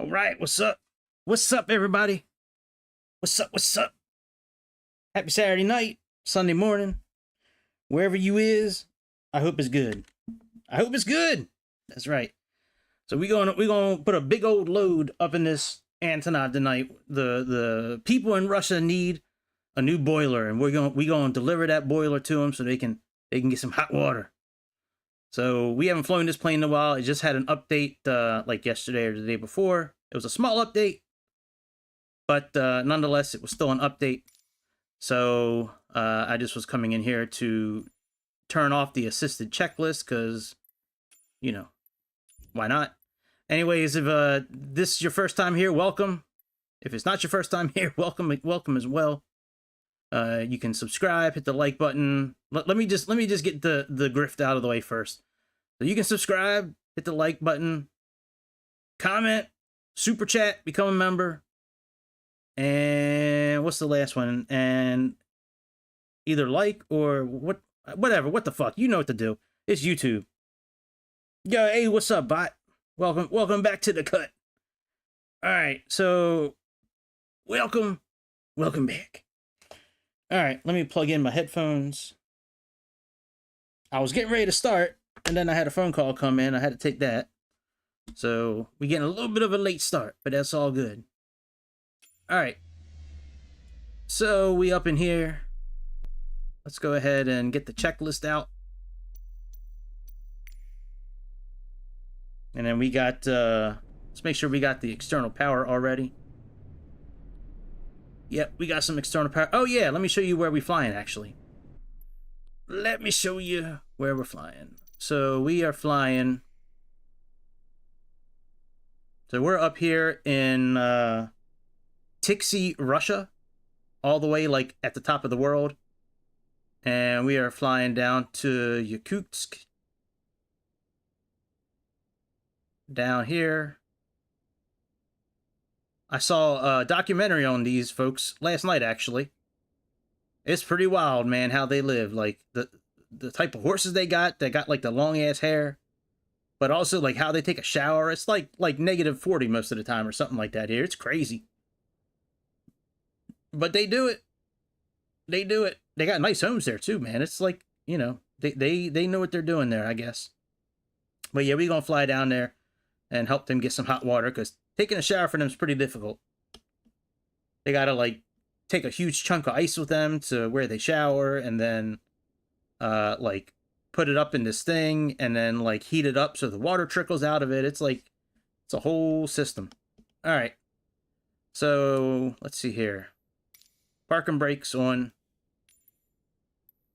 All right, what's up? What's up, everybody? What's up? What's up? Happy Saturday night, Sunday morning, wherever you is. I hope it's good. I hope it's good. That's right. So we're gonna put a big old load up in this Antonov tonight. The people in Russia need a new boiler, and we're gonna deliver that boiler to them so they can get some hot water. So we haven't flown this plane in a while. It just had an update like yesterday or the day before. It was a small update, but nonetheless, it was still an update. So I just was coming in here to turn off the assisted checklist because, you know, why not? Anyways, if this is your first time here, welcome. If it's not your first time here, welcome as well. You can subscribe, hit the like button. Let me just get the grift out of the way first. So you can subscribe, hit the like button, comment, super chat, become a member, and what's the last one? And either like or whatever. What the fuck? You know what to do. It's YouTube. Yo, hey, what's up, bot? Welcome back to the cut. All right, so welcome back. All right, let me plug in my headphones. I was getting ready to start, and then I had a phone call come in. I had to take that. So we're getting a little bit of a late start, but that's all good. All right. So we up in here. Let's go ahead and get the checklist out. And then we got, let's make sure we got the external power already. Yep, we got some external power. Oh yeah, let me show you where we're flying actually. Let me show you where we're flying. So we are flying. So we're up here in Tixi, Russia, all the way like at the top of the world. And we are flying down to Yakutsk. Down here. I saw a documentary on these folks last night, actually. It's pretty wild, man, how they live. Like, the type of horses they got like the long-ass hair. But also, like, how they take a shower. It's like -40 most of the time or something like that here. It's crazy. But they do it. They do it. They got nice homes there, too, man. It's like, you know, they know what they're doing there, I guess. But, yeah, we're going to fly down there and help them get some hot water, because taking a shower for them is pretty difficult. They got to, like, take a huge chunk of ice with them to where they shower, and then, like, put it up in this thing, and then, like, heat it up so the water trickles out of it. It's like, it's a whole system. All right. So, let's see here. Parking brakes on.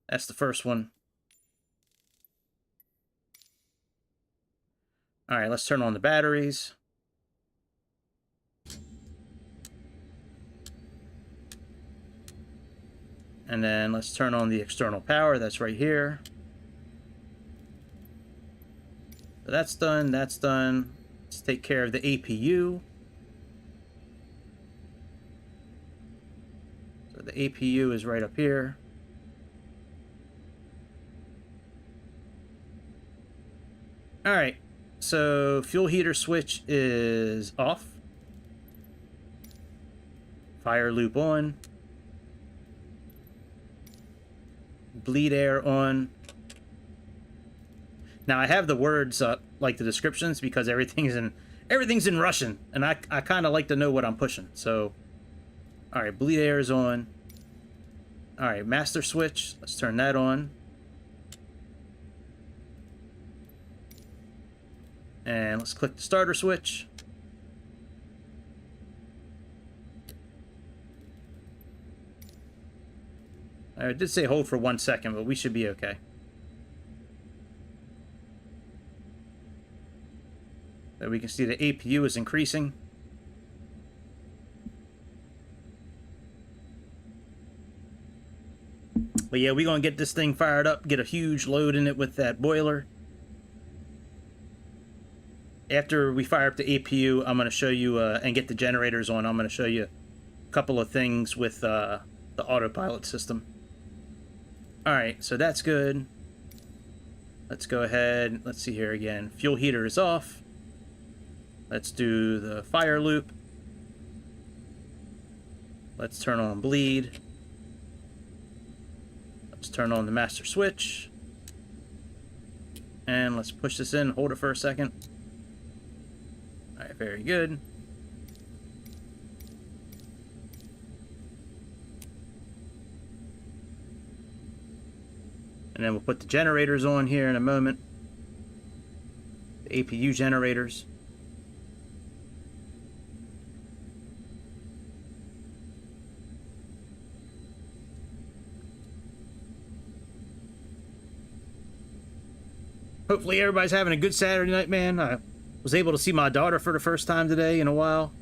That's the first one. All right, let's turn on the batteries. And then let's turn on the external power. That's right here. So that's done. That's done. Let's take care of the APU. So the APU is right up here. All right. So fuel heater switch is off. Fire loop on. Bleed air on. Now I have the words up, like the descriptions, because everything's in Russian, and I kind of like to know what I'm pushing. So, all right, bleed air is on. All right, master switch. Let's turn that on. And let's click the starter switch. I did say hold for 1 second, but we should be okay. So we can see the APU is increasing. But yeah, we're going to get this thing fired up, get a huge load in it with that boiler. After we fire up the APU, I'm going to show you, and get the generators on, I'm going to show you a couple of things with the autopilot system. Alright, so that's good. Let's go ahead. Let's see here again. Fuel heater is off. Let's do the fire loop. Let's turn on bleed. Let's turn on the master switch. And let's push this in, hold it for a second. Alright, very good. And then we'll put the generators on here in a moment. The APU generators. Hopefully everybody's having a good Saturday night, man. I was able to see my daughter for the first time today in a while.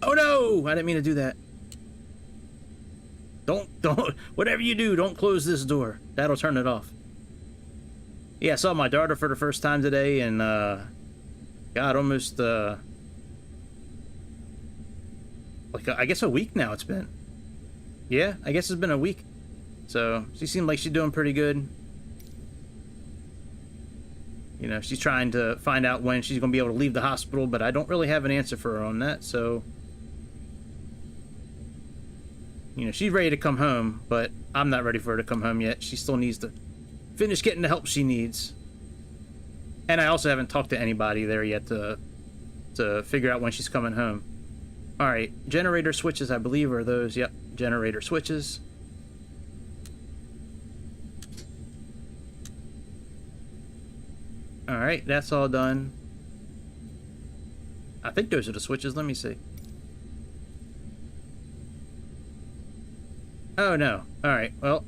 Oh no! I didn't mean to do that. Don't, whatever you do, don't close this door. That'll turn it off. Yeah, I saw my daughter for the first time today, and, God, almost, like, I guess a week now it's been. Yeah, I guess it's been a week. So, she seemed like she's doing pretty good. You know, she's trying to find out when she's going to be able to leave the hospital, but I don't really have an answer for her on that, so... You know, she's ready to come home, but I'm not ready for her to come home yet. She still needs to finish getting the help she needs. And I also haven't talked to anybody there yet to figure out when she's coming home. Alright, generator switches, I believe, are those. Yep, generator switches. Alright, that's all done. I think those are the switches. Let me see. Oh, no. Alright, well.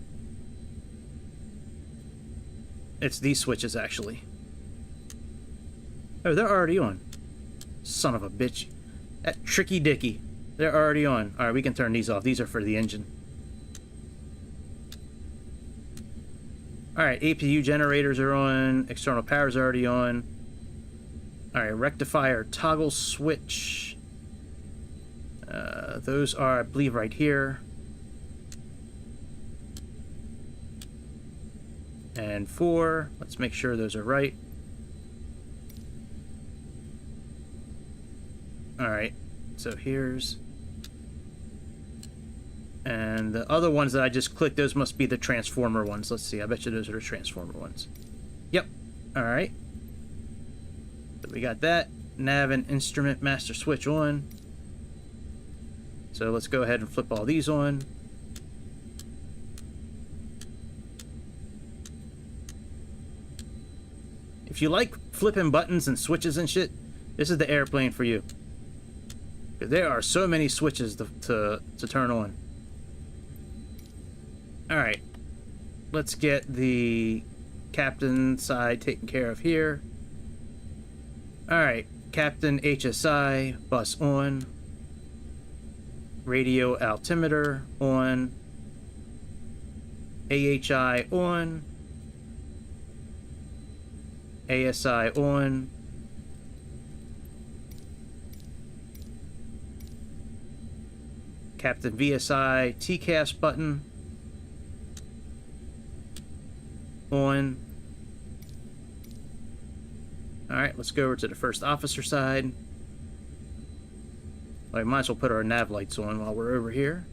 It's these switches, actually. Oh, they're already on. Son of a bitch. That tricky dicky. They're already on. Alright, we can turn these off. These are for the engine. Alright, APU generators are on. External power's already on. Alright, rectifier toggle switch. Those are, I believe, right here. And 4. Let's make sure those are right. Alright, so here's... And the other ones that I just clicked, those must be the transformer ones. Let's see, I bet you those are the transformer ones. Yep, alright. So we got that. Nav and instrument master switch on. So let's go ahead and flip all these on. If you like flipping buttons and switches and shit, this is the airplane for you. There are so many switches to turn on. Alright. Let's get the captain side taken care of here. Alright. Captain HSI, bus on. Radio altimeter on. AHI on. ASI on. Captain VSI TCAS button on. Alright, let's go over to the first officer side. Well, might as well put our nav lights on while we're over here.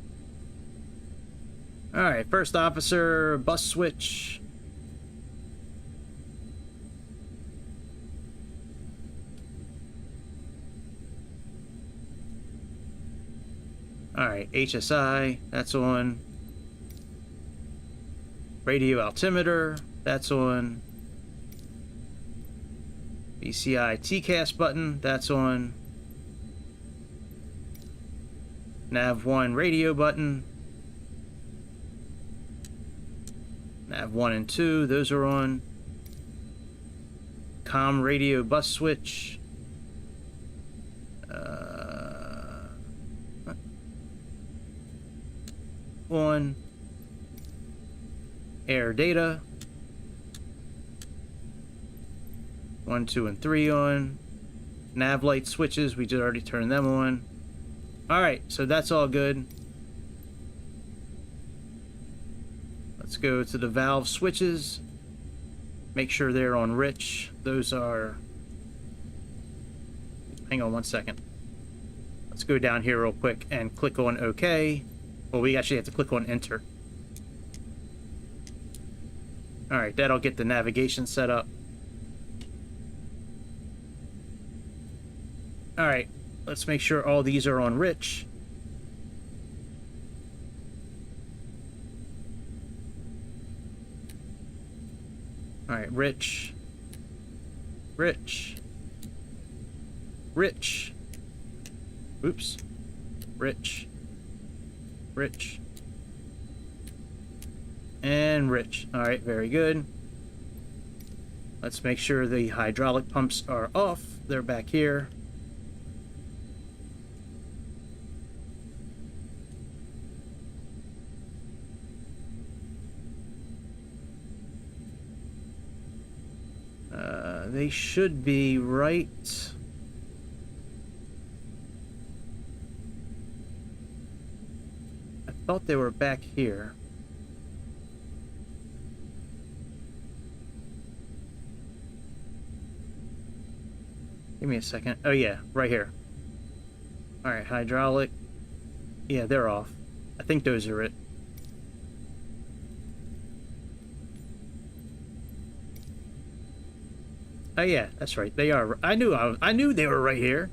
Alright, first officer, bus switch. Alright, HSI, that's on. Radio altimeter, that's on. BCI TCAS button, that's on. Nav 1 radio button. Nav 1 and 2, those are on. COM radio bus switch. On. Air data. 1, 2, and 3 on. Nav light switches, we just already turned them on. Alright, so that's all good. Let's go to the valve switches. Make sure they're on rich. Those are hang on one second. Let's go down here real quick and click on OK. Well, we actually have to click on Enter. All right, that'll get the navigation set up. All right, let's make sure all these are on rich. All right, rich, rich, rich, oops, rich, rich, and rich. All right, very good. Let's make sure the hydraulic pumps are off. They're back here. They should be right. I thought they were back here. Give me a second. Oh yeah, right here. All right, hydraulic. Yeah, they're off. I think those are it. Oh yeah, that's right. They are. I knew they were right here.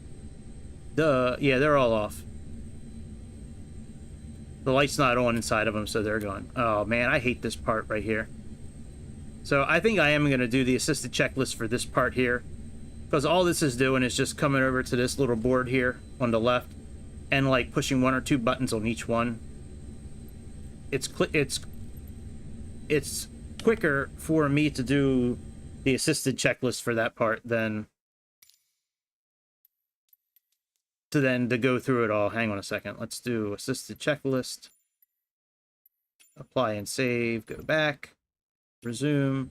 Duh. Yeah, they're all off. The light's not on inside of them, so they're gone. Oh man, I hate this part right here. So I think I am going to do the assisted checklist for this part here, because all this is doing is just coming over to this little board here on the left and like pushing 1 or 2 buttons on each one. It's quicker for me to do the assisted checklist for that part than to go through it all. Hang on a second. Let's do assisted checklist. Apply and save. Go back. Resume.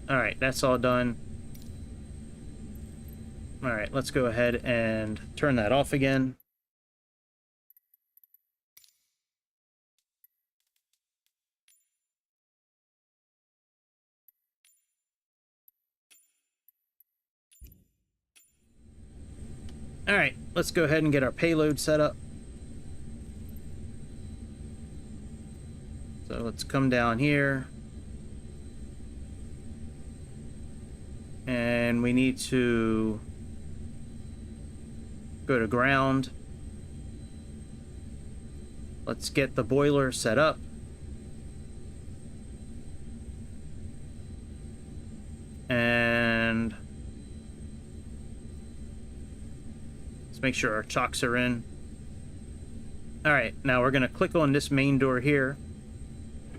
All right, that's all done. All right, let's go ahead and turn that off again. All right, let's go ahead and get our payload set up. So let's come down here. And we need to go to ground. Let's get the boiler set up. And let's make sure our chocks are in. All right, now we're going to click on this main door here.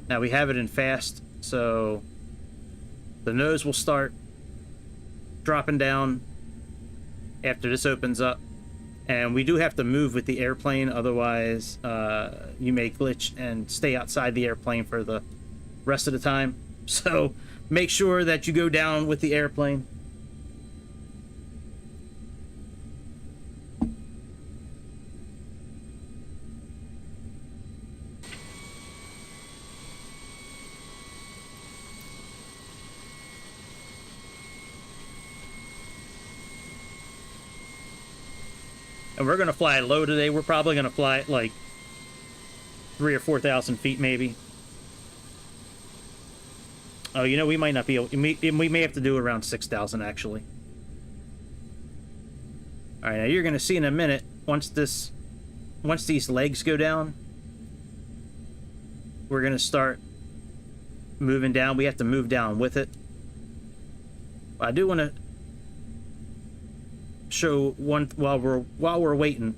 Now we have it in fast, so the nose will start dropping down after this opens up. And we do have to move with the airplane, otherwise you may glitch and stay outside the airplane for the rest of the time. So make sure that you go down with the airplane. And we're going to fly low today. We're probably going to fly at like 3,000 or 4,000 feet, maybe. Oh, you know, we might not be able... We may have to do around 6,000, actually. All right, now you're going to see in a minute, once these legs go down, we're going to start moving down. We have to move down with it. I do want to show one while we're waiting.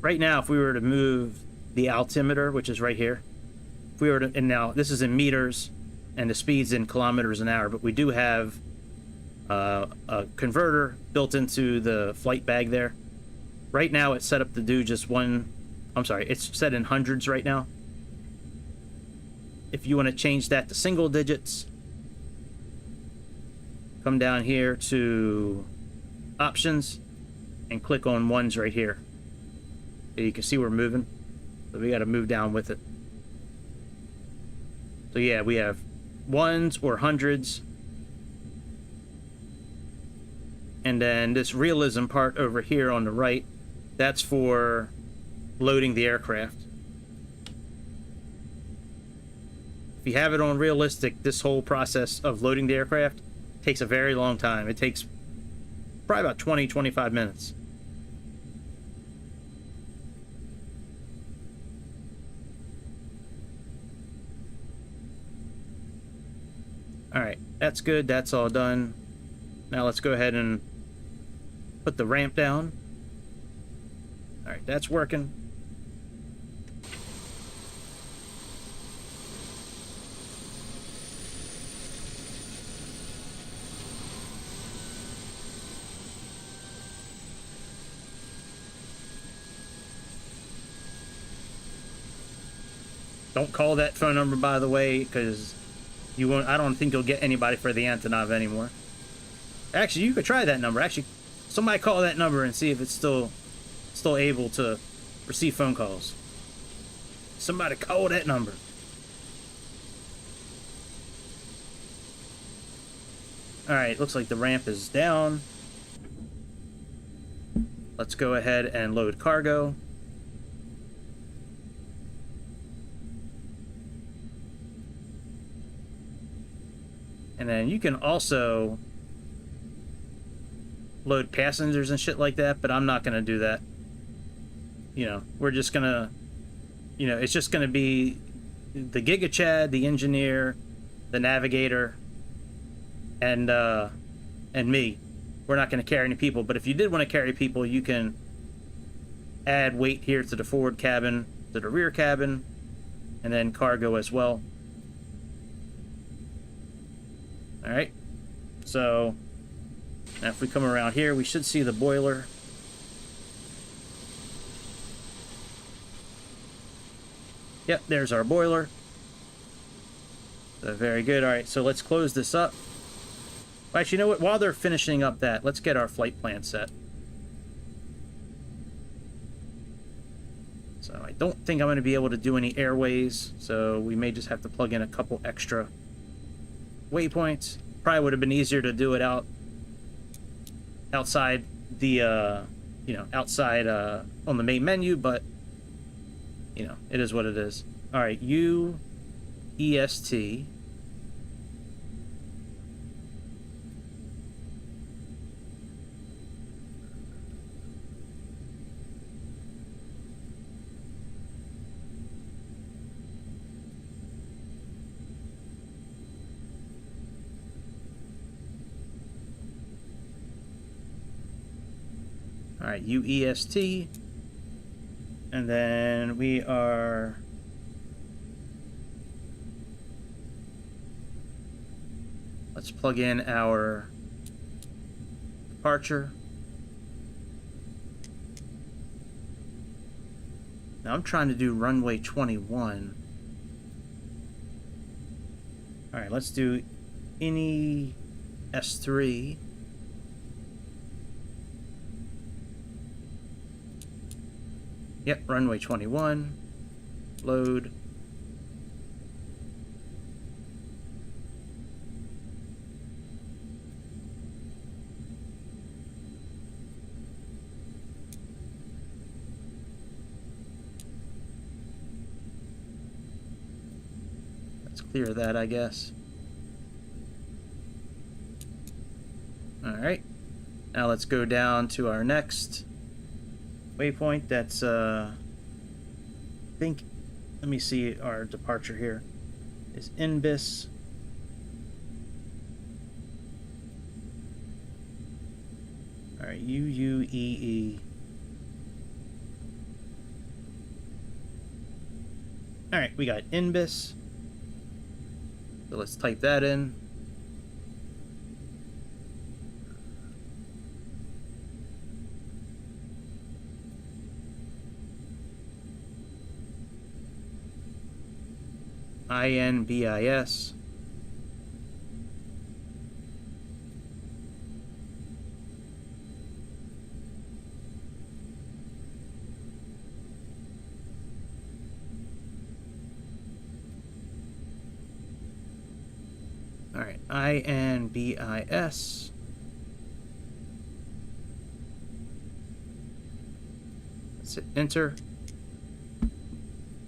Right now, if we were to move the altimeter, which is right here, if we were to, and now this is in meters and the speed's in kilometers an hour, but we do have a converter built into the flight bag there. Right now it's set up to do just one, I'm sorry, it's set in hundreds right now. If you want to change that to single digits, come down here to options, and click on ones right here. You can see we're moving, so we got to move down with it. So yeah, we have ones or hundreds. And then this realism part over here on the right, that's for loading the aircraft. If you have it on realistic, this whole process of loading the aircraft takes a very long time. It takes probably about 20-25 minutes. Alright, that's good. That's all done. Now let's go ahead and put the ramp down. Alright, that's working. Don't call that phone number, by the way, because you won't. I don't think you'll get anybody for the Antonov anymore. Actually, you could try that number. Actually, somebody call that number and see if it's still able to receive phone calls. Somebody call that number. Alright, looks like the ramp is down. Let's go ahead and load cargo. And then you can also load passengers and shit like that, but I'm not going to do that. You know, we're just going to, you know, it's just going to be the Giga Chad, the engineer, the navigator, and me. We're not going to carry any people, but if you did want to carry people, you can add weight here to the forward cabin, to the rear cabin, and then cargo as well. Alright, so now if we come around here, we should see the boiler. Yep, there's our boiler. So very good. Alright, so let's close this up. Actually, you know what? While they're finishing up that, let's get our flight plan set. So I don't think I'm going to be able to do any airways, so we may just have to plug in a couple extra waypoints. Probably would have been easier to do it outside the you know, outside on the main menu, but you know, it is what it is. All right, UEST. All right, UEST, and then we are let's plug in our departure. Now I'm trying to do runway 21. All right, let's do any S3. Yep, runway 21. Load. Let's clear that, I guess. Alright. Now let's go down to our next waypoint. That's I think, let me see our departure here. Is NBIS. All right, UUEE. All right, we got NBIS. So let's type that in. INBIS. All right, INBIS. Let's hit enter.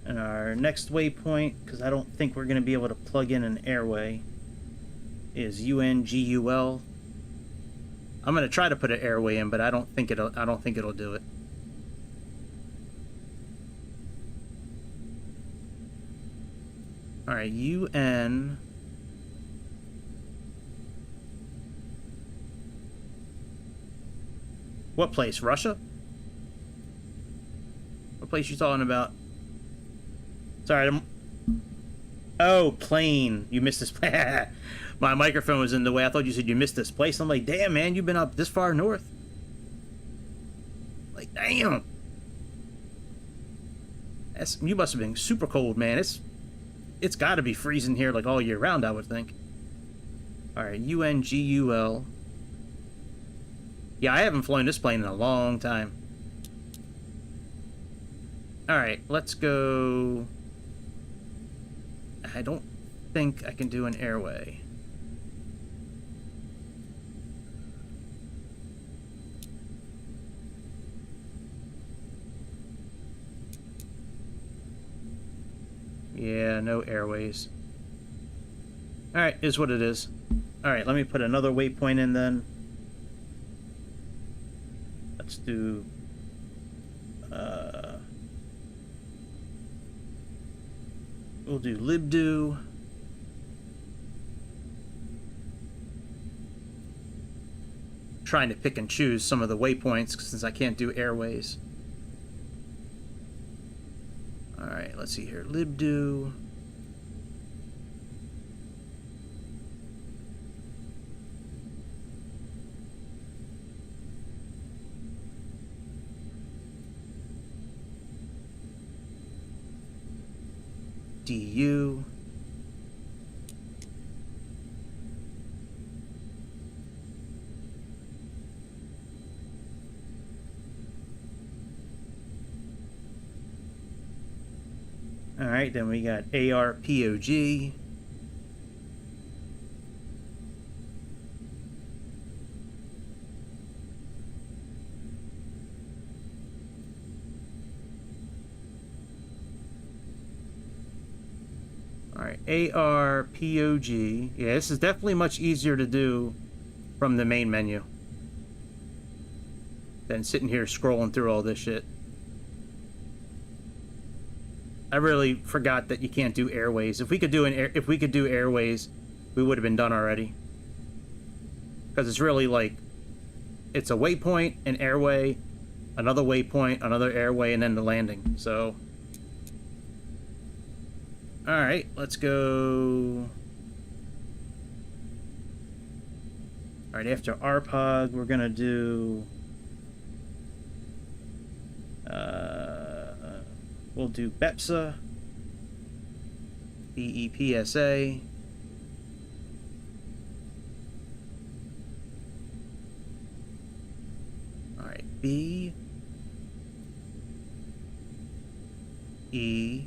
And our next waypoint, because I don't think we're going to be able to plug in an airway, is UNGUL. I'm going to try to put an airway in, but I don't think it'll do it. All right, UN. What place? Russia? What place you talking about? Sorry, oh, plane. You missed this. My microphone was in the way. I thought you said you missed this place. I'm like, damn, man, you've been up this far north. Like, damn. You must have been super cold, man. It's got to be freezing here like all year round, I would think. All right, UNGUL. Yeah, I haven't flown this plane in a long time. All right, let's go. I don't think I can do an airway. Yeah, no airways. All right, is what it is. All right, let me put another waypoint in then. Let's do we'll do libdo. Trying to pick and choose some of the waypoints since I can't do airways. All right, let's see here. Libdo. DU. All right, then we got ARPOG. All right, ARPOG. Yeah, this is definitely much easier to do from the main menu than sitting here scrolling through all this shit. I really forgot that you can't do airways. If we could do airways, we would have been done already. Because it's really like, it's a waypoint, an airway, another waypoint, another airway, and then the landing. So, all right, let's go. All right, after RPOG, we're gonna do. We'll do BEPSA, BEPSA. All right, B, E,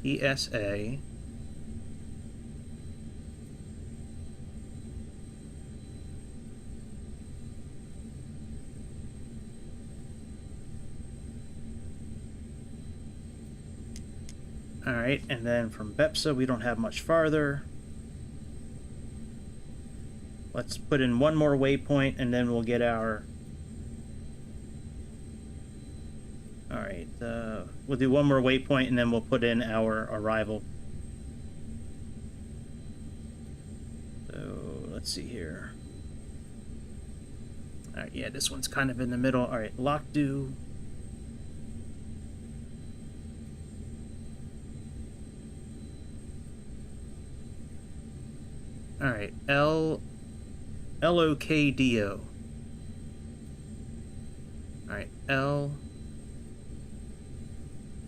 PSA. All right, and then from BEPSA, we don't have much farther. Let's put in one more waypoint, and then we'll get our... All right, we'll do one more waypoint, and then we'll put in our arrival. So, let's see here. All right, yeah, this one's kind of in the middle. All right, LOCDO. All right, LOKDO. All right, L.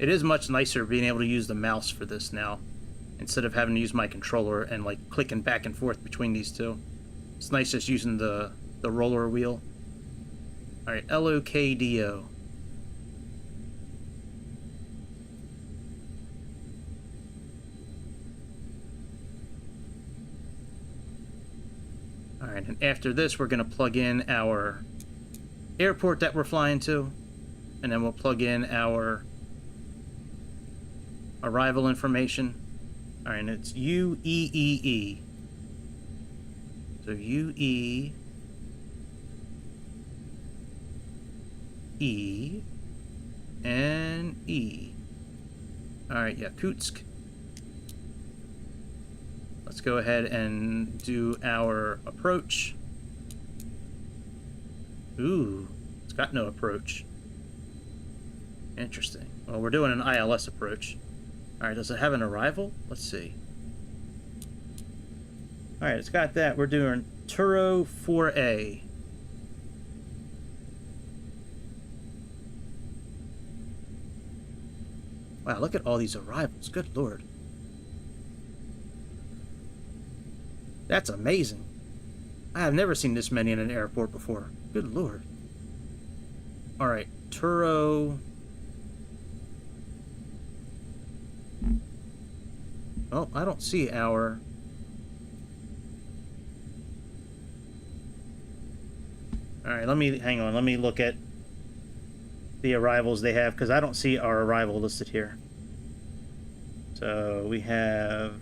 It is much nicer being able to use the mouse for this now, instead of having to use my controller and like clicking back and forth between these two. It's nice just using the roller wheel. All right, LOKDO. Alright, and after this, we're going to plug in our airport that we're flying to. And then we'll plug in our arrival information. Alright, and it's UEEE. So UEE. E and E. Alright, Yakutsk. Let's go ahead and do our approach. Ooh, it's got no approach. Interesting. Well, we're doing an ILS approach. Alright, does it have an arrival? Let's see. Alright, it's got that. We're doing Turo 4A. Wow, look at all these arrivals. Good lord. That's amazing. I have never seen this many in an airport before. Good lord. Alright, Turo. Oh, I don't see our... Alright, hang on, let me look at the arrivals they have, because I don't see our arrival listed here. So we have...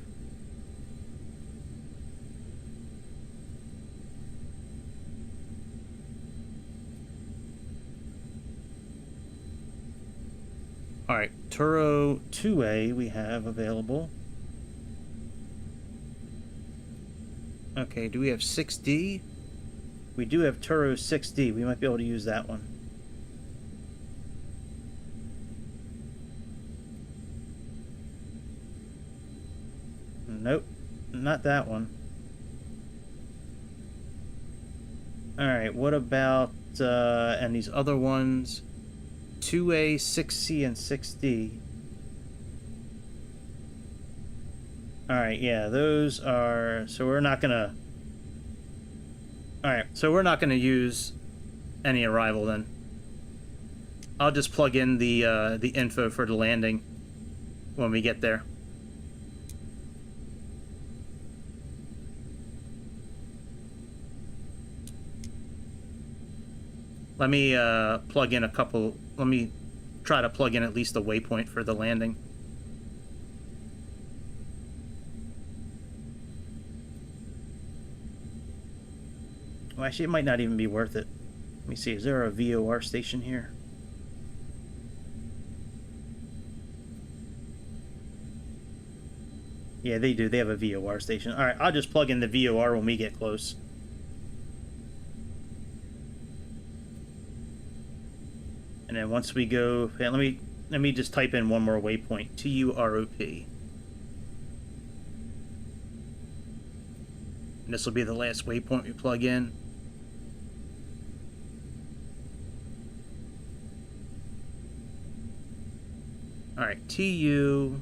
Alright, Turo 2A we have available. Okay, do we have 6D? We do have Turo 6D. We might be able to use that one. Nope, not that one. Alright, what about, and these other ones? 2A, 6C, and 6D. Alright, yeah, those are... So we're not gonna... Alright, so we're not gonna use any arrival then. I'll just plug in the info for the landing when we get there. Let me plug in a couple... Let me try to plug in at least a waypoint for the landing. Well, actually, it might not even be worth it. Let me see, is there a VOR station here? Yeah, they do. They have a VOR station. Alright, I'll just plug in the VOR when we get close. And then once we go... Yeah, let me just type in one more waypoint. TUROP. And this will be the last waypoint we plug in. Alright, TU...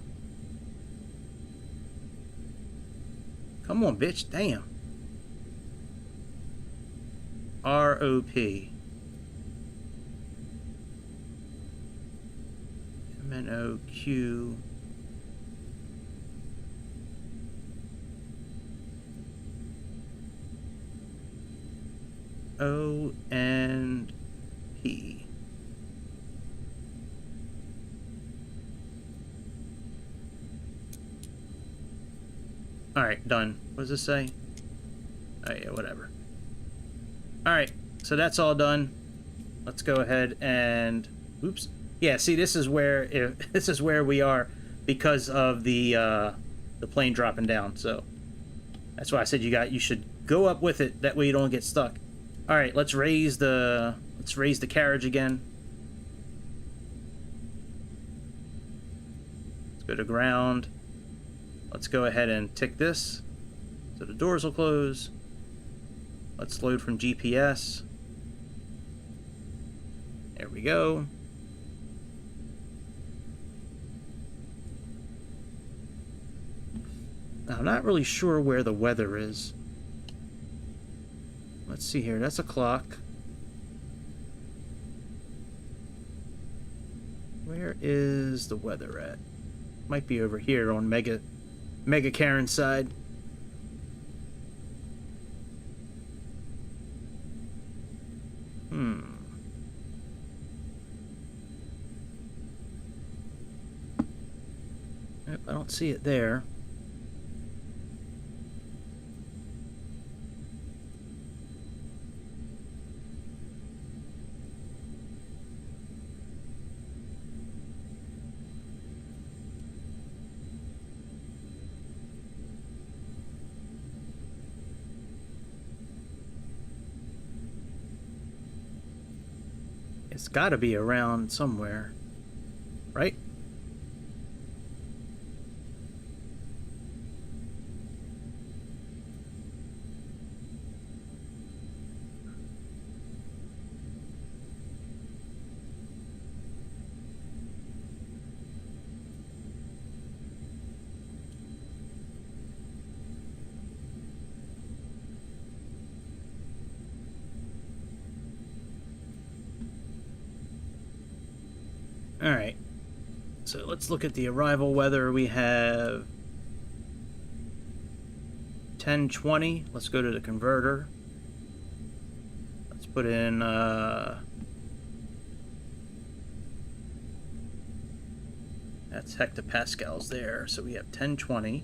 Come on, bitch. Damn. ROP. MNOQ. O and P. Alright, done. What does this say? Oh yeah, whatever. Alright, so that's all done. Let's go ahead and... Oops. Yeah, see, this is where we are because of the plane dropping down. So that's why I said you should go up with it. That way you don't get stuck. All right, let's raise the carriage again. Let's go to ground. Let's go ahead and tick this so the doors will close. Let's load from GPS. There we go. Now, I'm not really sure where the weather is. Let's see here. That's a clock. Where is the weather at? Might be over here on Mega Karen's side. I don't see it there. It's got to be around somewhere, right? All right. So let's look at the arrival weather. We have 10:20. Let's go to the converter. Let's put in that's hectopascals there. So we have 10:20.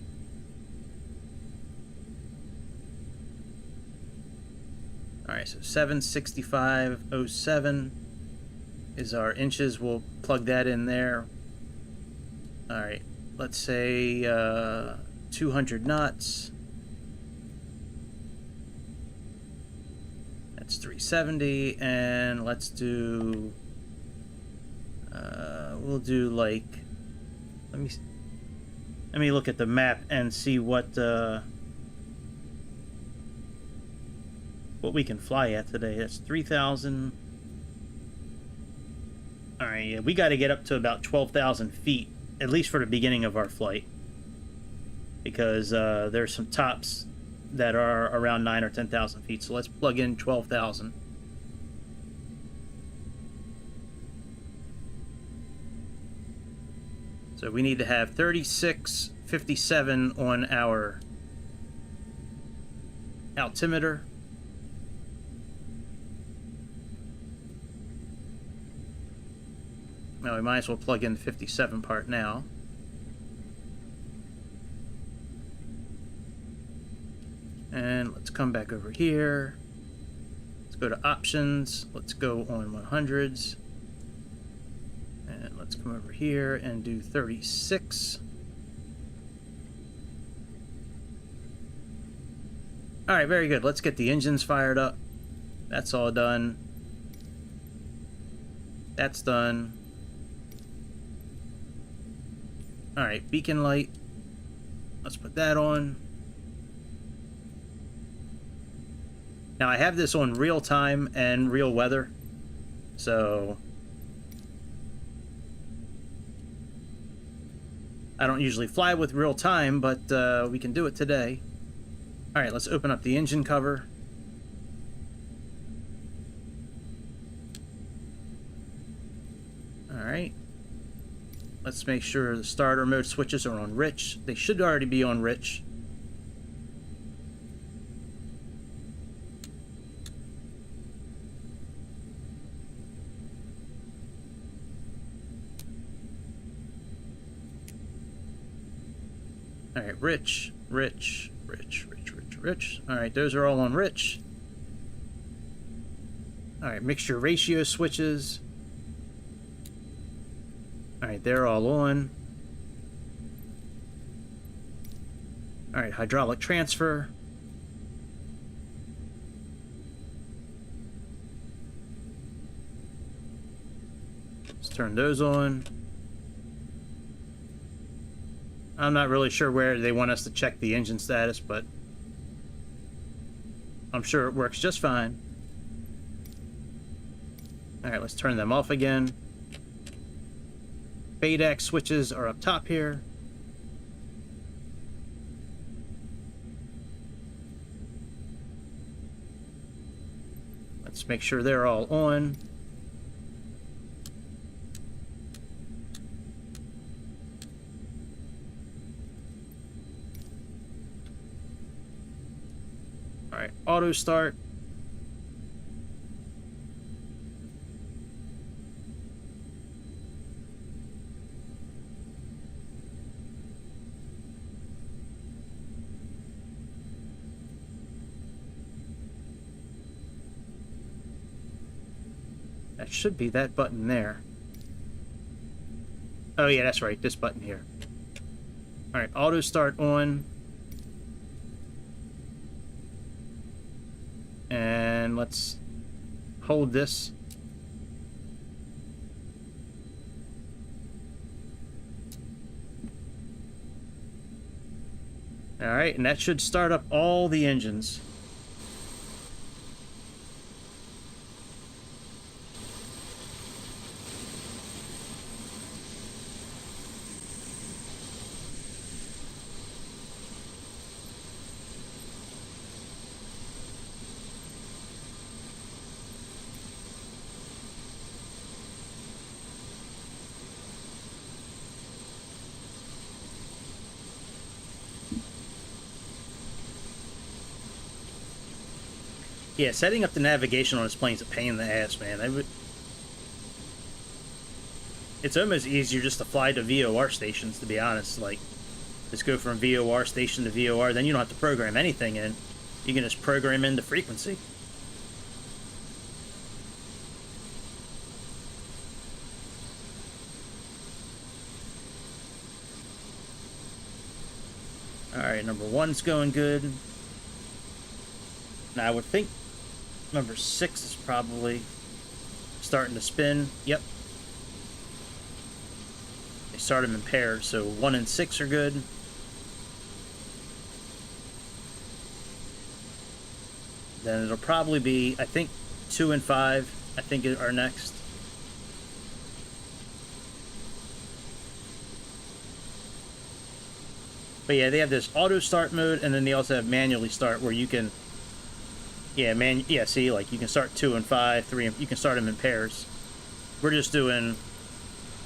All right, so 765.07 is our inches. We'll plug that in there. All right, let's say 200 knots. That's 370, and let's do we'll do like, let me look at the map and see what we can fly at today. That's 3,000. All right, yeah, we got to get up to about 12,000 feet, at least for the beginning of our flight, because there's some tops that are around 9 or 10,000 feet. So let's plug in 12,000. So we need to have 3657 on our altimeter. Now we might as well plug in the 57 part now. And let's come back over here. Let's go to options. Let's go on 100s. And let's come over here and do 36. All right, very good. Let's get the engines fired up. That's all done. That's done. All right, beacon light. Let's put that on. Now I have this on real time and real weather, so I don't usually fly with real time, but we can do it today. All right, let's open up the engine cover. All right. Let's make sure the starter mode switches are on rich. They should already be on rich. All right, rich. All right, those are all on rich. All right, mixture ratio switches. All right, they're all on. All right, hydraulic transfer. Let's turn those on. I'm not really sure where they want us to check the engine status, but I'm sure it works just fine. All right, let's turn them off again. FADEC switches are up top here. Let's make sure they're all on. All right, auto start. That should be that button there. Oh yeah, that's right, this button here. Alright, auto start on. And let's hold this. Alright, and that should start up all the engines. Yeah, setting up the navigation on this plane's a pain in the ass, man. It's almost easier just to fly to VOR stations, to be honest. Like, just go from VOR station to VOR, then you don't have to program anything in. You can just program in the frequency. Alright, number 1's going good. Now, I would think number 6 is probably starting to spin. Yep. They start them in pairs, so 1 and 6 are good. Then it'll probably be, I think, 2 and 5, I think, are next. But yeah, they have this auto start mode, and then they also have manually start, where you can, see, like, you can start 2 and 5, 3, and you can start them in pairs. We're just doing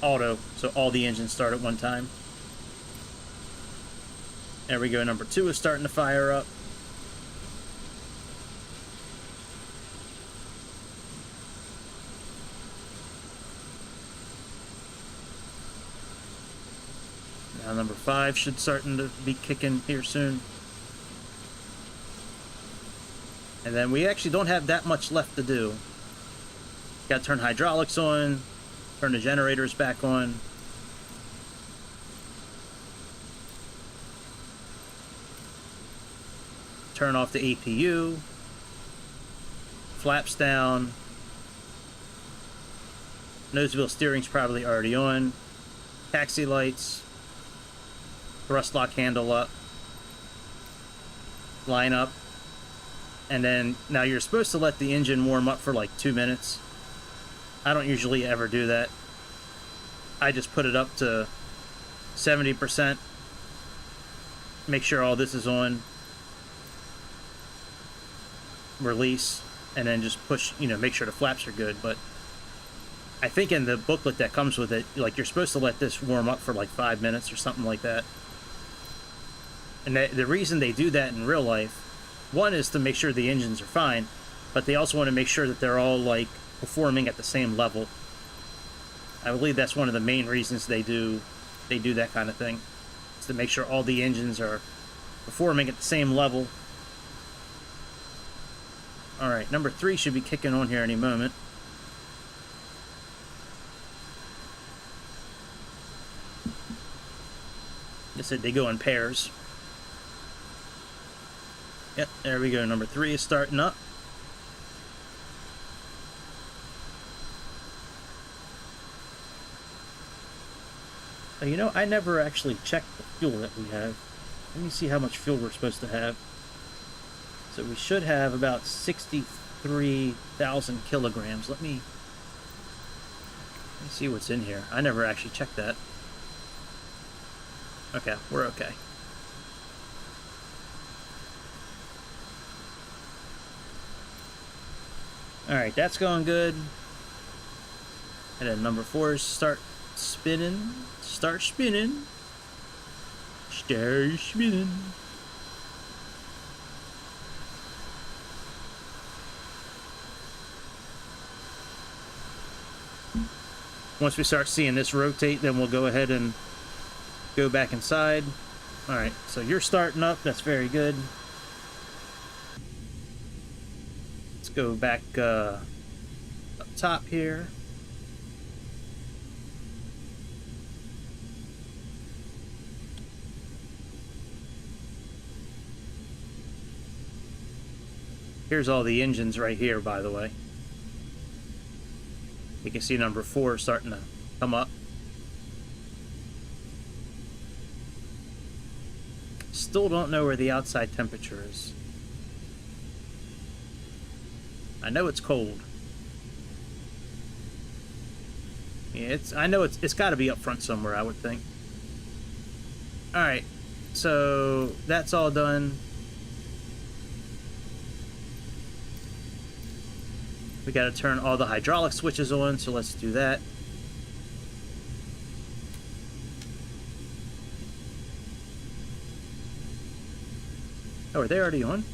auto, so all the engines start at one time. There we go, number 2 is starting to fire up. Now number 5 should starting to be kicking here soon. And then we actually don't have that much left to do. Got to turn hydraulics on, turn the generators back on. Turn off the APU. Flaps down. Nose wheel steering's probably already on. Taxi lights. Thrust lock handle up. Line up. And then, now you're supposed to let the engine warm up for like 2 minutes. I don't usually ever do that. I just put it up to 70%. Make sure all this is on. Release. And then just push, make sure the flaps are good. But I think in the booklet that comes with it, like, you're supposed to let this warm up for like 5 minutes or something like that. And the reason they do that in real life, one is to make sure the engines are fine, but they also want to make sure that they're all, like, performing at the same level. I believe that's one of the main reasons they do that kind of thing. Is to make sure all the engines are performing at the same level. Alright, number 3 should be kicking on here any moment. I said they go in pairs. Yep, there we go. Number 3 is starting up. I never actually checked the fuel that we have. Let me see how much fuel we're supposed to have. So we should have about 63,000 kilograms. Let me see what's in here. I never actually checked that. Okay, we're okay. Alright, that's going good. And then number 4 is start spinning. Start spinning. Start spinning. Once we start seeing this rotate, then we'll go ahead and go back inside. Alright, so you're starting up. That's very good. Go back top here. Here's all the engines right here, by the way. You can see number 4 starting to come up. Still don't know where the outside temperature is. I know it's cold. Yeah, I know it's got to be up front somewhere, I would think. All right, so that's all done. We got to turn all the hydraulic switches on, so let's do that. Oh, are they already on?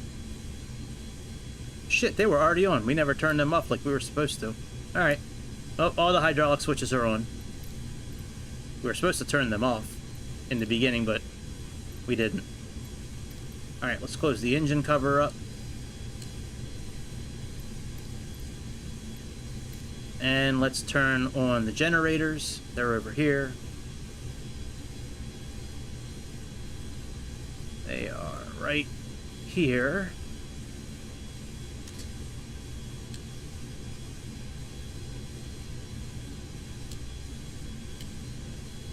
Shit, they were already on. We never turned them off like we were supposed to. Alright. Oh, all the hydraulic switches are on. We were supposed to turn them off in the beginning, but we didn't. Alright, let's close the engine cover up. And let's turn on the generators. They're over here. They are right here.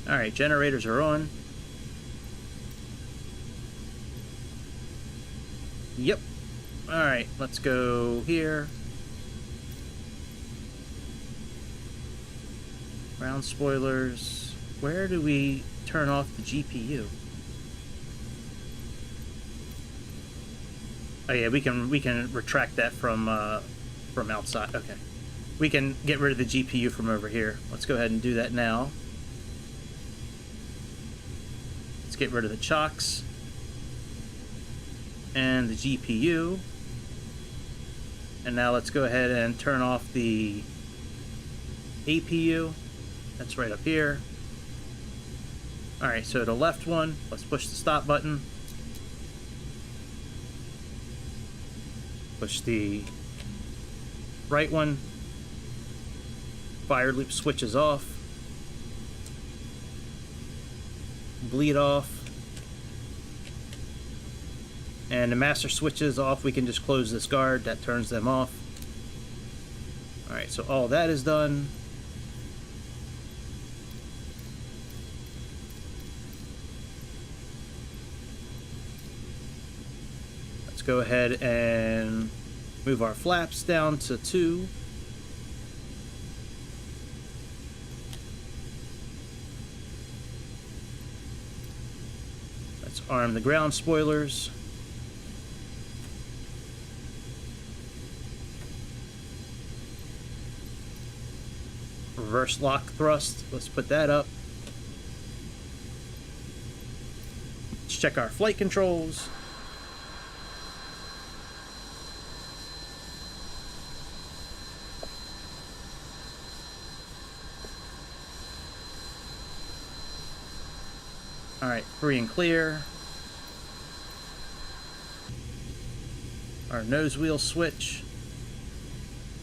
Alright, generators are on. Yep. Alright, let's go here. Ground spoilers. Where do we turn off the GPU? Oh yeah, we can retract that from outside. Okay. We can get rid of the GPU from over here. Let's go ahead and do that now. Let's get rid of the chocks and the GPU. And now let's go ahead and turn off the APU. That's right up here. Alright, so the left one, let's push the stop button. Push the right one. Fire loop switches off. Bleed off. And the master switch is off. We can just close this guard. That turns them off. Alright, so all that is done. Let's go ahead and move our flaps down to 2. Let's arm the ground spoilers. Reverse lock thrust. Let's put that up. Let's check our flight controls. Alright, free and clear. Our nose wheel switch.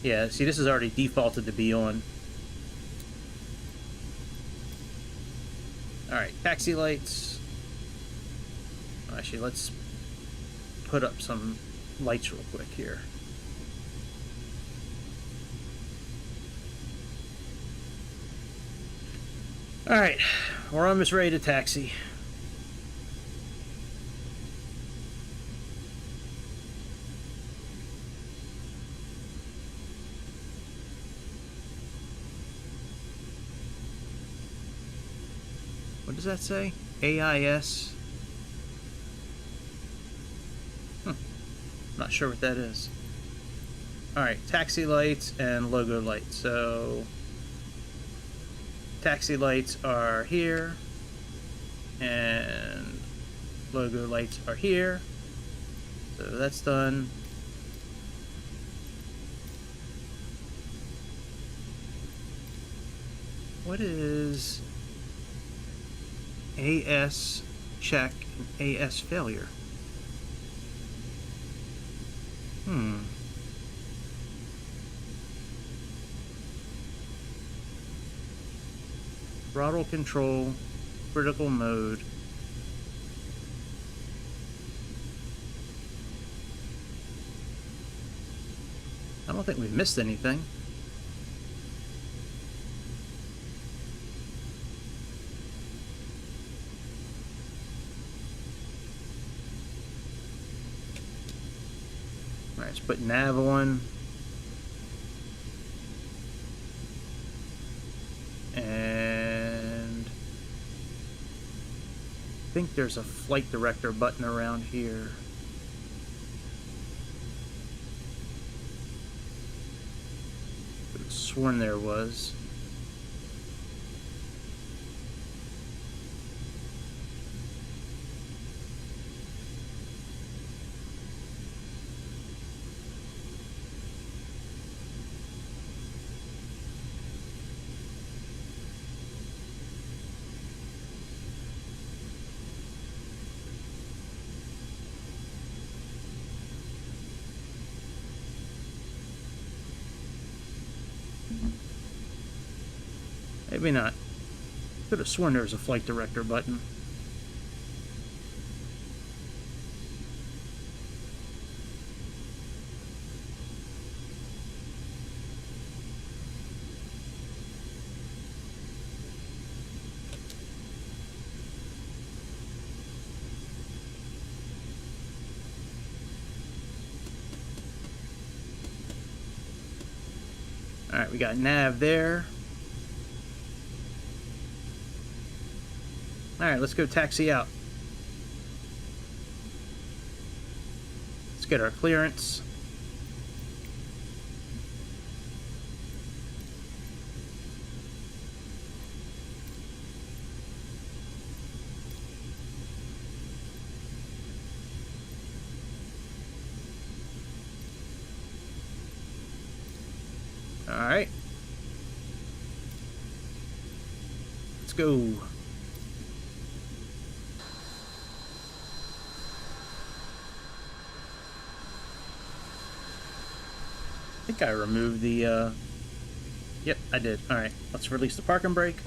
Yeah, see, this is already defaulted to be on. Alright, taxi lights. Actually, let's put up some lights real quick here. Alright, we're almost ready to taxi. What does that say? AIS? Not sure what that is. Alright, taxi lights and logo lights. So, taxi lights are here, and logo lights are here. So that's done. What is AS check and AS failure? Throttle control, critical mode. I don't think we've missed anything. All right, let's put nav on. And I think there's a flight director button around here. Could have sworn there was. Maybe not. Could have sworn there was a flight director button. Alright, we got nav there. Alright, let's go taxi out. Let's get our clearance. Alright. Let's go. I think I removed the, Yep, I did. Alright, let's release the parking brake.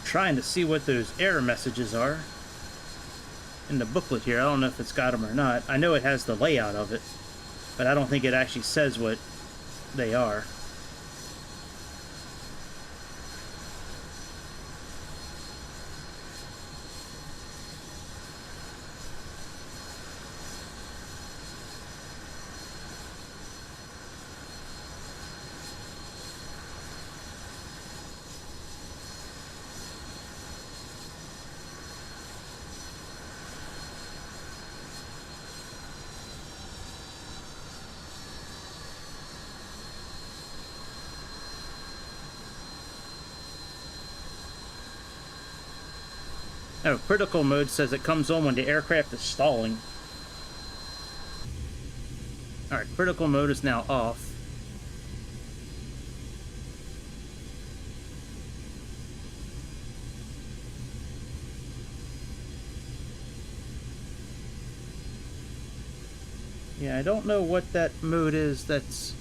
Trying to see what those error messages are in the booklet here. I don't know if it's got them or not. I know it has the layout of it, but I don't think it actually says what they are. Oh, critical mode says it comes on when the aircraft is stalling. Alright, critical mode is now off. Yeah, I don't know what that mode is. That's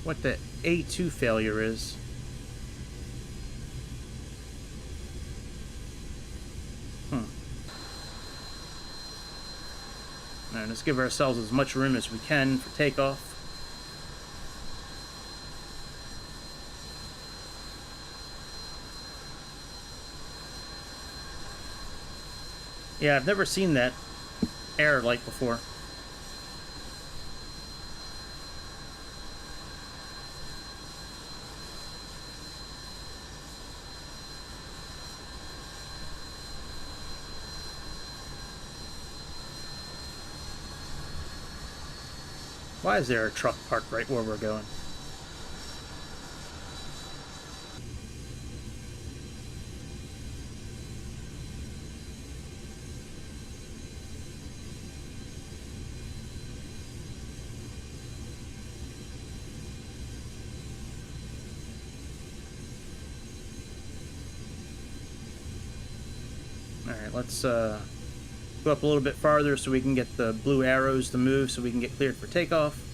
what the A2 failure is. Alright, let's give ourselves as much room as we can for takeoff. Yeah, I've never seen that air light before. Why is there a truck parked right where we're going? Alright, let's go up a little bit farther so we can get the blue arrows to move so we can get cleared for takeoff.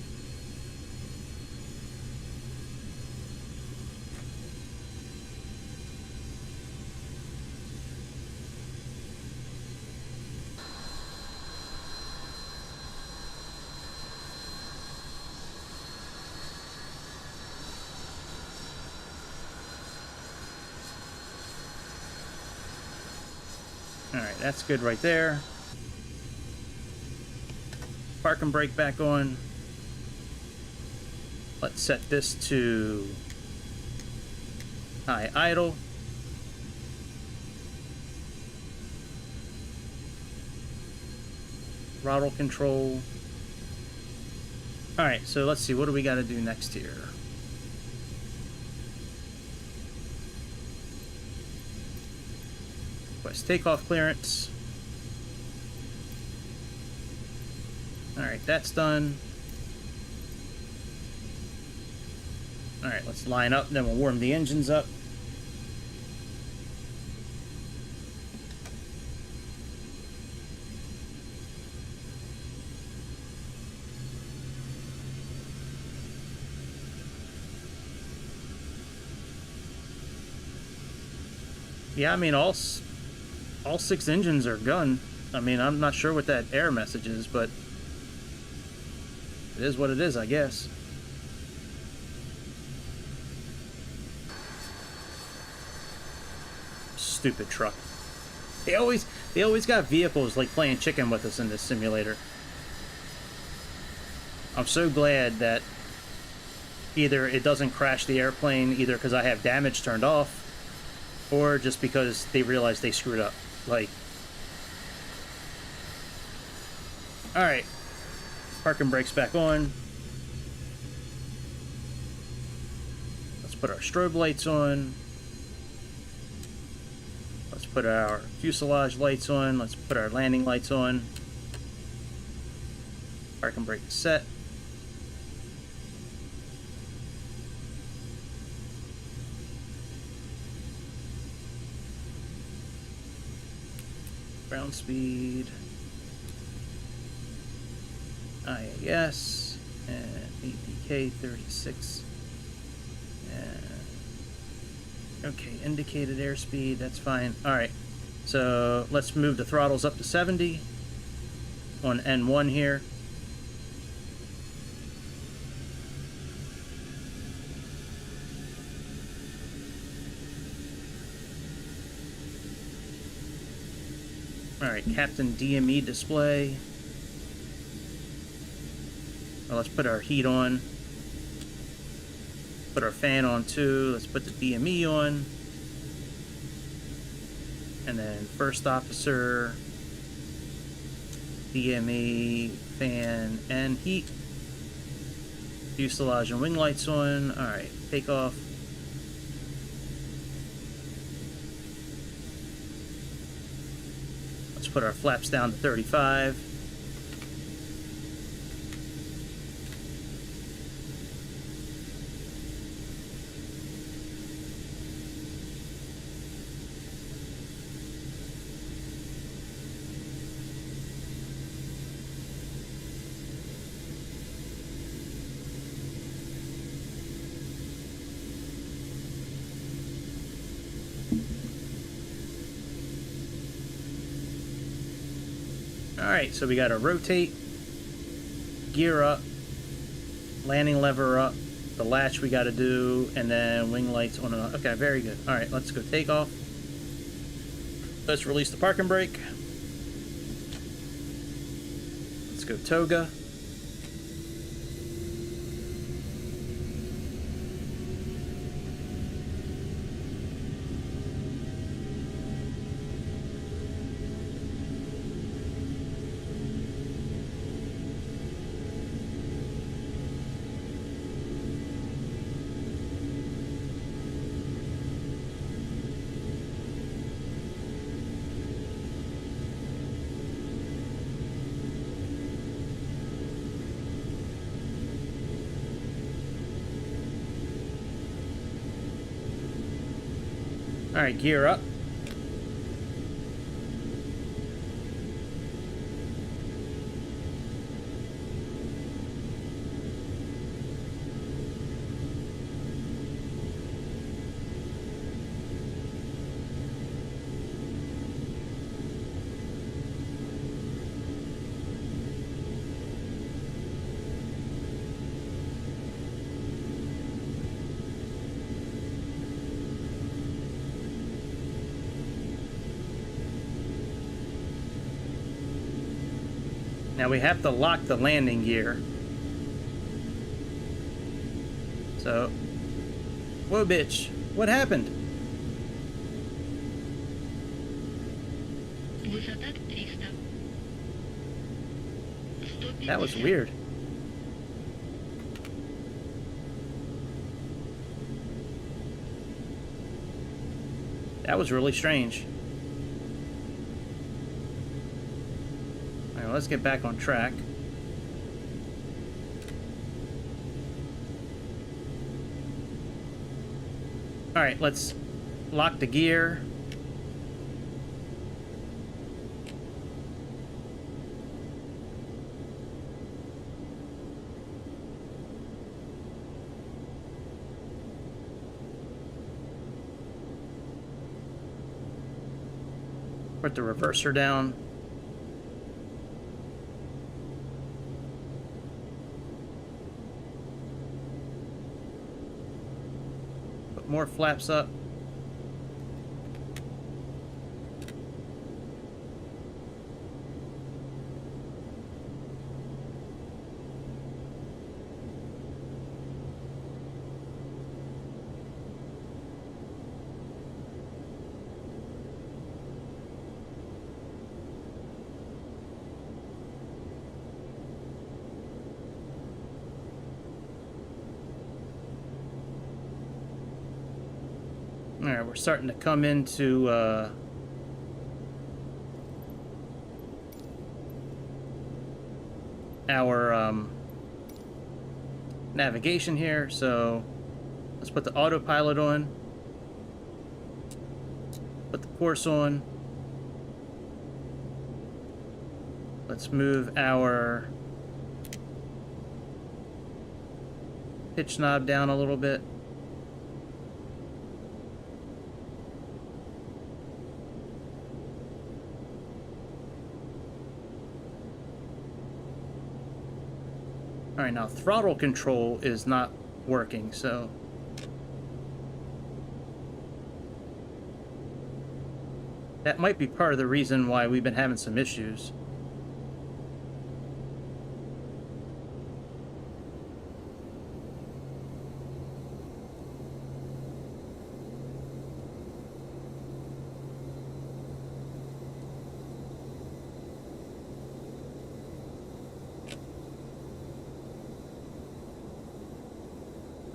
Alright, that's good right there. Park and brake back on. Let's set this to high idle. Throttle control. Alright, so let's see, what do we got to do next here? Request takeoff clearance. Alright, that's done. Alright, let's line up, then we'll warm the engines up. Yeah, I mean, all 6 engines are gun. I mean, I'm not sure what that error message is, but it is what it is, I guess. Stupid truck. They always got vehicles like playing chicken with us in this simulator. I'm so glad that either it doesn't crash the airplane, either because I have damage turned off, or just because they realize they screwed up. Like, alright. Parking brakes back on. Let's put our strobe lights on. Let's put our fuselage lights on. Let's put our landing lights on. Parking brake set. Ground speed. IAS and APK 36. Okay, indicated airspeed, that's fine. Alright, so let's move the throttles up to 70 on N1 here. Alright, Captain DME display. Well, let's put our heat on. Put our fan on too. Let's put the DME on. And then first officer, DME, fan, and heat. Fuselage and wing lights on. Alright, takeoff. Let's put our flaps down to 35. Alright, so we got to rotate, gear up, landing lever up, the latch we got to do, and then wing lights on and off. Okay, very good. Alright, let's go take off. Let's release the parking brake. Let's go toga. Alright, gear up. Now we have to lock the landing gear. So, whoa bitch, what happened? That was weird. That was really strange. Alright, let's get back on track. Alright, let's lock the gear. Put the reverser down. Put more flaps up. Alright, we're starting to come into our navigation here, so let's put the autopilot on, put the course on, let's move our pitch knob down a little bit. Alright, now throttle control is not working, so that might be part of the reason why we've been having some issues.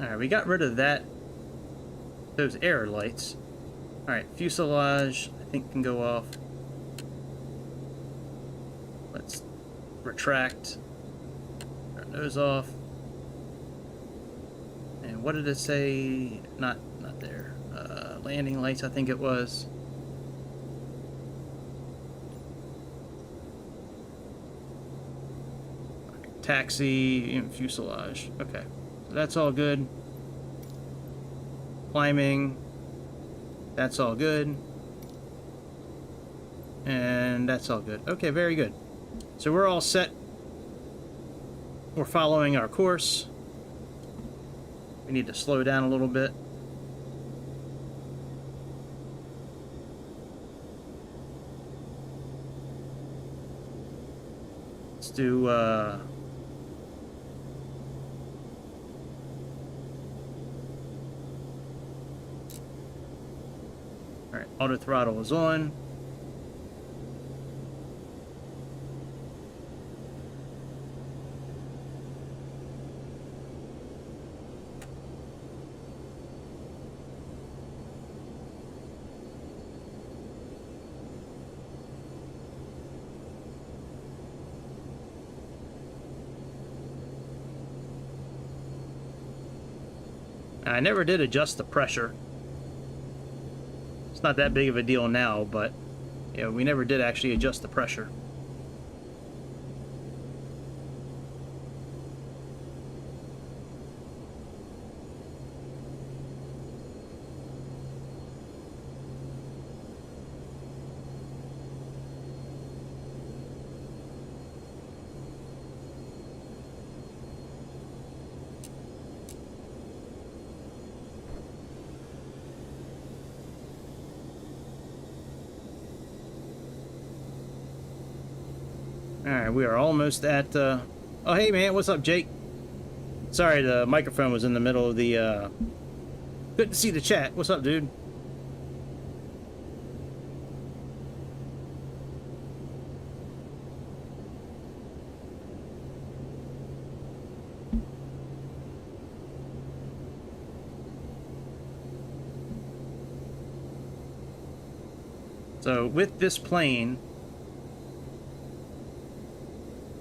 Alright, we got rid of those error lights. Alright, fuselage, I think can go off. Let's retract. Turn those off. And what did it say? Not there. Landing lights, I think it was. Taxi and fuselage. Okay. That's all good. Climbing. That's all good. And that's all good. Okay, very good. So we're all set. We're following our course. We need to slow down a little bit. Let's do, all right, auto throttle is on. I never did adjust the pressure. It's not that big of a deal now, but yeah, we never did actually adjust the pressure. Alright, we are almost at, oh, hey, man, what's up, Jake? Sorry, the microphone was in the middle of the, Good to see the chat. What's up, dude? So, with this plane,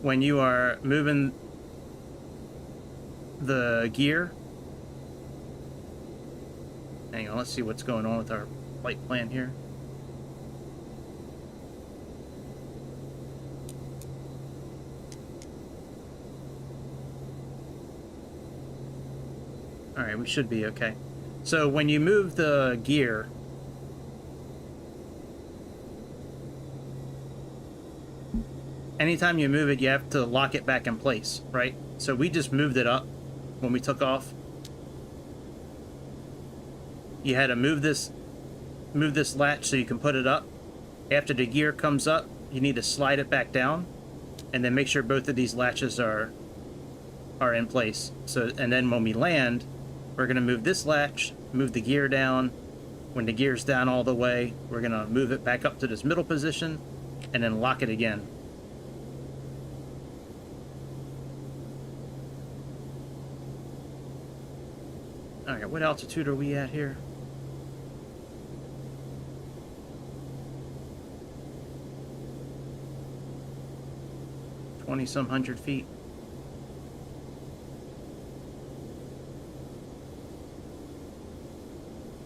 when you are moving the gear, hang on, let's see what's going on with our flight plan here. All right, we should be okay. So when you move the gear, anytime you move it, you have to lock it back in place, right? So we just moved it up when we took off. You had to move this latch so you can put it up. After the gear comes up, you need to slide it back down, and then make sure both of these latches are in place. So, and then when we land, we're gonna move this latch, move the gear down. When the gear's down all the way, we're gonna move it back up to this middle position, and then lock it again. All right, what altitude are we at here? Some hundred feet.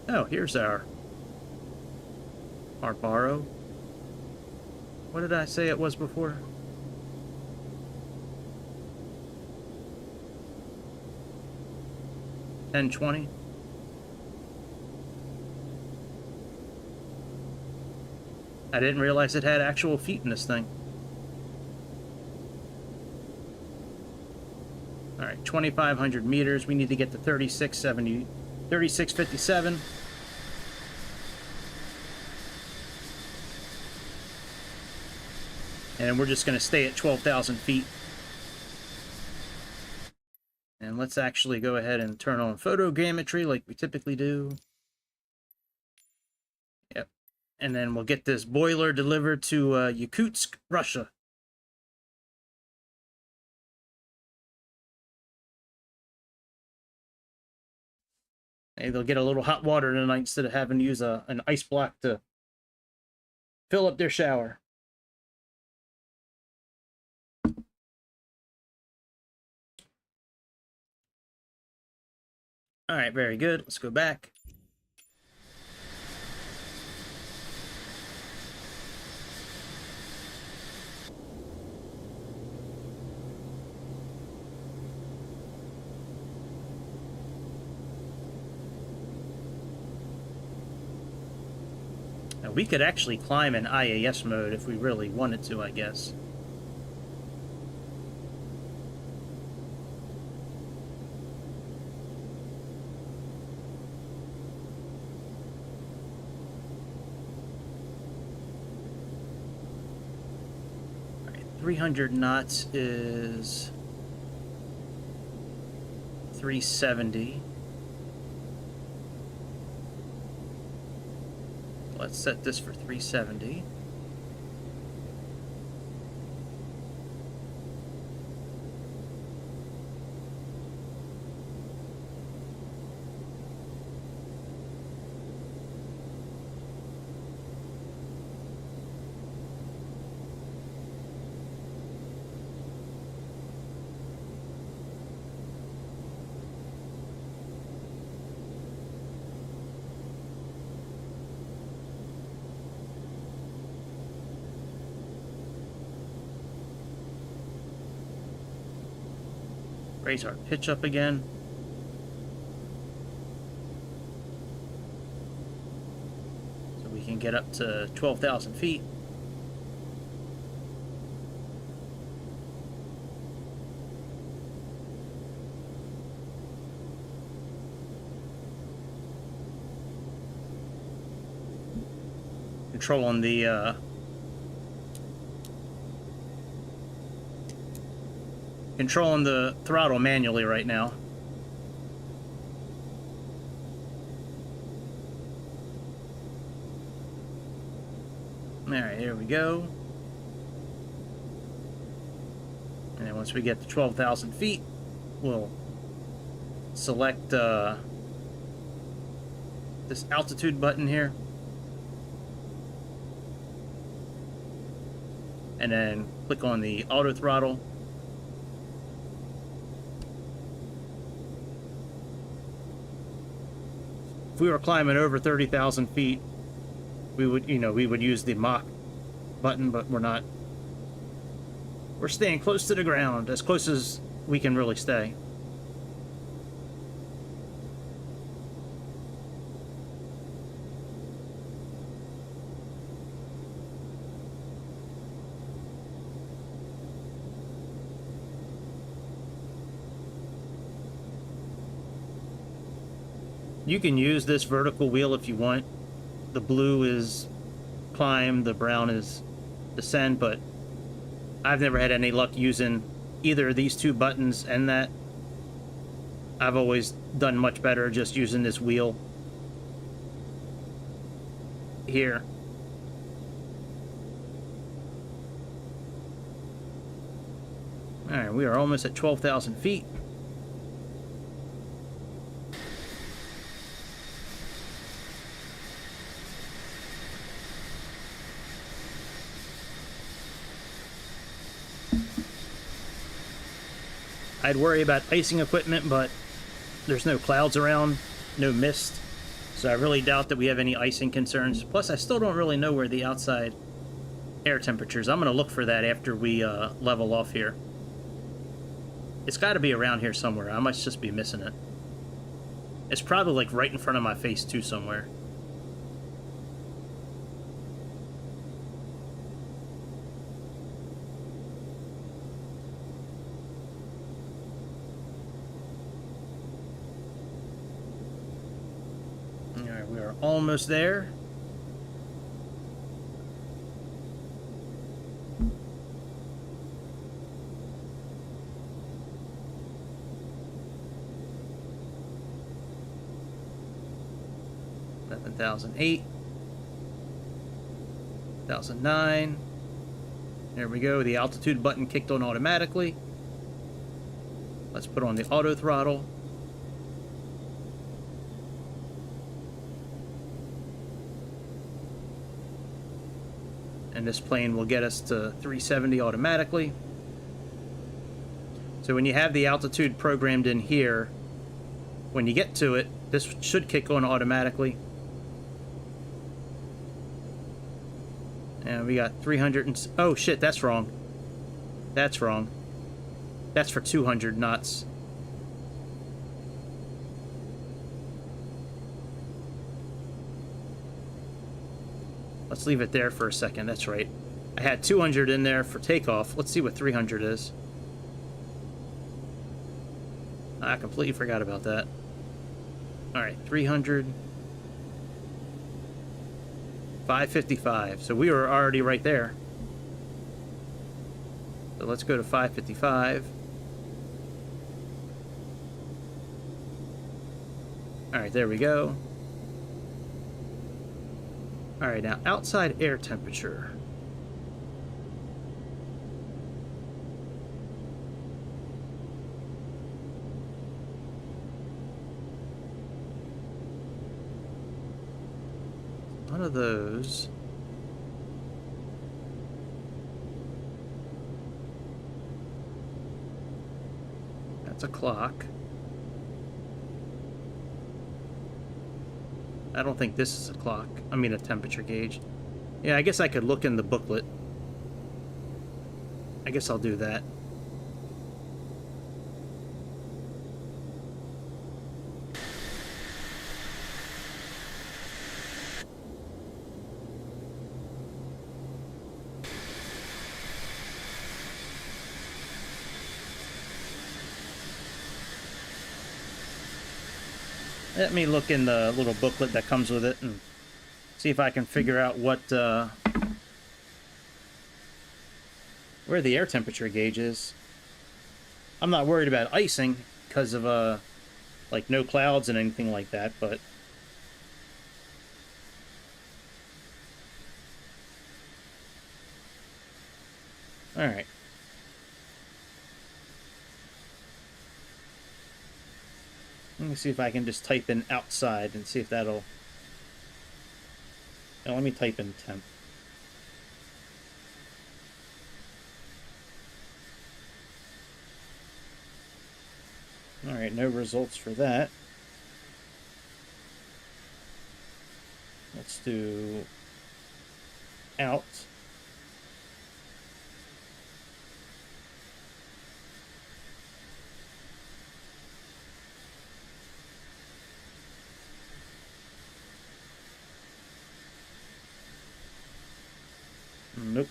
Oh, here's our borrow. What did I say it was before? AN-20. I didn't realize it had actual feet in this thing. All right, 2,500 meters. We need to get to 3670, 3657. And we're just going to stay at 12,000 feet. And let's actually go ahead and turn on photogrammetry like we typically do. Yep. And then we'll get this boiler delivered to Yakutsk, Russia. Maybe they'll get a little hot water tonight instead of having to use an ice block to fill up their shower. All right, very good. Let's go back. Now, we could actually climb in IAS mode if we really wanted to, I guess. 300 knots is 370. Let's set this for 370. Raise our pitch up again. So we can get up to 12,000 feet. Controlling the throttle manually right now. Alright, here we go. And then once we get to 12,000 feet, we'll select this altitude button here. And then click on the auto throttle. If we were climbing over 30,000 feet, we would use the Mach button, but we're not. We're staying close to the ground, as close as we can really stay. You can use this vertical wheel if you want. The blue is climb, the brown is descend, but I've never had any luck using either of these two buttons and that. I've always done much better just using this wheel here. Alright, we are almost at 12,000 feet. I'd worry about icing equipment, but there's no clouds around, no mist, so I really doubt that we have any icing concerns. Plus, I still don't really know where the outside air temperature is. I'm going to look for that after we level off here. It's got to be around here somewhere. I must just be missing it. It's probably like right in front of my face too somewhere. We are almost there. $11,008, 1,009. There we go. The altitude button kicked on automatically. Let's put on the auto throttle. And this plane will get us to 370 automatically. So when you have the altitude programmed in here, when you get to it, this should kick on automatically. And we got 300 and... Oh shit, that's wrong. That's wrong. That's for 200 knots. Let's leave it there for a second. That's right. I had 200 in there for takeoff. Let's see what 300 is. I completely forgot about that. Alright, 300. 555. So we were already right there. So let's go to 555. Alright, there we go. Alright, now outside air temperature. One of those. That's a clock. I don't think this is a clock. I mean a temperature gauge. Yeah, I guess I could look in the booklet. I guess I'll do that. Let me look in the little booklet that comes with it and see if I can figure out what where the air temperature gauge is. I'm not worried about icing because of like no clouds and anything like that, but all right. Let me see if I can just type in outside and see if that'll... Now let me type in temp. Alright, no results for that. Let's do out. Nope.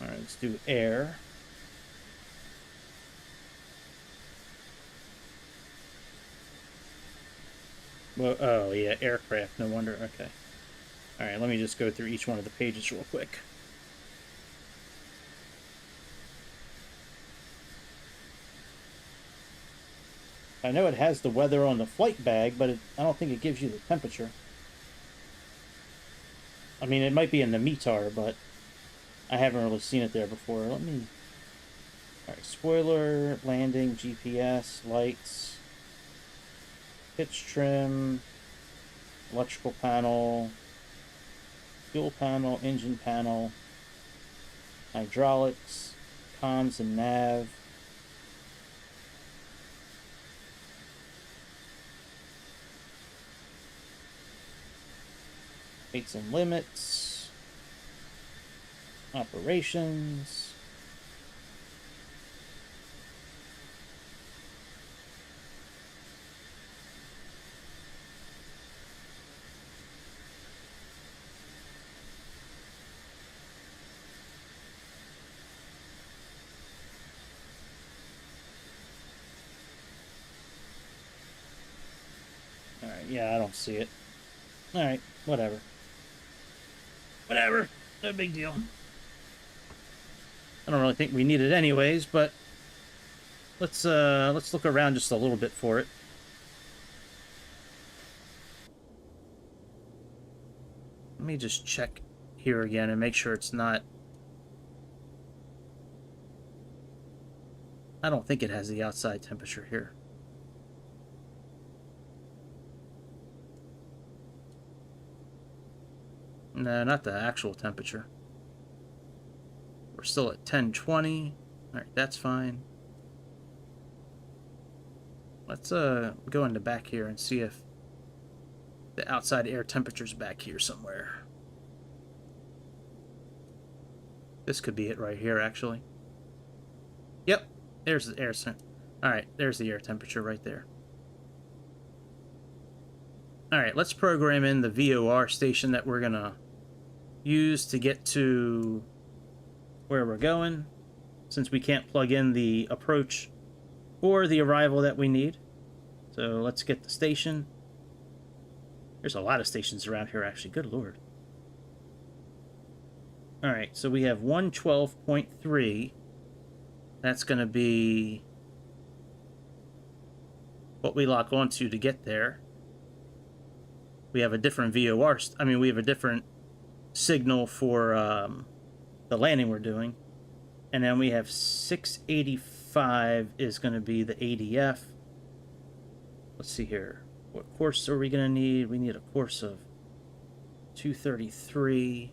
Alright, let's do air. Well, oh yeah, aircraft, no wonder, okay. Alright, let me just go through each one of the pages real quick. I know it has the weather on the flight bag, but I don't think it gives you the temperature. I mean, it might be in the METAR, but I haven't really seen it there before. Let me... Alright, spoiler, landing, GPS, lights, pitch trim, electrical panel, fuel panel, engine panel, hydraulics, comms and nav. Weights and limits, operations, alright, yeah, I don't see it. Alright, whatever. Whatever, no big deal. I don't really think we need it anyways, but let's look around just a little bit for it. Let me just check here again and make sure it's not... I don't think it has the outside temperature here. No, not the actual temperature. We're still at 1020. Alright, that's fine. Let's go into back here and see if the outside air temperature's back here somewhere. This could be it right here, actually. Yep, there's the air temp. Alright, there's the air temperature right there. Alright, let's program in the VOR station that we're gonna use to get to where we're going, since we can't plug in the approach or the arrival that we need. So let's get the station. There's a lot of stations around here, actually. Good lord. All right, so we have 112.3. That's going to be what we lock onto to get there. We have a different VOR. We have a different signal for the landing we're doing. And then we have 685 is going to be the ADF. Let's see here. What course are we going to need? We need a course of 233.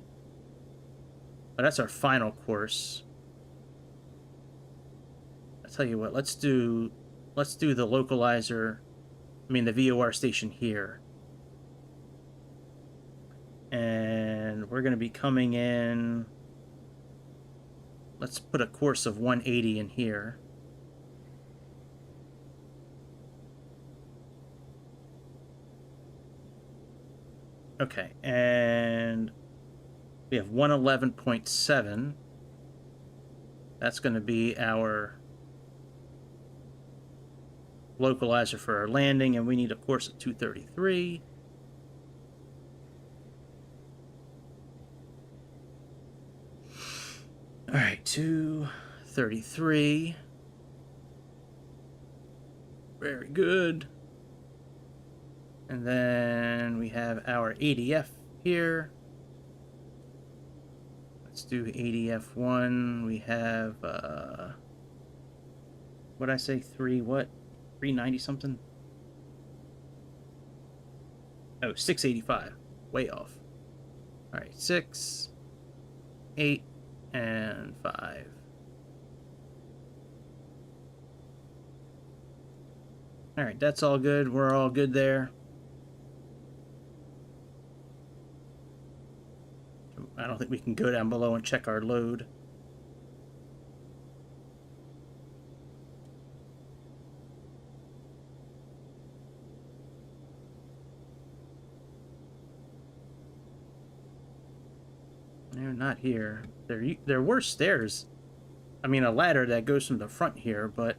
But that's our final course. I'll tell you what, let's do the localizer, the VOR station here. And we're going to be coming in, let's put a course of 180 in here. Okay, and we have 111.7. That's going to be our localizer for our landing, and we need a course of 233. All right, 233. Very good. And then we have our ADF here. Let's do ADF 1. We have, what'd I say? 390 something? Oh, 685. Way off. All right, 6, 8, and 5. All right, that's all good. We're all good there. I don't think we can go down below and check our load. They're not here. There were stairs. A ladder that goes from the front here, but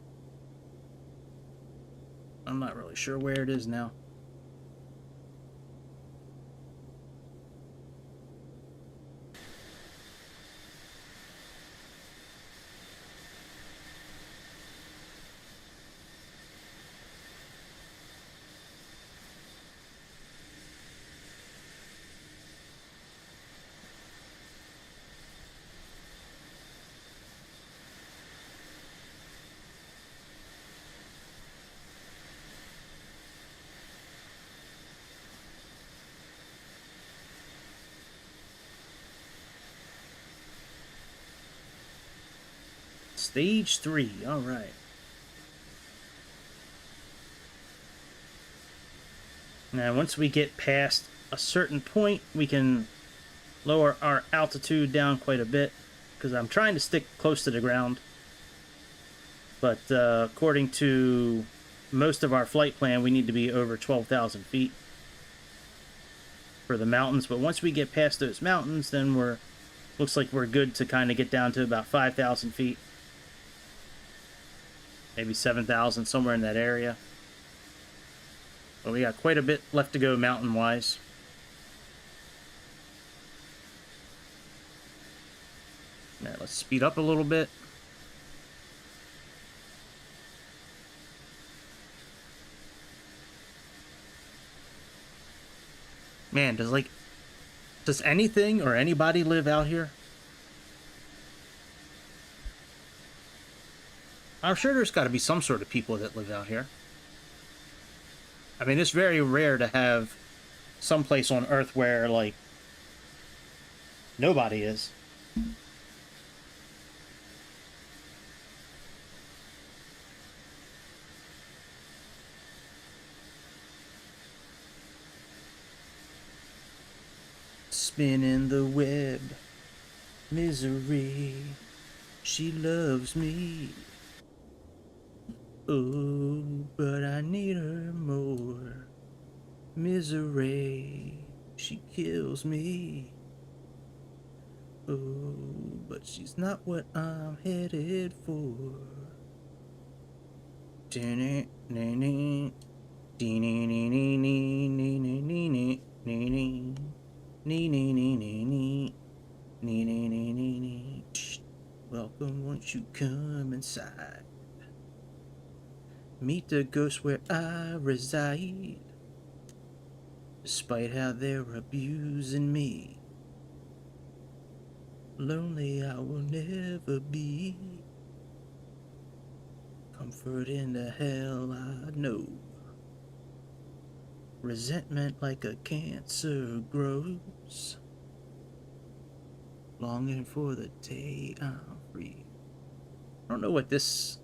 I'm not really sure where it is now. Stage 3, all right. Now, once we get past a certain point, we can lower our altitude down quite a bit, because I'm trying to stick close to the ground. But according to most of our flight plan, we need to be over 12,000 feet for the mountains. But once we get past those mountains, then looks like we're good to kind of get down to about 5,000 feet. Maybe 7,000, somewhere in that area. But we got quite a bit left to go mountain-wise. Now, let's speed up a little bit. Man, does anything or anybody live out here? I'm sure there's got to be some sort of people that live out here. It's very rare to have some place on Earth where, nobody is. Spinning the web, misery, she loves me. Oh, but I need her more. Misery, she kills me. Oh, but she's not what I'm headed for. Nee, nee, nee, nee, nee. Welcome, won't you come inside? Meet the ghost where I reside. Despite how they're abusing me, lonely I will never be. Comfort in the hell I know. Resentment like a cancer grows. Longing for the day I'm free. I don't know what this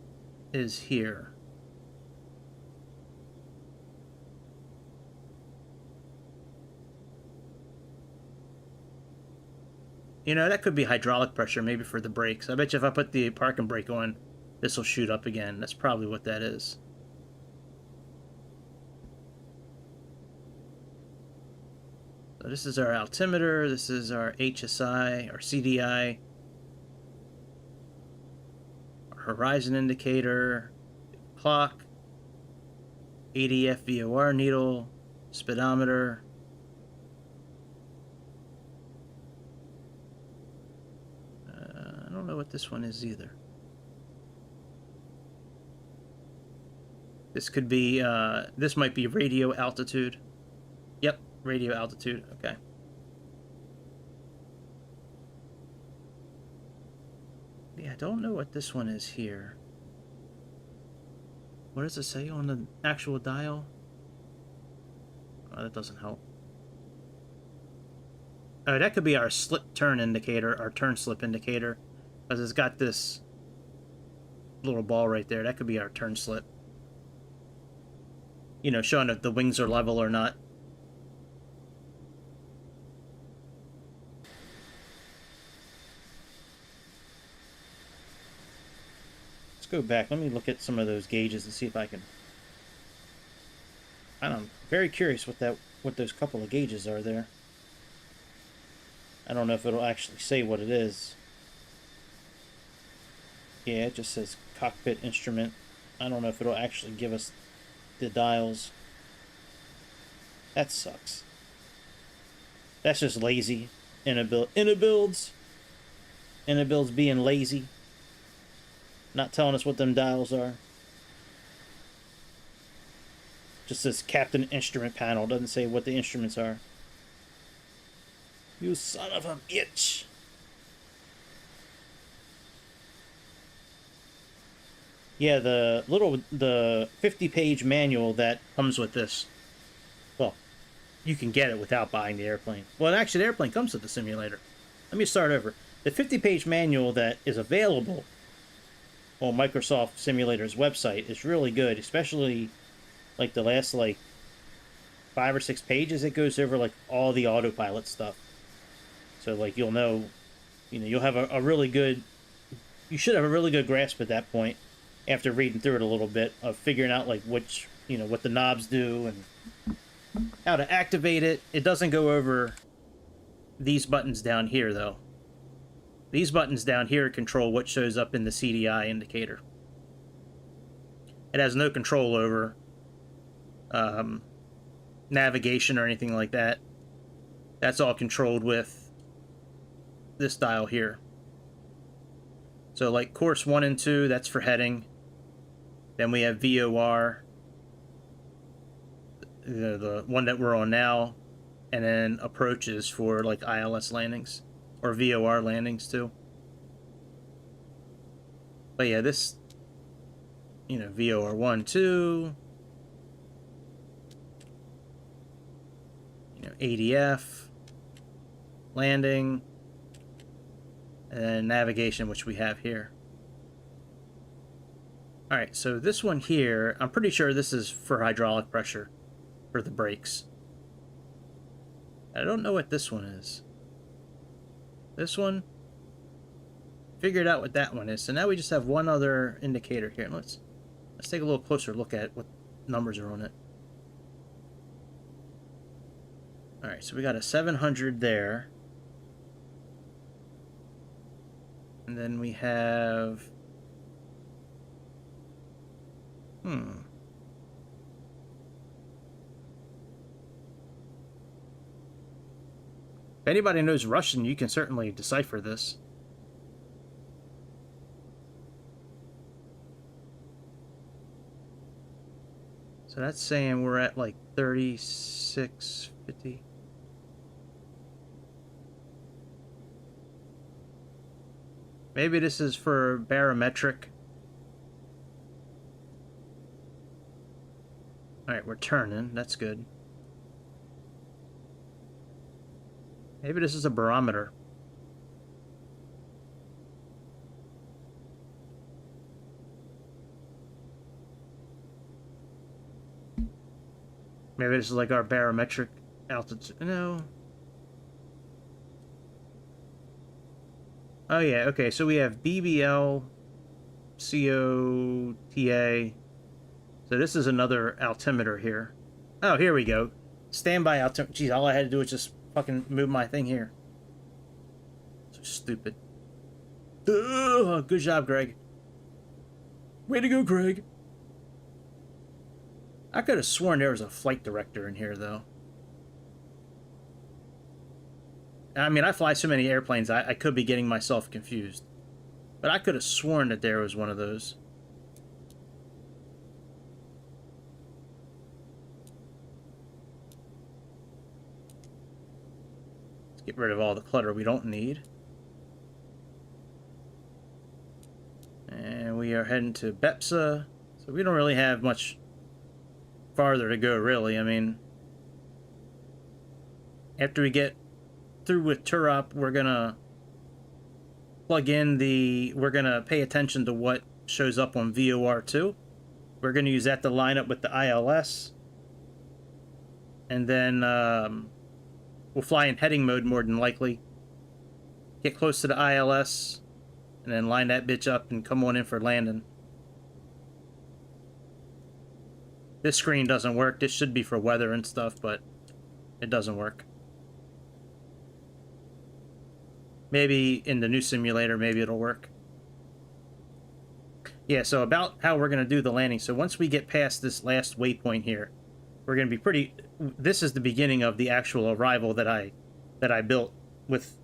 is here. You know, that could be hydraulic pressure, maybe for the brakes. I bet you if I put the parking brake on, this will shoot up again. That's probably what that is. So this is our altimeter. This is our HSI, our CDI, our horizon indicator, clock, ADF VOR needle, speedometer. I don't know what this one is either. This could be, this might be radio altitude. Yep, radio altitude, okay. Yeah, I don't know what this one is here. What does it say on the actual dial? Oh, that doesn't help. Oh, that could be our slip turn indicator, our turn slip indicator, because it's got this little ball right there. That could be our turn slip. You know, showing if the wings are level or not. Let's go back. Let me look at some of those gauges and see if I can. I'm very curious what those couple of gauges are there. I don't know if it'll actually say what it is. Yeah, it just says cockpit instrument. I don't know if it'll actually give us the dials. That sucks. That's just lazy. Inabuilds being lazy. Not telling us what them dials are. Just says Captain Instrument Panel. Doesn't say what the instruments are. You son of a bitch. Yeah, the 50-page manual that comes with this. Well, you can get it without buying the airplane. Well, actually, the airplane comes with the simulator. Let me start over. The 50-page manual that is available on Microsoft Simulator's website is really good, especially like the last 5 or 6 pages. It goes over like all the autopilot stuff. So like you'll know, you'll have a really good, you should have a really good grasp at that point after reading through it a little bit of figuring out like which, what the knobs do and how to activate it. It doesn't go over these buttons down here though. These buttons down here control what shows up in the CDI indicator. It has no control over navigation or anything like that. That's all controlled with this dial here. So like course 1 and 2, that's for heading. Then we have VOR, the one that we're on now, and then approaches for like ILS landings or VOR landings too. But yeah, this, VOR 1, 2, ADF, landing, and then navigation, which we have here. Alright, so this one here, I'm pretty sure this is for hydraulic pressure for the brakes. I don't know what this one is. This one, figured out what that one is. So now we just have one other indicator here. Let's take a little closer look at what numbers are on it. Alright, so we got a 700 there. And then we have... anybody knows Russian, you can certainly decipher this. So that's saying we're at like 3650. Maybe this is for barometric. Alright, we're turning. That's good. Maybe this is a barometer. Maybe this is like our barometric altitude. No. Oh, yeah. Okay, so we have BBL, COTA. So this is another altimeter here. Oh, here we go. Standby altimeter. Geez, all I had to do was just fucking move my thing here. So stupid. Ugh, good job, Greg. Way to go, Greg. I could have sworn there was a flight director in here, though. I mean, I fly so many airplanes, I could be getting myself confused. But I could have sworn that there was one of those. Let's get rid of all the clutter we don't need. And we are heading to Bepsa. So we don't really have much farther to go, really. I mean, after we get through with Turop, we're gonna plug in we're gonna pay attention to what shows up on VOR2. We're gonna use that to line up with the ILS. And then we'll fly in heading mode more than likely. Get close to the ILS, and then line that bitch up and come on in for landing. This screen doesn't work. This should be for weather and stuff, but it doesn't work. Maybe in the new simulator, maybe it'll work. Yeah, so about how we're going to do the landing. So once we get past this last waypoint here, we're going to be pretty... This is the beginning of the actual arrival that I built with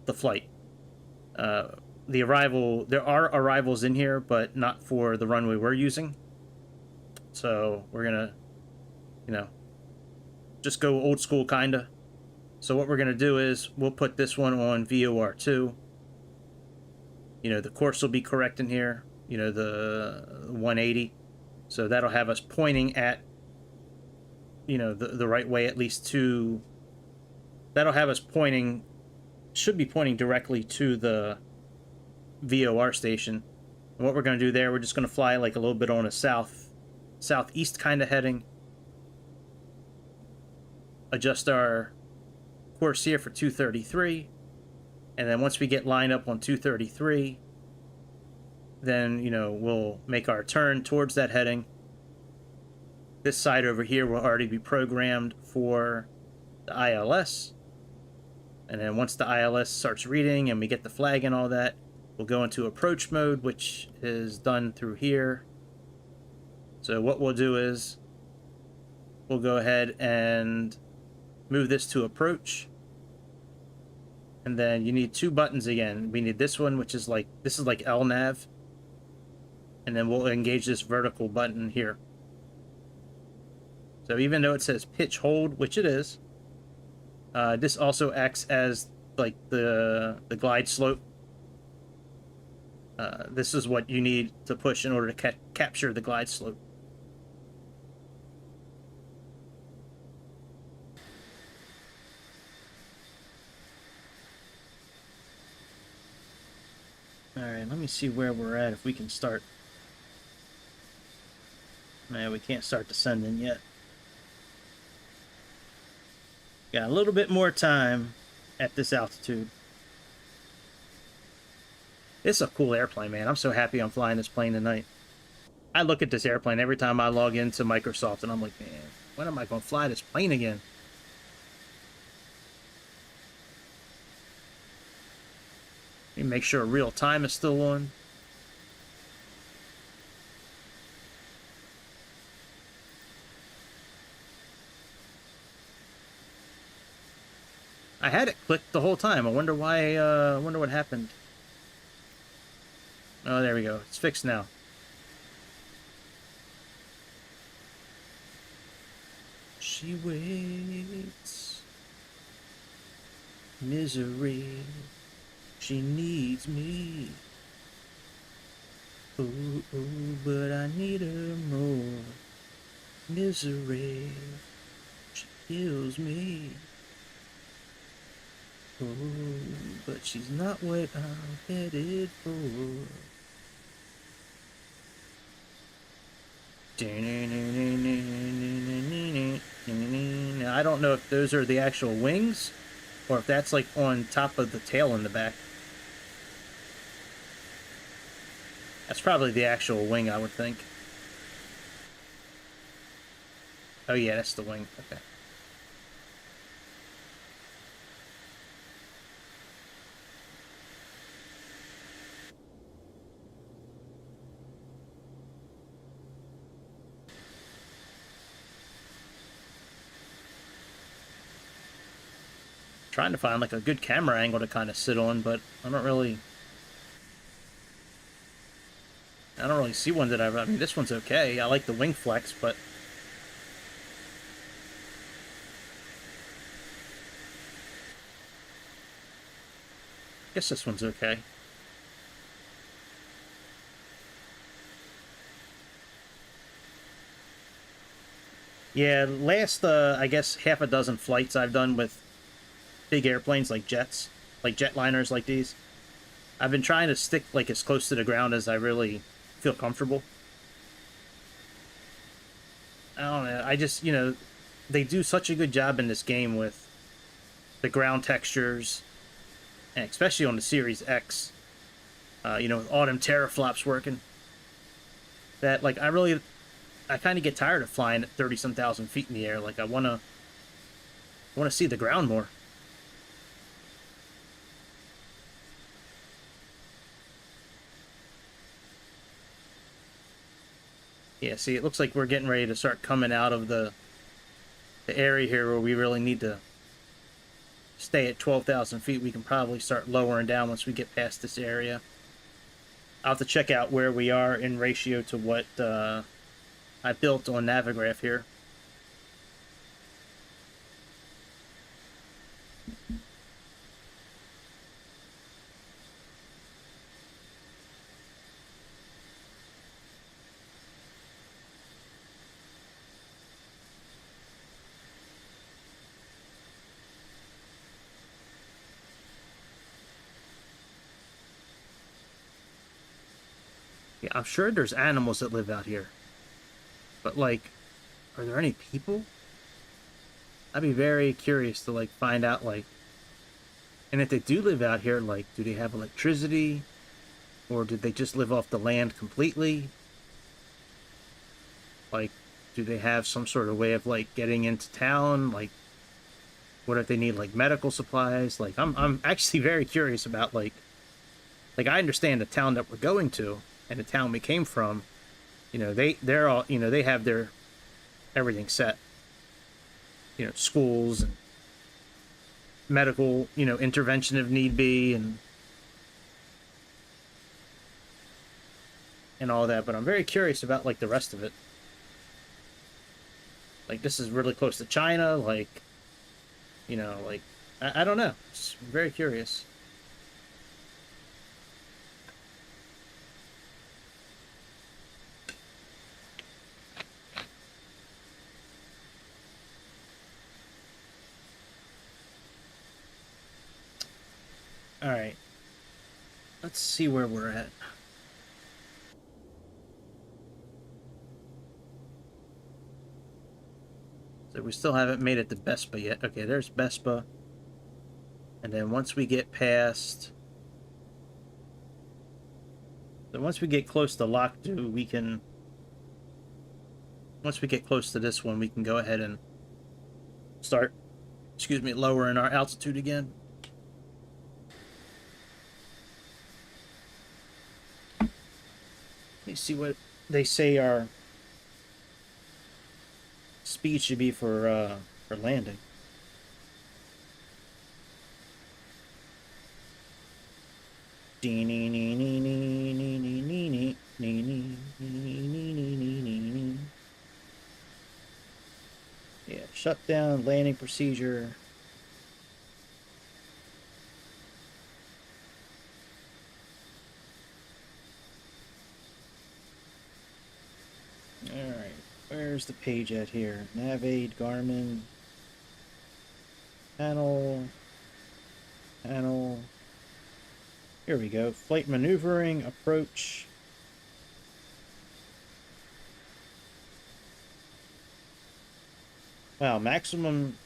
the flight. The arrival... There are arrivals in here, but not for the runway we're using. So we're going to, you know, just go old school, kind of. So what we're going to do is we'll put this one on VOR2. You know, the course will be correct in here. You know, the 180. So that'll have us pointing at, you know, the right way, at least to... That'll have us pointing... Should be pointing directly to the VOR station. And what we're going to do there, we're just going to fly like a little bit on a southeast kind of heading. Adjust our course here for 233, and then once we get lined up on 233, then, you know, we'll make our turn towards that heading. This side over here will already be programmed for the ILS, and then once the ILS starts reading and we get the flag and all that, we'll go into approach mode, which is done through here. So what we'll do is we'll go ahead and move this to approach. And then you need two buttons again. We need this one, which is like, this is like LNAV. And then we'll engage this vertical button here. So even though it says pitch hold, which it is, this also acts as like the glide slope. This is what you need to push in order to capture the glide slope. Alright, let me see where we're at, if we can start. Man, we can't start descending yet. Got a little bit more time at this altitude. It's a cool airplane, man. I'm so happy I'm flying this plane tonight. I look at this airplane every time I log into Microsoft, and I'm like, man, when am I going to fly this plane again? Let me make sure real time is still on. I had it clicked the whole time. I wonder why, I wonder what happened. Oh, there we go. It's fixed now. She waits. Misery. She needs me. Ooh, ooh, but I need her more. Misery. She kills me. Ooh, but she's not what I'm headed for. Now, I don't know if those are the actual wings or if that's like on top of the tail in the back. That's probably the actual wing, I would think. Oh yeah, that's the wing. Okay. Trying to find like a good camera angle to kind of sit on, but I don't really see one that I mean, this one's okay. I like the wing flex, but I guess this one's okay. Yeah, last I guess half a dozen flights I've done with big airplanes like jets, like jetliners like these. I've been trying to stick like as close to the ground as I really feel comfortable. I don't know. I just, they do such a good job in this game with the ground textures, and especially on the Series X. With all them teraflops working. That like I kind of get tired of flying at 30-some thousand feet in the air. Like I wanna see the ground more. Yeah, see, it looks like we're getting ready to start coming out of the area here where we really need to stay at 12,000 feet. We can probably start lowering down once we get past this area. I'll have to check out where we are in ratio to what I built on Navigraph here. Yeah, I'm sure there's animals that live out here. But, like, are there any people? I'd be very curious to, like, find out, like... And if they do live out here, like, do they have electricity? Or did they just live off the land completely? Like, do they have some sort of way of, like, getting into town? Like, what if they need, like, medical supplies? Like, I'm actually very curious about, like, I understand the town that we're going to and the town we came from. They're all, they have their everything set. Schools and medical, intervention if need be, and all that. But I'm very curious about like the rest of it. Like this is really close to China. Like, like I don't know. Just very curious. All right. Let's see where we're at. So we still haven't made it to Bespa yet. Okay, there's Bespa. And then once we get past... So once we get close to Lakdu, we can... Once we get close to this one, we can go ahead and start, lowering our altitude again. Let me see what they say our speed should be for landing. Yeah, shutdown, landing procedure. Alright, where's the page at here? Navaid, Garmin, panel, panel. Here we go. Flight maneuvering, approach. Wow, maximum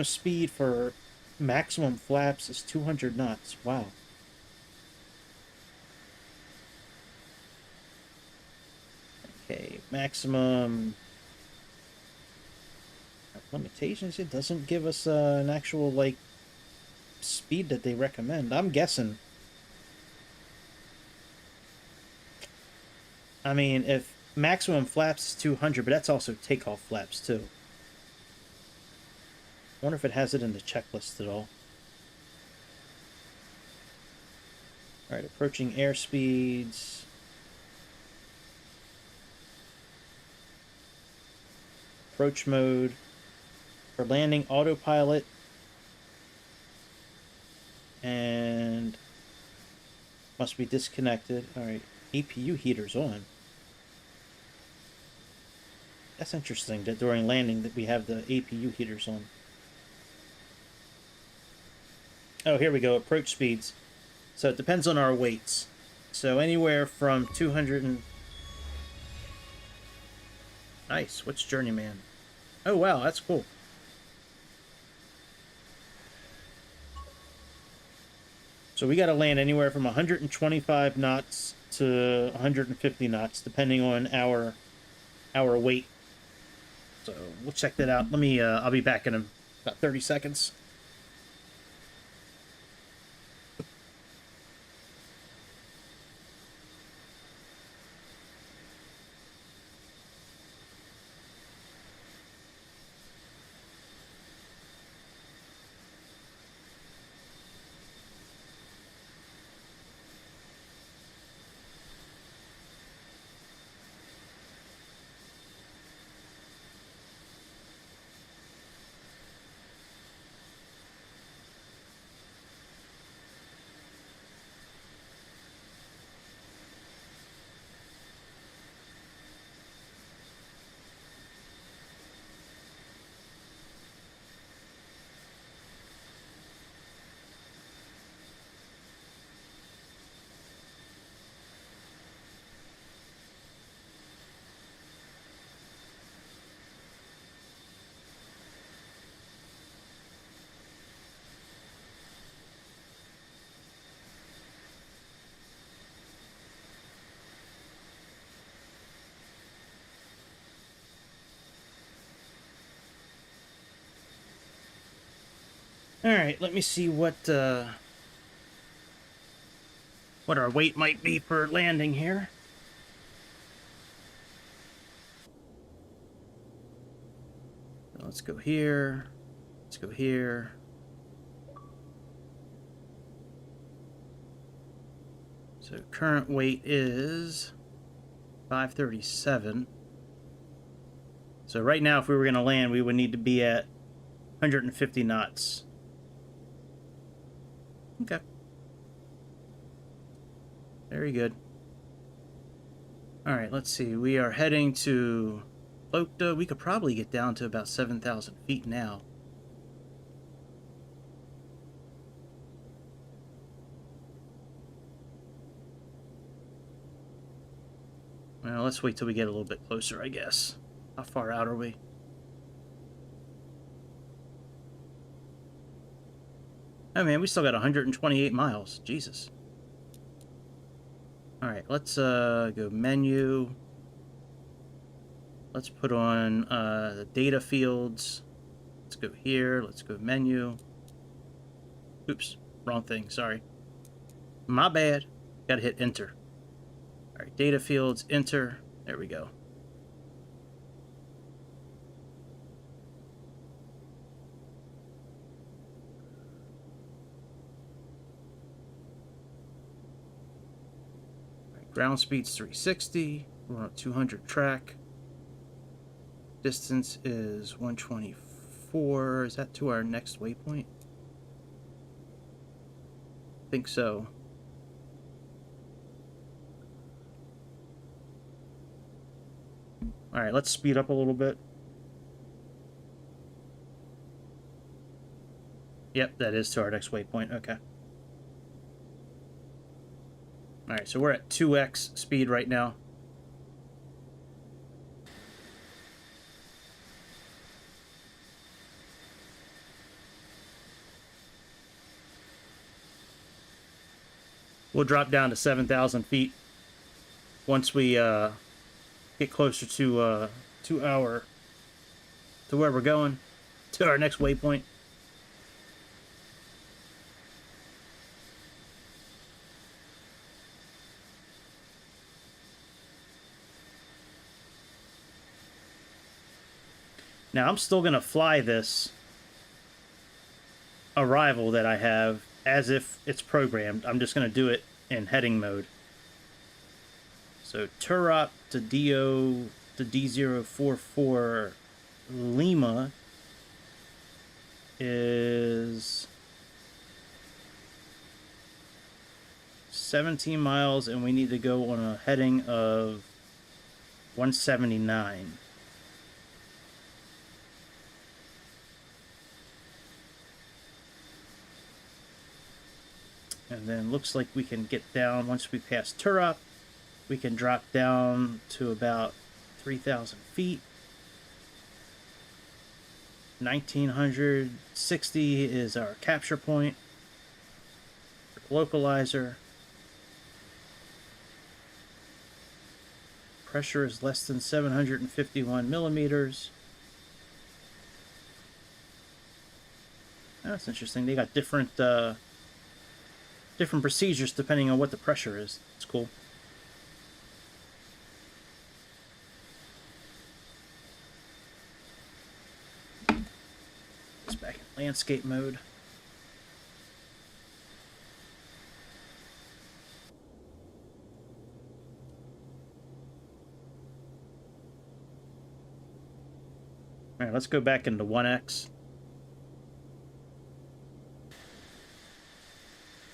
speed for maximum flaps is 200 knots. Wow. Okay, maximum limitations. It doesn't give us an actual, like, speed that they recommend. I'm guessing. I mean, if maximum flaps is 200, but that's also takeoff flaps too. I wonder if it has it in the checklist at all. Alright, approaching airspeeds. Approach mode. For landing, autopilot. And must be disconnected. Alright, APU heater's on. That's interesting that during landing that we have the APU heaters on. Oh, here we go. Approach speeds. So it depends on our weights. So anywhere from 200 and... Nice. What's Journeyman? Oh, wow. That's cool. So we got to land anywhere from 125 knots to 150 knots, depending on our weight. So we'll check that out. Let me, I'll be back in about 30 seconds. Alright, let me see what our weight might be for landing here. Let's go here. Let's go here. So current weight is 537. So right now, if we were going to land, we would need to be at 150 knots. Okay. Very good. All right, let's see. We are heading to Lokta. We could probably get down to about 7,000 feet now. Well, let's wait till we get a little bit closer, I guess. How far out are we? Oh man, we still got 128 miles. Jesus. Alright, let's go menu. Let's put on the data fields. Let's go here. Let's go menu. Oops, wrong thing. Sorry. My bad. Gotta hit enter. Alright, data fields, enter. There we go. Ground speed's 360. We're on a 200 track. Distance is 124. Is that to our next waypoint? I think so. All right, let's speed up a little bit. Yep, that is to our next waypoint. Okay. All right, so we're at 2x speed right now. We'll drop down to 7,000 feet once we get closer to where we're going, to our next waypoint. Now I'm still gonna fly this arrival that I have as if it's programmed. I'm just gonna do it in heading mode. So Turop to DO to D044 Lima is 17 miles, and we need to go on a heading of 179. And then looks like we can get down, once we pass Turop, we can drop down to about 3,000 feet. 1960 is our capture point. Localizer. Pressure is less than 751 millimeters. That's interesting. They got different different procedures depending on what the pressure is. It's cool. It's back in landscape mode. All right, let's go back into 1x.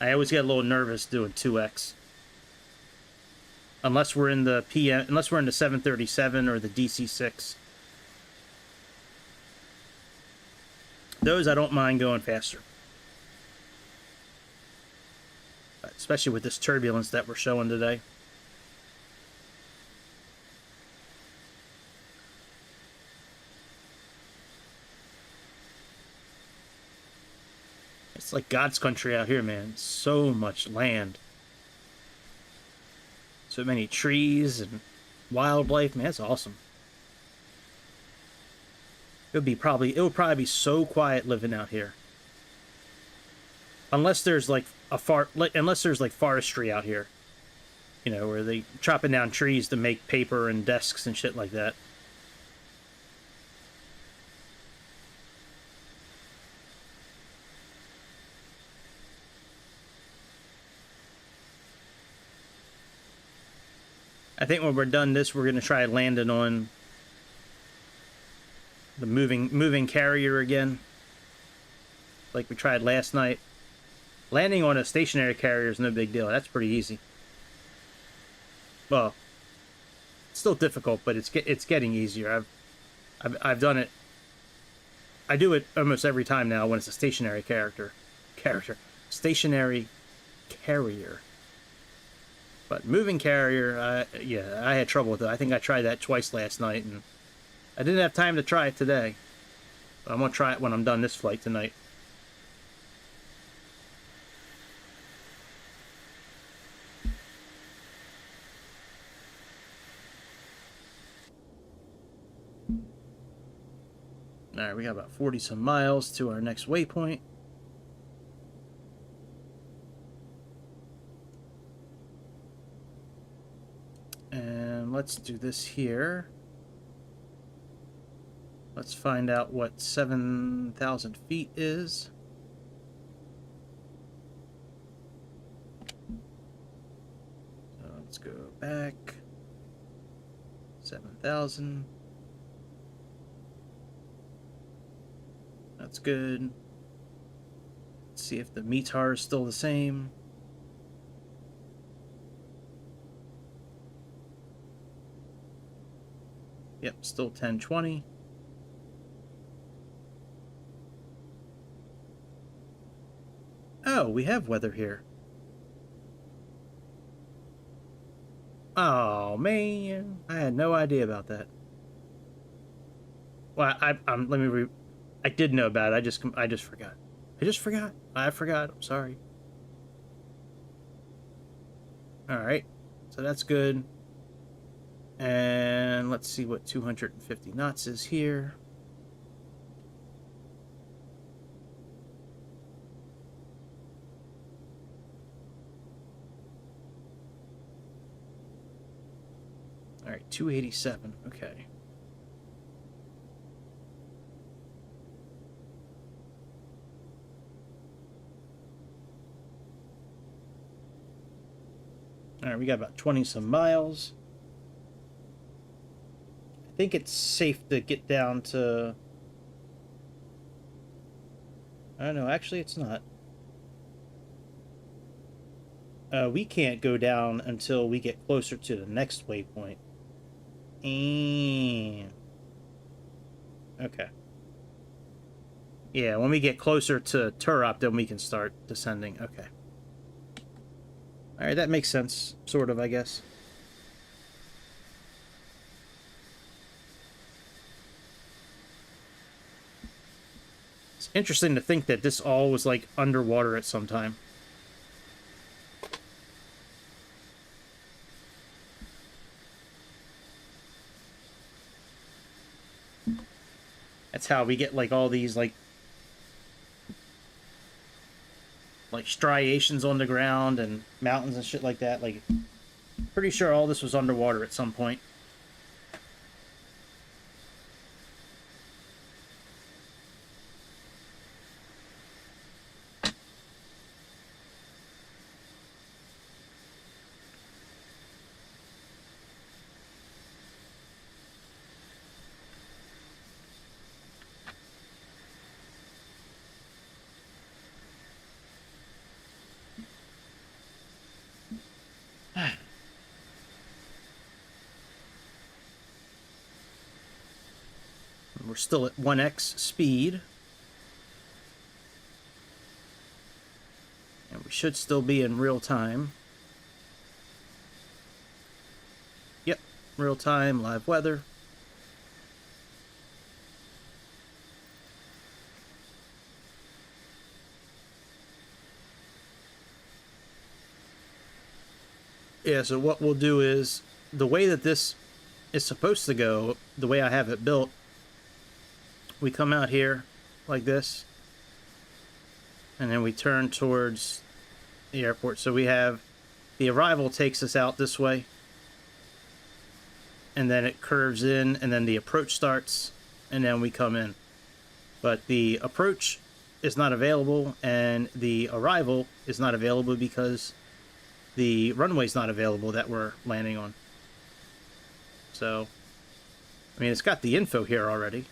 I always get a little nervous doing 2x. Unless we're in the unless we're in the 737 or the DC-6. Those I don't mind going faster. Especially with this turbulence that we're showing today. It's like God's country out here, man. So much land. So many trees and wildlife, man. It's awesome. It would probably be so quiet living out here. Unless there's like unless there's like forestry out here. You know, where they chopping down trees to make paper and desks and shit like that. I think when we're done this, we're gonna try landing on the moving carrier again, like we tried last night. Landing on a stationary carrier is no big deal. That's pretty easy. Well, it's still difficult, but it's getting easier. I've done it. I do it almost every time now when it's a stationary stationary carrier. But moving carrier, yeah, I had trouble with it. I think I tried that twice last night, and I didn't have time to try it today. But I'm going to try it when I'm done this flight tonight. Alright, we got about 40 some miles to our next waypoint. And let's do this here. Let's find out what 7,000 feet is. So Let's go back. 7,000. That's good. Let's see if the METAR is still the same. Yep, still 1020. Oh, we have weather here. Oh man, I had no idea about that. Well, I did know about it. I just forgot. I forgot. I'm sorry. All right, so that's good. And let's see what 250 knots is here. All right, 287. Okay. All right, we got about 20 some miles. I think it's safe to get down to... I don't know, actually it's not. We can't go down until we get closer to the next waypoint. And... okay. Yeah, when we get closer to Turop, then we can start descending. Okay. Alright, that makes sense. Sort of, I guess. It's interesting to think that this all was, like, underwater at some time. That's how we get, like, all these, like striations on the ground and mountains and shit like that. Like, pretty sure all this was underwater at some point. We're still at 1x speed. And we should still be in real time. Yep, real time, live weather. Yeah, so what we'll do is, the way that this is supposed to go, the way I have it built, we come out here like this, and then we turn towards the airport. So we have the arrival takes us out this way, and then it curves in, and then the approach starts, and then we come in. But the approach is not available, and the arrival is not available because the runway's not available that we're landing on. So, I mean, it's got the info here already.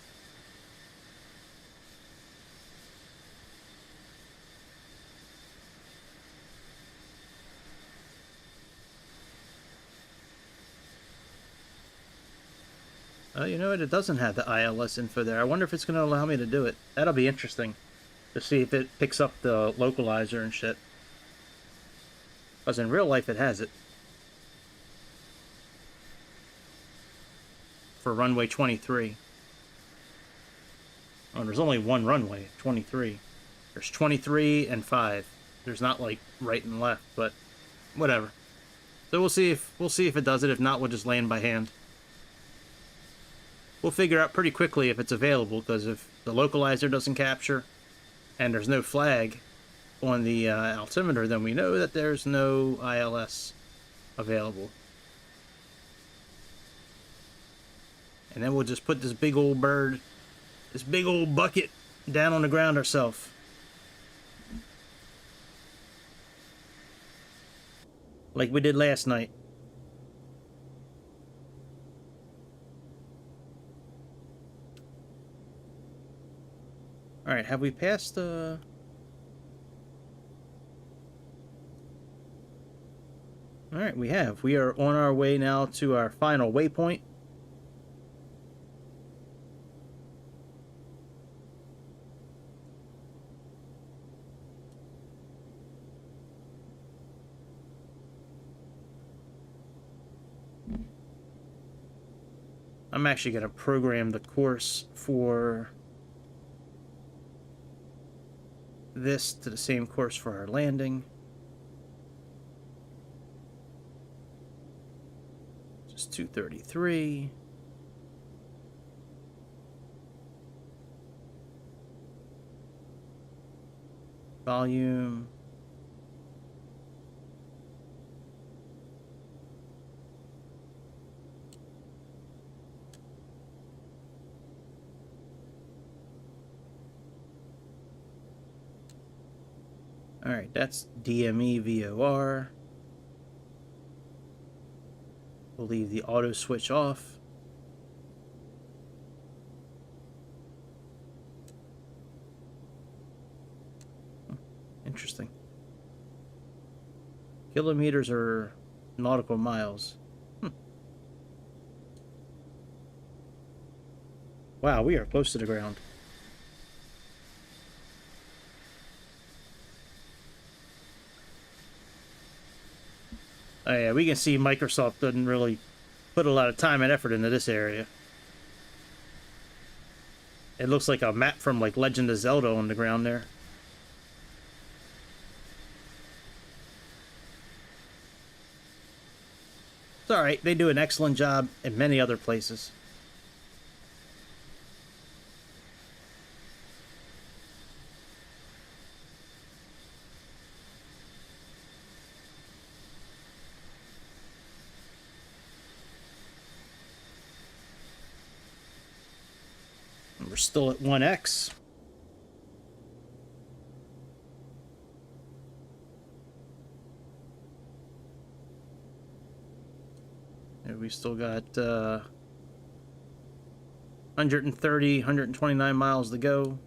You know what? It doesn't have the ILS info there. I wonder if it's going to allow me to do it. That'll be interesting to see if it picks up the localizer and shit. Because in real life, it has it. For runway 23. Oh, there's only one runway, 23. There's 23 and 5. There's not, like, right and left, but whatever. So we'll see if it does it. If not, we'll just land by hand. We'll figure out pretty quickly if it's available, because if the localizer doesn't capture and there's no flag on the altimeter, then we know that there's no ILS available. And then we'll just put this big old bird, this big old bucket, down on the ground ourselves. Like we did last night. All right, have we passed the... All right, we have. We are on our way now to our final waypoint. I'm actually going to program the course for this to the same course for our landing. Just 233. Volume. All right, that's DME VOR. We'll leave the auto switch off. Interesting. Kilometers are nautical miles. Wow, we are close to the ground. Oh yeah, we can see Microsoft doesn't really put a lot of time and effort into this area. It looks like a map from like Legend of Zelda on the ground there. It's alright, they do an excellent job in many other places. And we're still at 1x. And we still got 130, 129 miles to go.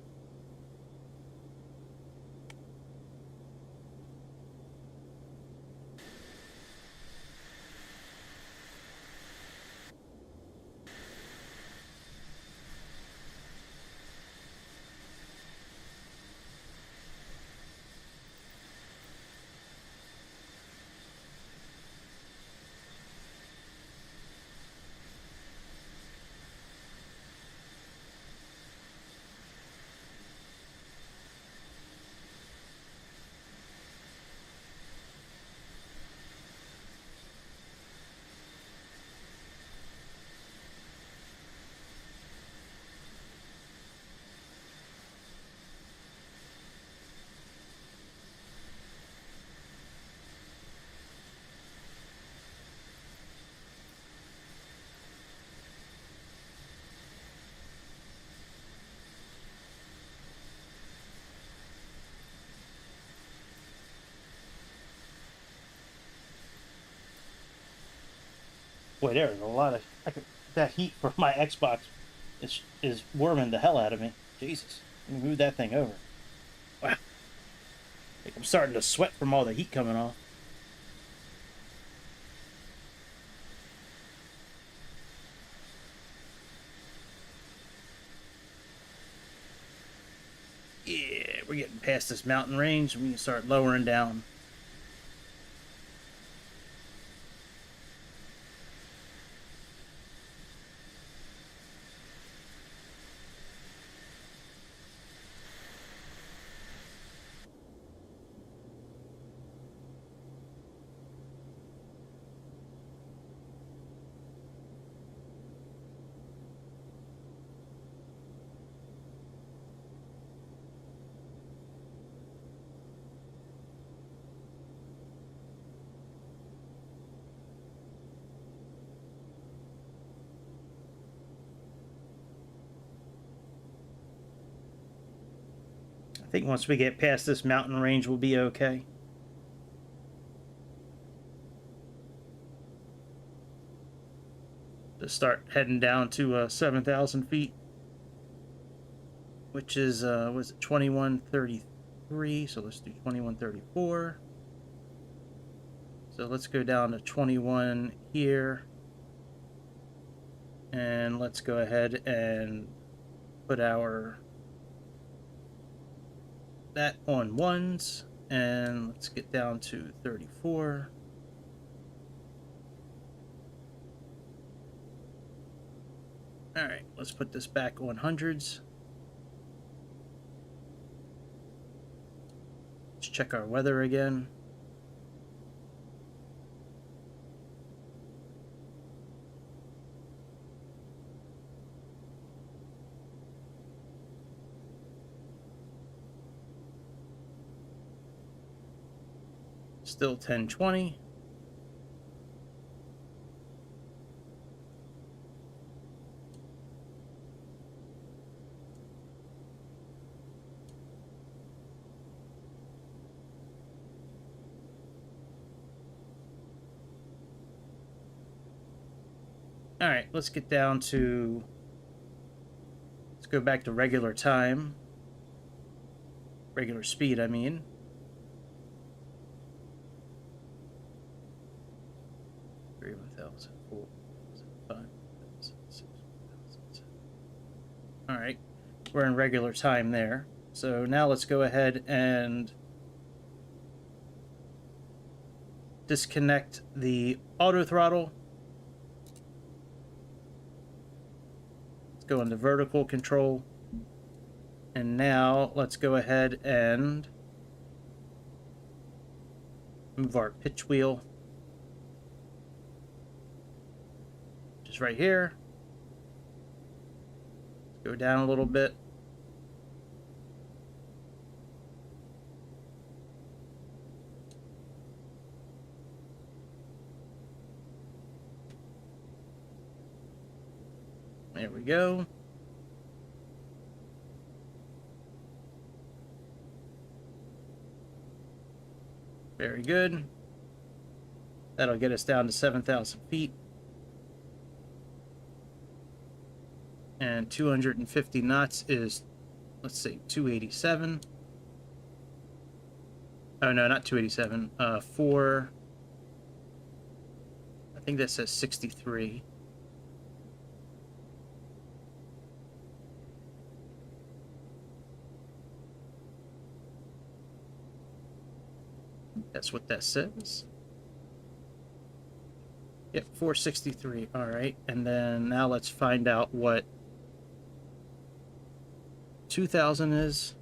Boy, there's a lot of... that heat from my Xbox is warming the hell out of me. Jesus. Let me move that thing over. Wow. Like I'm starting to sweat from all the heat coming off. Yeah, we're getting past this mountain range and we can start lowering down. I think once we get past this mountain range, we'll be okay. To start heading down to 7,000 feet. which is, was it 2133? So let's do 2134. So let's go down to 21 here. And let's go ahead and put that on ones. And let's get down to 34. All right, let's put this back on hundreds. Let's check our weather again. Still 1020. All right, let's get down to, let's go back to regular time. Regular speed, I mean. All right, we're in regular time there. So now let's go ahead and disconnect the auto throttle. Let's go into vertical control. And now let's go ahead and move our pitch wheel just right here. Go down a little bit. There we go. Very good. That'll get us down to 7,000 feet. And 250 knots is, let's see, 287. Oh, no, not 287. I think that says 63. That's what that says. Yep, 463. All right. And then now let's find out what 2,000 is.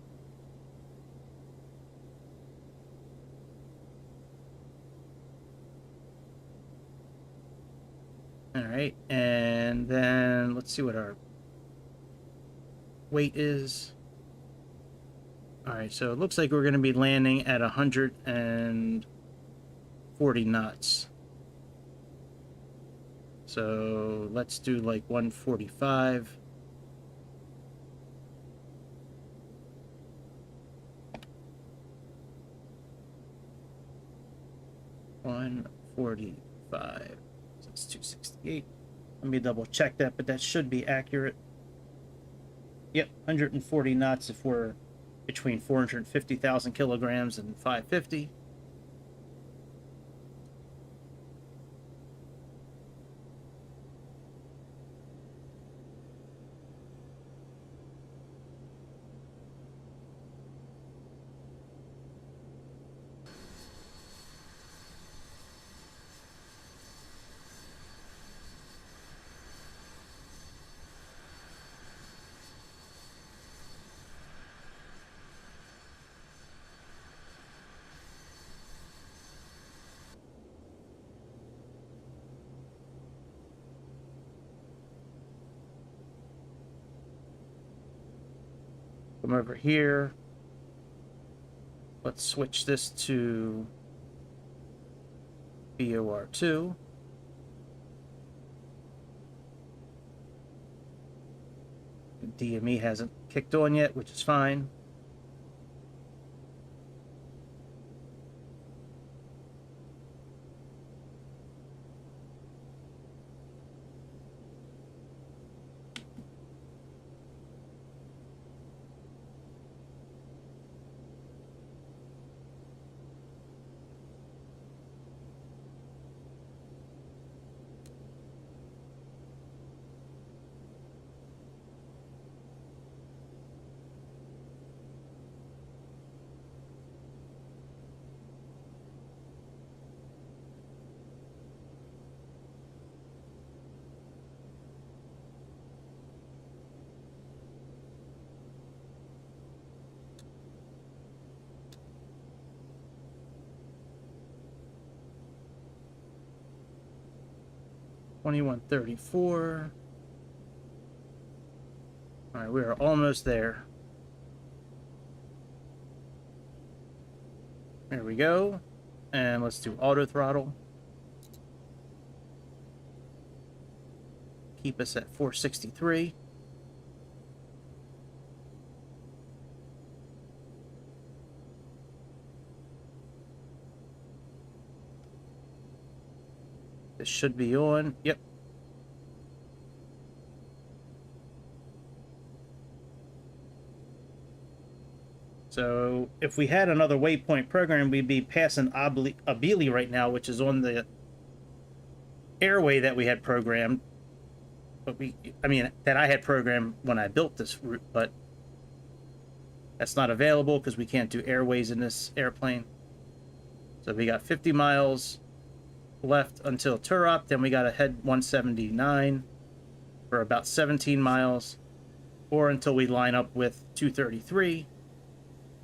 All right. And then let's see what our weight is. All right. So it looks like we're going to be landing at 140 knots. So let's do like 145. $145. So that's 268. Let me double check that, but that should be accurate. Yep, 140 knots if we're between 450,000 kilograms and 550. Come over here. Let's switch this to BOR2. DME hasn't kicked on yet, which is fine. 2134. All right, we are almost there. There we go. And let's do auto throttle. Keep us at 463. This should be on. Yep. So if we had another waypoint program, we'd be passing Abili right now, which is on the airway that we had programmed. But that I had programmed when I built this route, but that's not available because we can't do airways in this airplane. So we got 50 miles left until Turop, then we got to head 179 for about 17 miles, or until we line up with 233.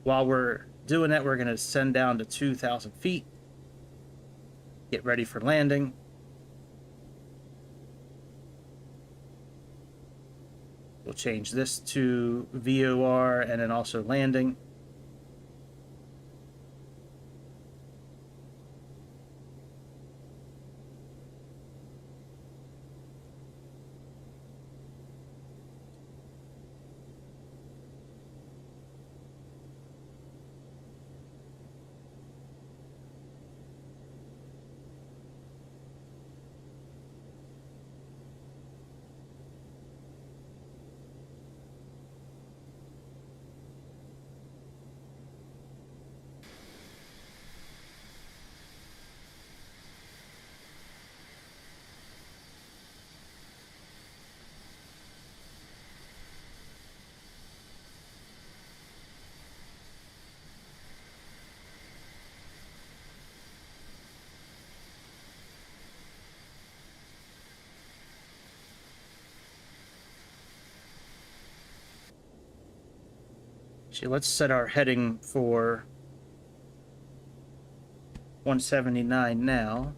While we're doing that, we're going to send down to 2,000 feet, get ready for landing. We'll change this to VOR and then also landing. So let's set our heading for 179 now.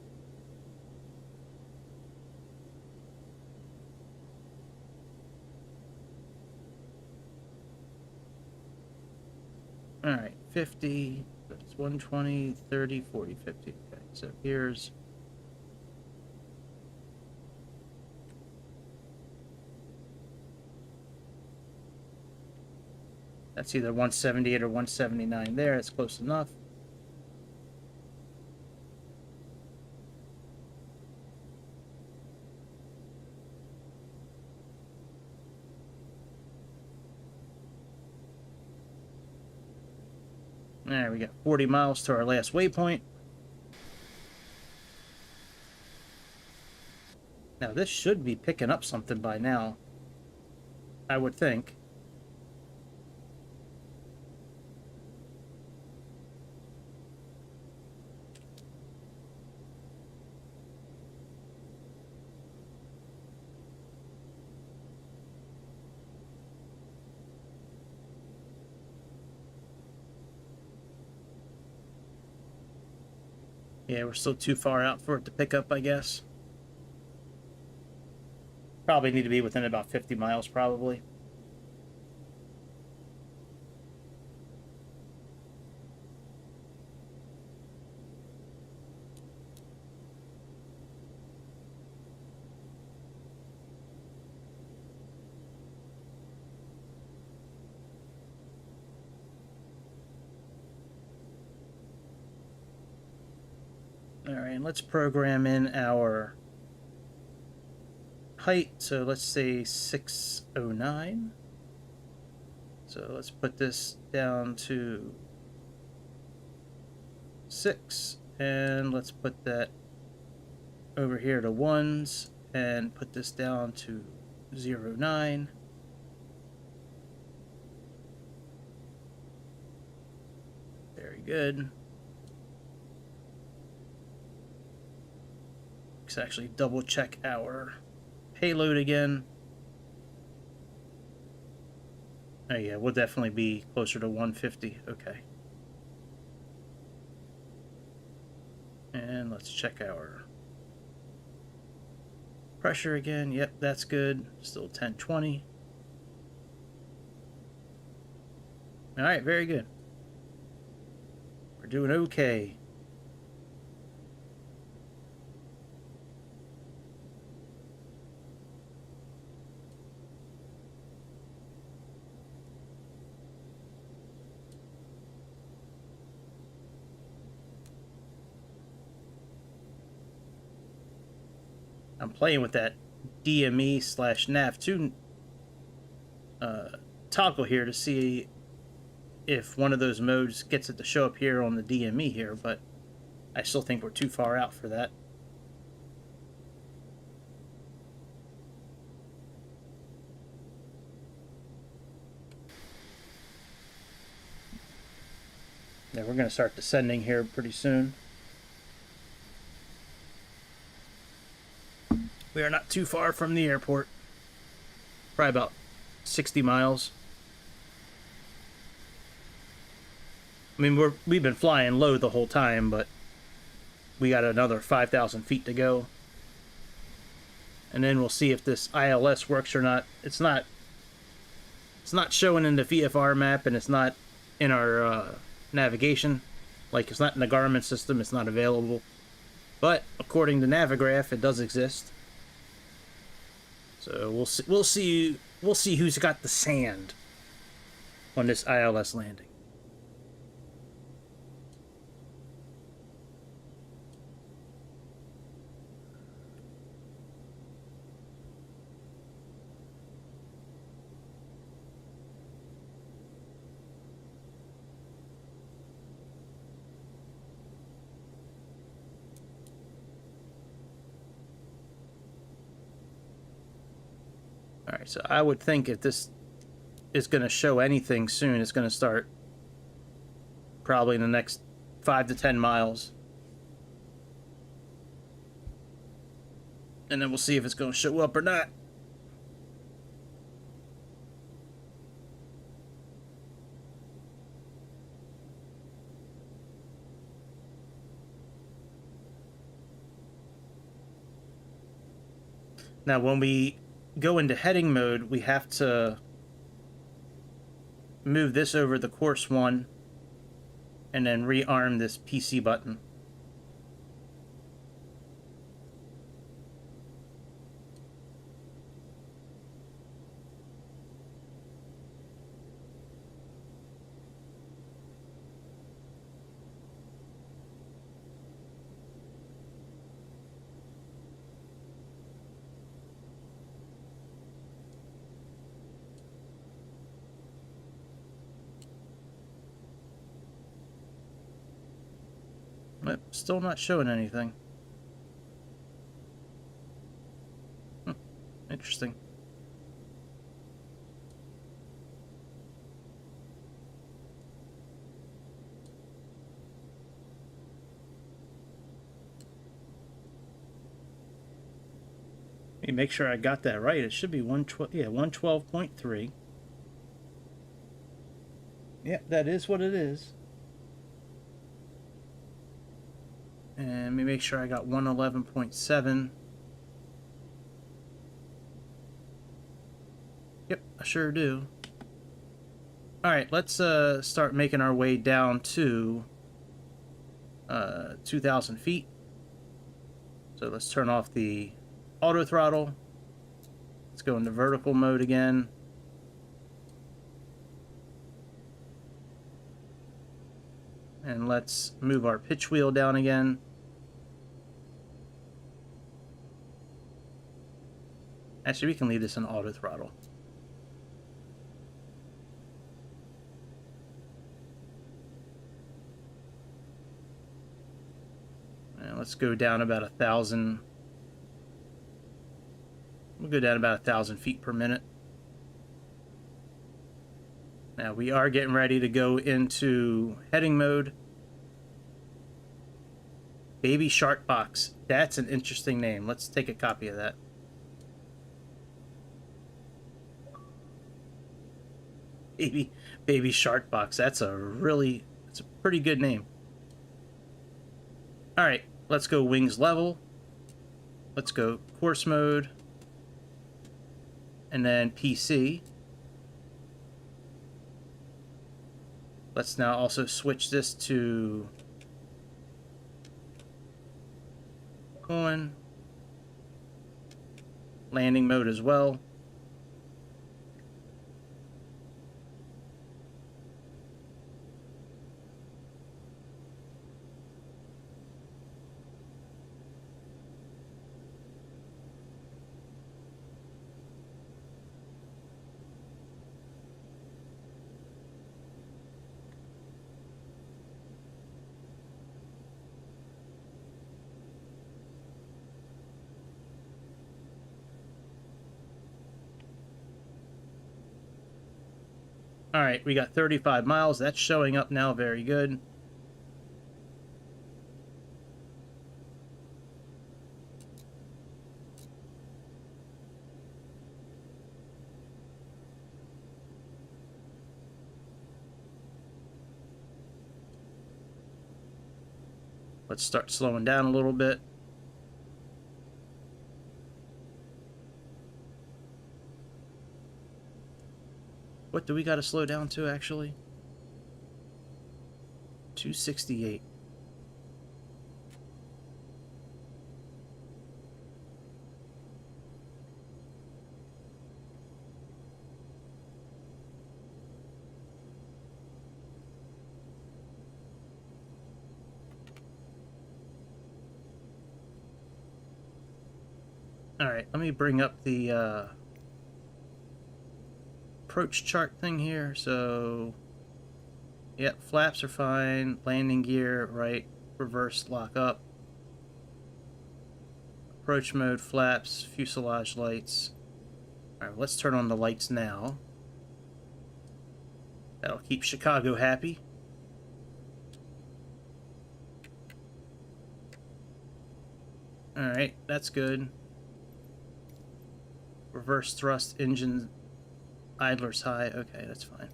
All right, 50, that's 120, 30, 40, 50. Okay, so here's that's either 178 or 179 there. It's close enough. There, we got 40 miles to our last waypoint. Now, this should be picking up something by now, I would think. Yeah, we're still too far out for it to pick up, I guess. Probably need to be within about 50 miles, probably. All right, and let's program in our height. So let's say 609. So let's put this down to 6, and let's put that over here to 1s, and put this down to 09. Very good. Let's actually double check our payload again. Oh yeah, we'll definitely be closer to 150. Okay. And let's check our Pressure again. Yep, that's good. Still 1020. All right, very good. We're doing okay. I'm playing with that DME/nav2 toggle here to see if one of those modes gets it to show up here on the DME here, but I still think we're too far out for that. Yeah, we're going to start descending here pretty soon. We are not too far from the airport. Probably about 60 miles. I mean, we've been flying low the whole time, but we got another 5,000 feet to go. And then we'll see if this ILS works or not. It's not showing in the VFR map, and it's not in our navigation. Like, it's not in the Garmin system. It's not available. But according to Navigraph, it does exist. So we'll see who's got the sand on this ILS landing. Alright, so I would think if this is going to show anything soon, it's going to start probably in the next 5 to 10 miles. And then we'll see if it's going to show up or not. Now, when we go into heading mode, we have to move this over the course 1 and then rearm this PC button. But still not showing anything. Interesting. Let me make sure I got that right. It should be 112. Yeah, 112.3. Yeah, that is what it is. And let me make sure I got 111.7. Yep, I sure do. Alright, let's start making our way down to 2,000 feet. So let's turn off the auto throttle. Let's go into vertical mode again. And let's move our pitch wheel down again. Actually, we can leave this in auto throttle. And let's go down about 1,000. We'll go down about 1,000 feet per minute. Now we are getting ready to go into heading mode. Baby Shark Box. That's an interesting name. Let's take a copy of that. Baby Shark Box. That's a pretty good name. All right, let's go wings level. Let's go course mode. and then PC. Let's now also switch this to on landing mode as well. All right, we got 35 miles. That's showing up now. Very good. Let's start slowing down a little bit. What do we got to slow down to, actually? 268. All right, let me bring up the approach chart thing here. So, yep, flaps are fine. Landing gear, right. Reverse lock up. Approach mode, flaps, fuselage lights. All right, let's turn on the lights now. That'll keep Chicago happy. All right, that's good. Reverse thrust engine idler's high. Okay, that's fine.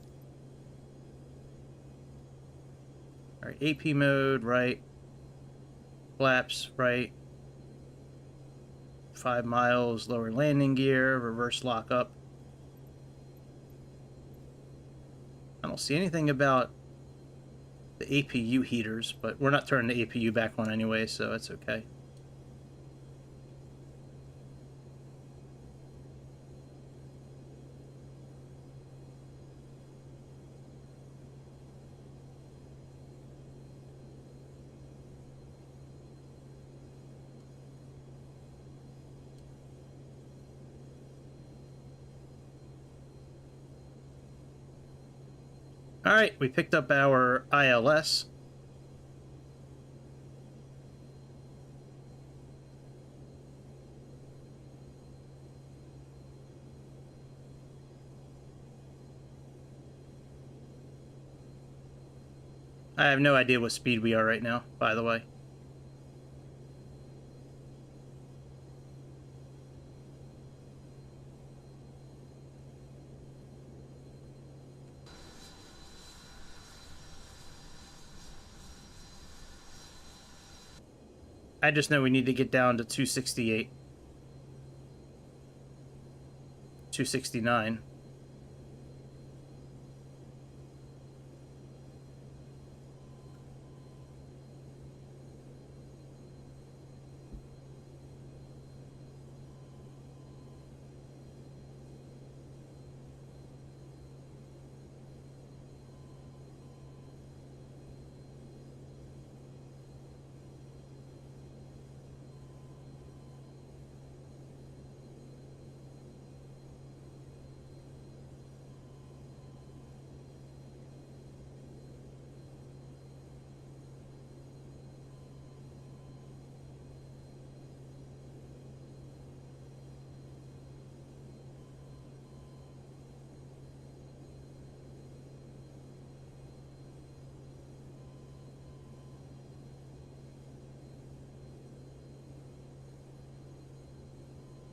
All right, AP mode, right. Flaps, right. 5 miles, lower landing gear, reverse lock up. I don't see anything about the APU heaters, but we're not turning the APU back on anyway, so that's okay. All right, we picked up our ILS. I have no idea what speed we are right now, by the way. I just know we need to get down to 268. 269.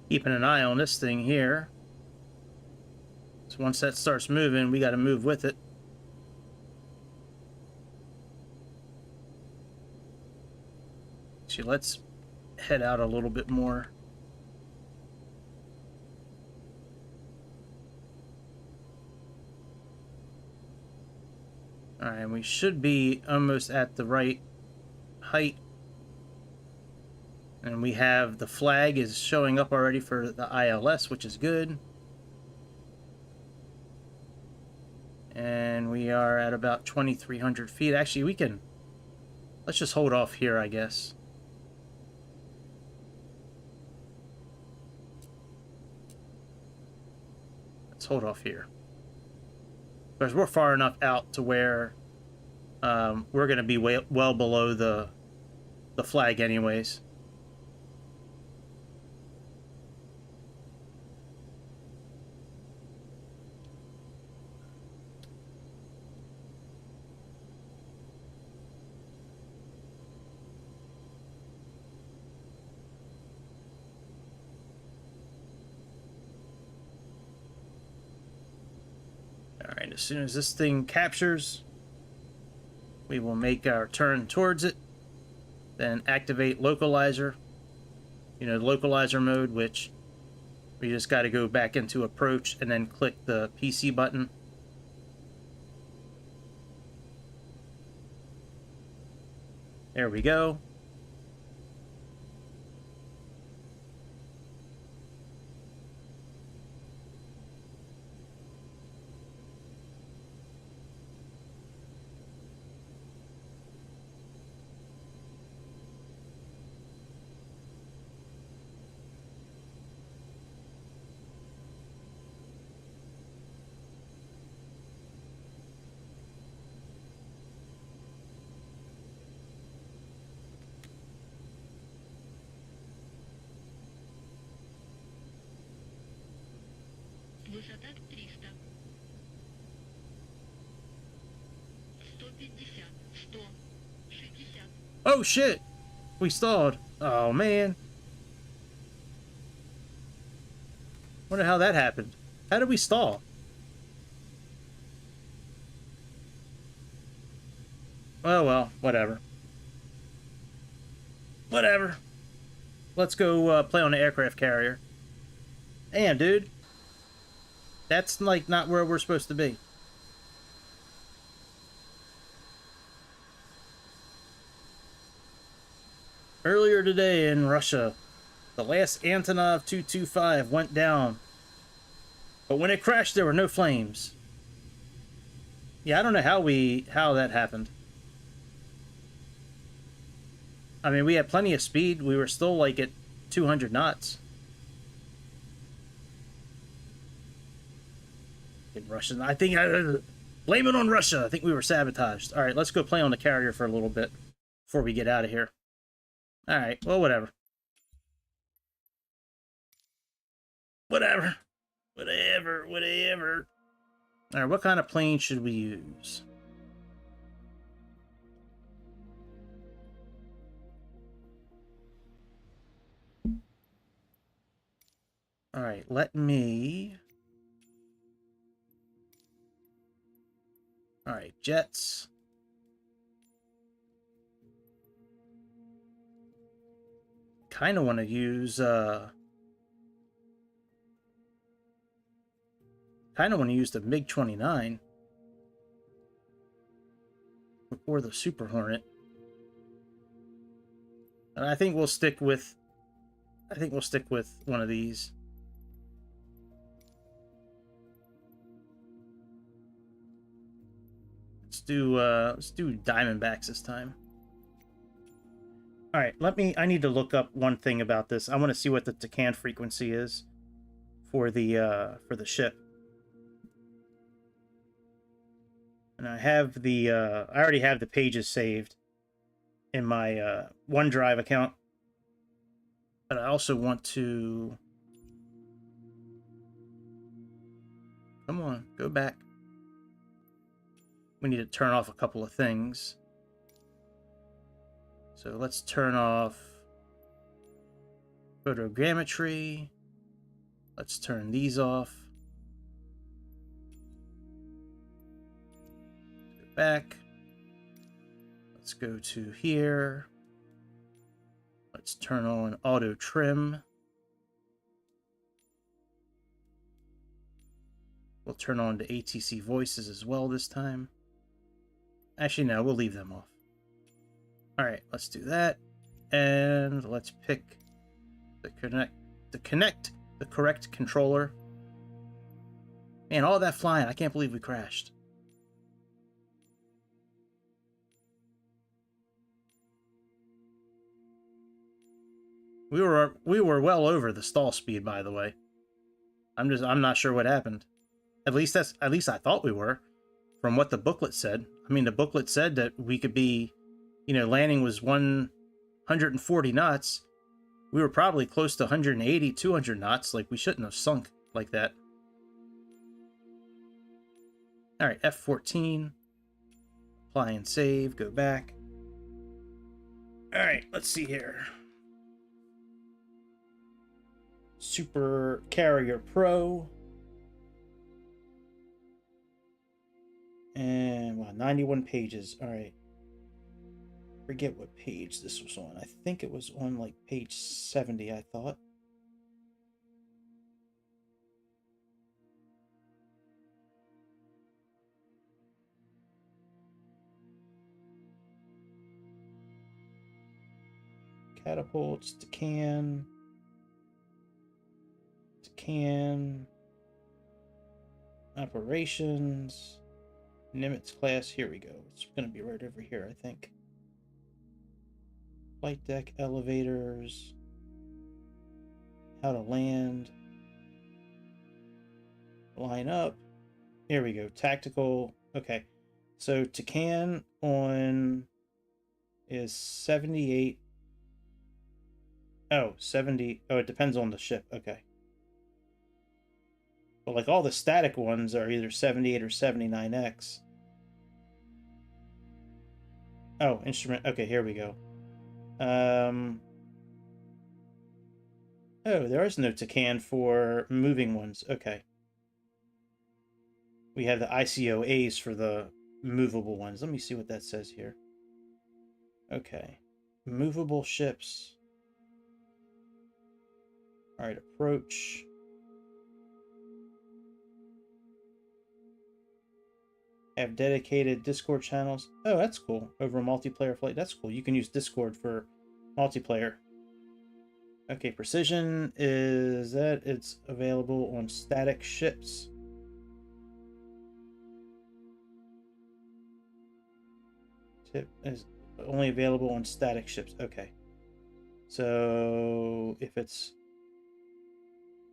Keeping an eye on this thing here. So once that starts moving, we got to move with it. So let's head out a little bit more. Alright, we should be almost at the right height. And we have the flag is showing up already for the ILS, which is good. And we are at about 2,300 feet. Actually, we can... Let's just hold off here, I guess. Let's hold off here. Because we're far enough out to where we're going to be well below the flag anyways. Alright, as soon as this thing captures, we will make our turn towards it. Then activate localizer. You know, localizer mode, which we just got to go back into approach and then click the PC button. There we go. Высота 300. 150. 100. 60. Oh shit! We stalled. Oh man. Wonder how that happened. How did we stall? Oh well, whatever. Whatever. Let's go play on the aircraft carrier. Damn, dude. That's like not where we're supposed to be. Earlier today in Russia, the last Antonov 225 went down. But when it crashed, there were no flames. Yeah, I don't know how that happened. I mean, we had plenty of speed. We were still like at 200 knots. In Russian, I think blame it on Russia. I think we were sabotaged. All right, let's go play on the carrier for a little bit before we get out of here. All right, well, whatever. Whatever. All right, what kind of plane should we use? All right, let me... All right, jets. Kind of want to use the MiG-29 or the Super Hornet. And I think we'll stick with one of these. Let's do Diamondbacks this time. All right, I need to look up one thing about this. I want to see what the Tacan frequency is for the ship. And I have I already have the pages saved in my OneDrive account. But I also want to... Come on, go back. We need to turn off a couple of things. So let's turn off photogrammetry. Let's turn these off. Go back. Let's go to here. Let's turn on auto trim. We'll turn on the ATC voices as well this time. Actually, no, we'll leave them off. All right, let's do that. And let's pick the correct controller. Man, all that flying, I can't believe we crashed. We were well over the stall speed, by the way. I'm not sure what happened. At least I thought we were, from what the booklet said. I mean, the booklet said that we could be, landing was 140 knots. We were probably close to 180, 200 knots. Like, we shouldn't have sunk like that. All right, F14. Apply and save. Go back. All right, let's see here. Super Carrier Pro. And, wow, 91 pages. All right. Forget what page this was on. I think it was on, like, page 70, I thought. Catapults, Decan, operations, Nimitz class. Here we go. It's going to be right over here, I think. Flight deck, elevators, how to land, line up. Here we go. Tactical. Okay. So Decan on is 78. Oh, 70. Oh, it depends on the ship. Okay. But like all the static ones are either 78 or 79X. Oh, instrument. Okay, here we go. Oh, there is no Decan for moving ones. Okay. We have the ICOAs for the movable ones. Let me see what that says here. Okay. Movable ships. All right, approach. Have dedicated Discord channels. Oh, that's cool. Over a multiplayer flight. That's cool. You can use Discord for multiplayer. Okay, precision is that it's available on static ships. Tip is only available on static ships. Okay. So if it's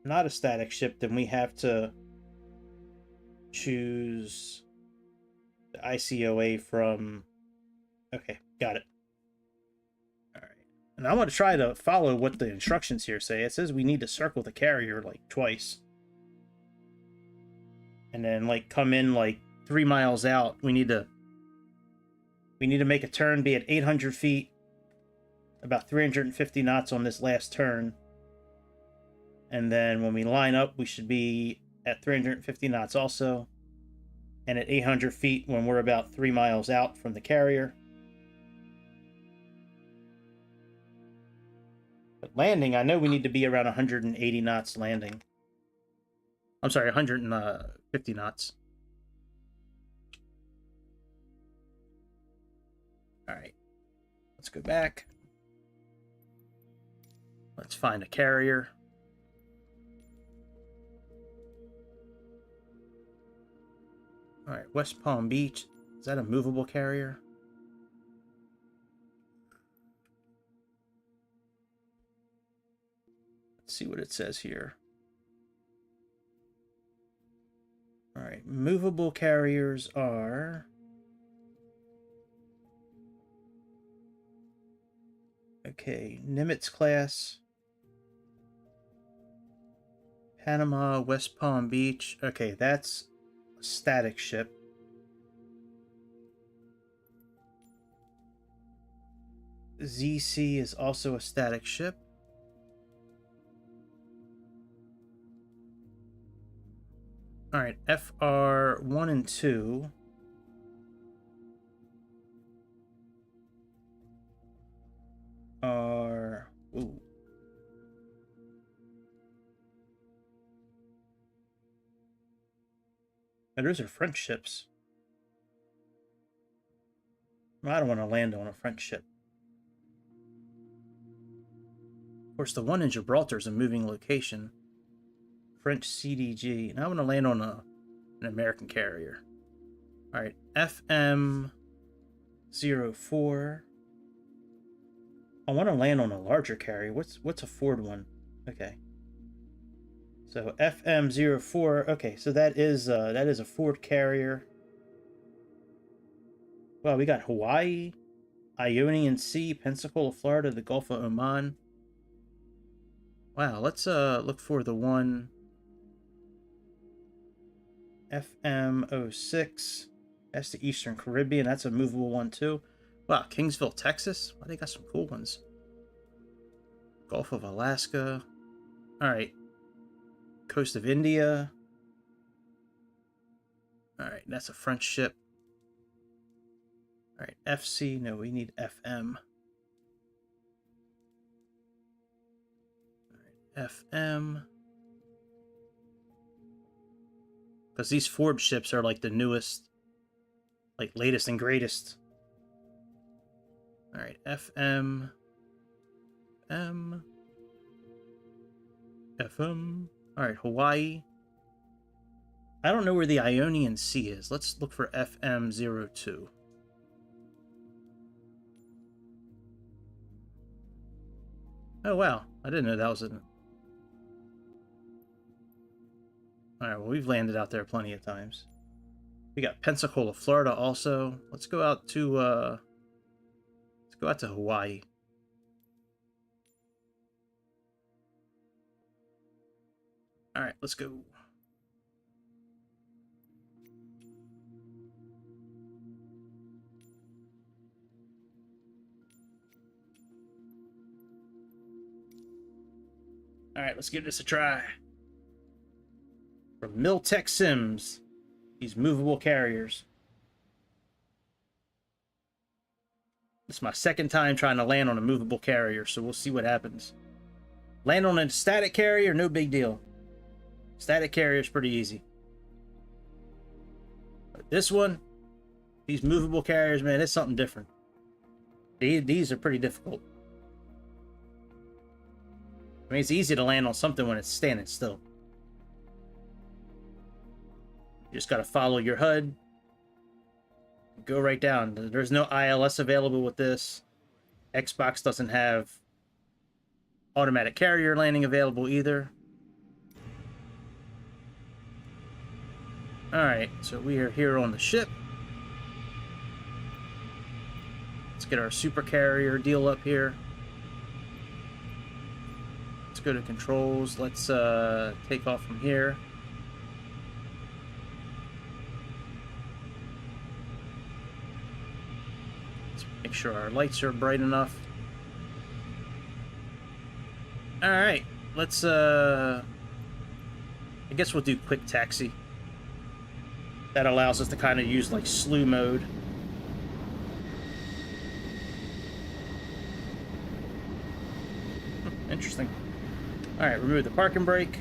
not a static ship, then we have to choose the ICOA from... Okay, got it. All right. And I want to try to follow what the instructions here say. It says we need to circle the carrier like twice. And then like come in like 3 miles out. We need to make a turn, be at 800 feet, about 350 knots on this last turn. And then when we line up, we should be at 350 knots also. And at 800 feet when we're about 3 miles out from the carrier. But landing, I know we need to be around 180 knots landing. I'm sorry, 150 knots. All right, let's go back. Let's find a carrier. All right, West Palm Beach. Is that a movable carrier? Let's see what it says here. All right, movable carriers are... Okay, Nimitz class. Panama, West Palm Beach. Okay, that's a static ship. ZC is also a static ship. All right, FR 1 and 2 are... Ooh. And those are French ships. I don't want to land on a French ship. Of course, the one in Gibraltar is a moving location. French CDG. And I want to land on an American carrier. All right, FM-04. I want to land on a larger carrier. What's a Ford one? Okay. So FM-04. Okay, so that is a Ford carrier. Well, we got Hawaii, Ionian Sea, Pensacola, Florida, the Gulf of Oman. Wow, let's look for the one FM-06. That's the Eastern Caribbean. That's a movable one too. Wow, Kingsville, Texas. Well, they got some cool ones. Gulf of Alaska. All right. Coast of India. All right, that's a French ship. All right, FC. No, we need FM. All right, FM. Because these Forbes ships are like the newest, like latest and greatest. All right, FM. FM. All right, Hawaii. I don't know where the Ionian Sea is. Let's look for FM-02. Oh, wow. I didn't know that was in... Alright, well, we've landed out there plenty of times. We got Pensacola, Florida also. Let's go out to Hawaii. Alright, let's go. Alright, let's give this a try. From Miltech Sims. These movable carriers. This is my second time trying to land on a movable carrier, so we'll see what happens. Land on a static carrier, no big deal. Static carrier is pretty easy. But this one, these movable carriers, man, it's something different. These are pretty difficult. I mean, it's easy to land on something when it's standing still. You just got to follow your HUD. Go right down. There's no ILS available with this. Xbox doesn't have automatic carrier landing available either. Alright, so we are here on the ship. Let's get our super carrier deal up here. Let's go to controls. Let's take off from here. Let's make sure our lights are bright enough. Alright, let's I guess we'll do quick taxi. That allows us to kind of use like slew mode. Interesting. Alright, remove the parking brake.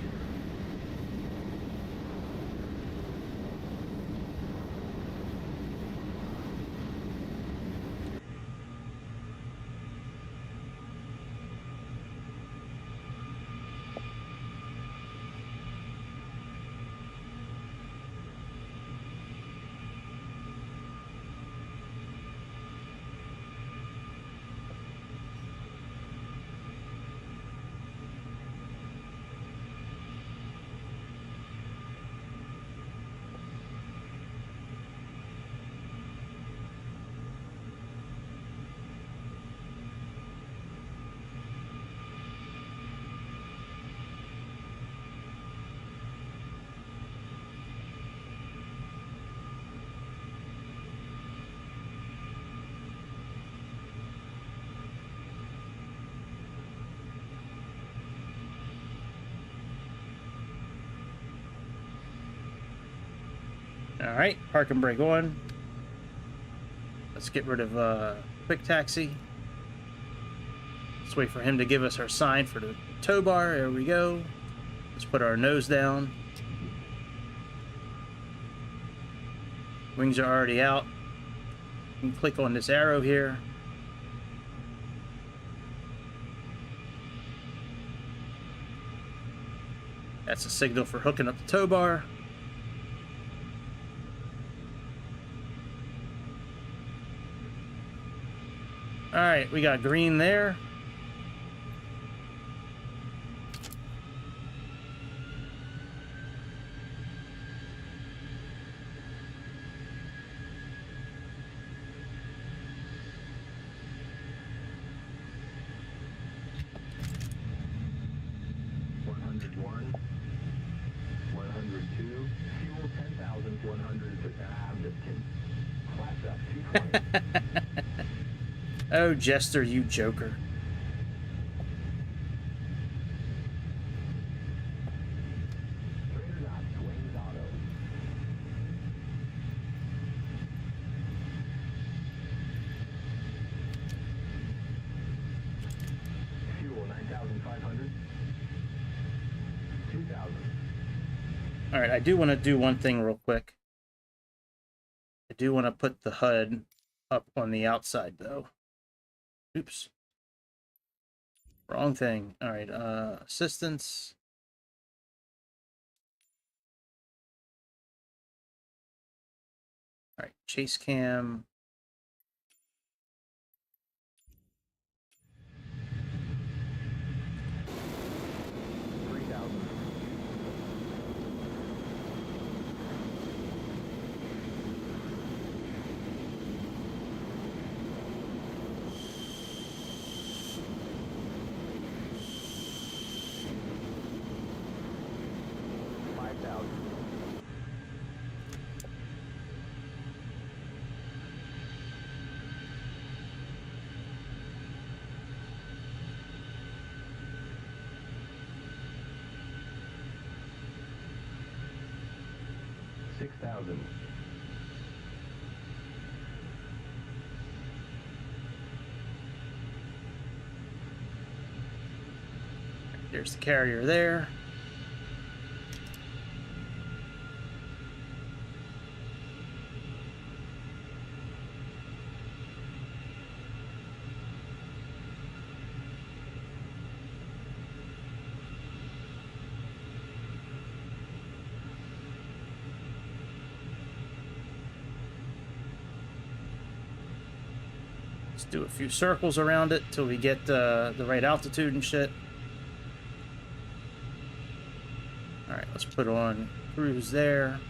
Alright, parking brake on. Let's get rid of quick taxi. Let's wait for him to give us our sign for the tow bar. There we go. Let's put our nose down. Wings are already out. You can click on this arrow here. That's a signal for hooking up the tow bar. All right, we got green there. Oh, Jester, you joker. All right, I do want to do one thing real quick. I do want to put the HUD up on the outside, though. Oops. Wrong thing. All right, assistance. All right, chase cam. There's the carrier there. Let's do a few circles around it till we get the right altitude and shit. All right, let's put on cruise there.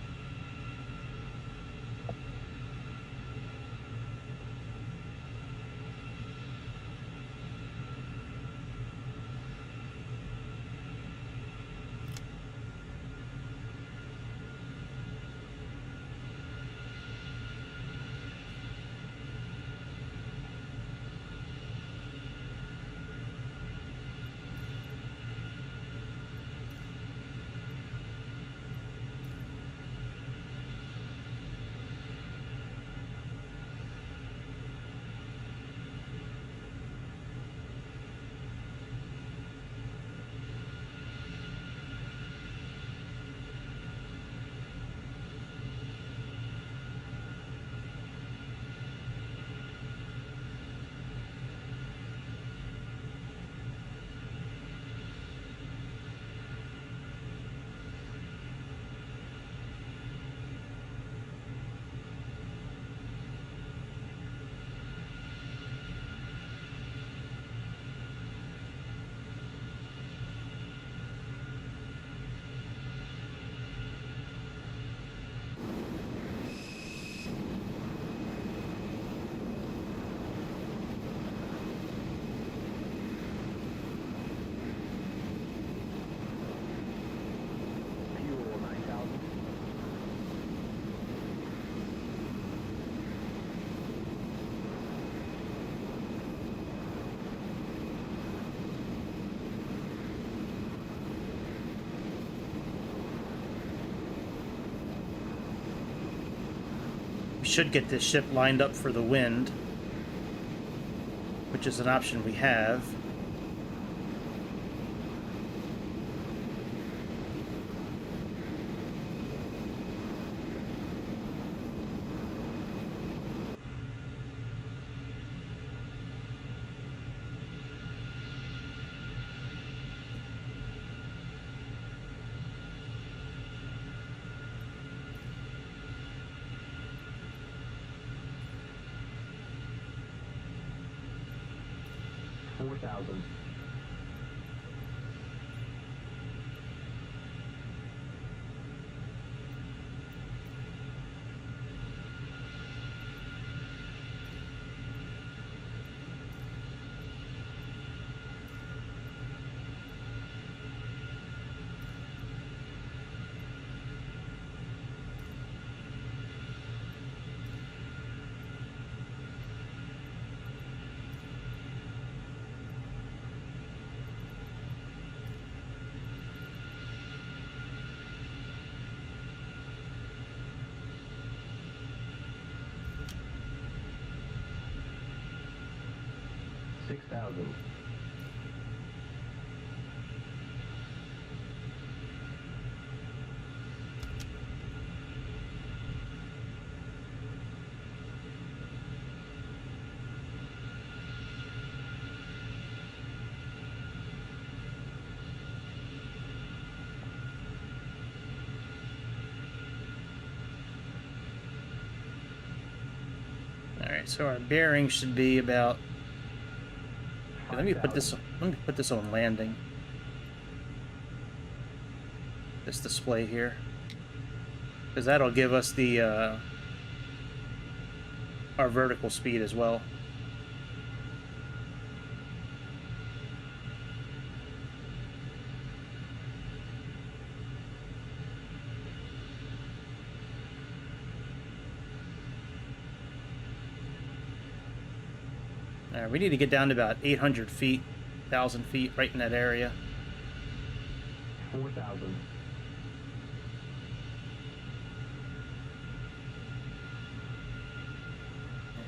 Should get this ship lined up for the wind, which is an option we have. 4,000. $6,000. All right, so our bearing should be about. Let me put this. 5,000. Let me put this on landing. This display here, because that'll give us the our vertical speed as well. All right, we need to get down to about 800 feet, 1,000 feet, right in that area. 4,000.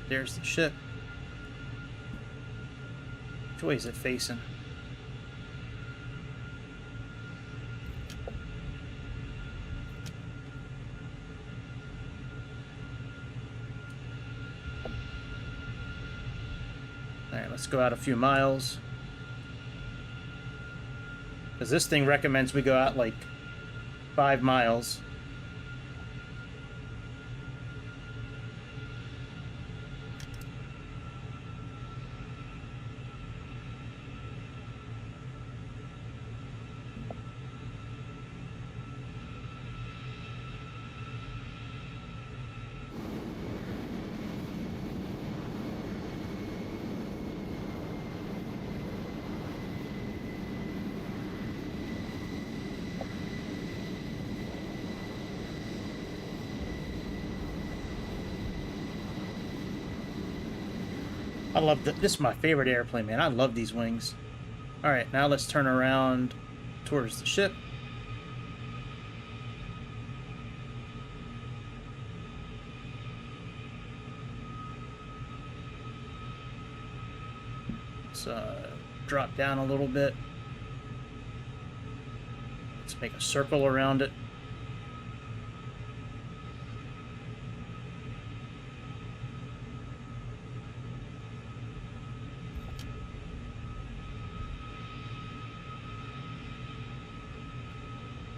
There's the ship. Which way is it facing? Alright, let's go out a few miles. Because this thing recommends we go out like 5 miles. I love this is my favorite airplane, man. I love these wings. Alright, now let's turn around towards the ship. Let's drop down a little bit. Let's make a circle around it.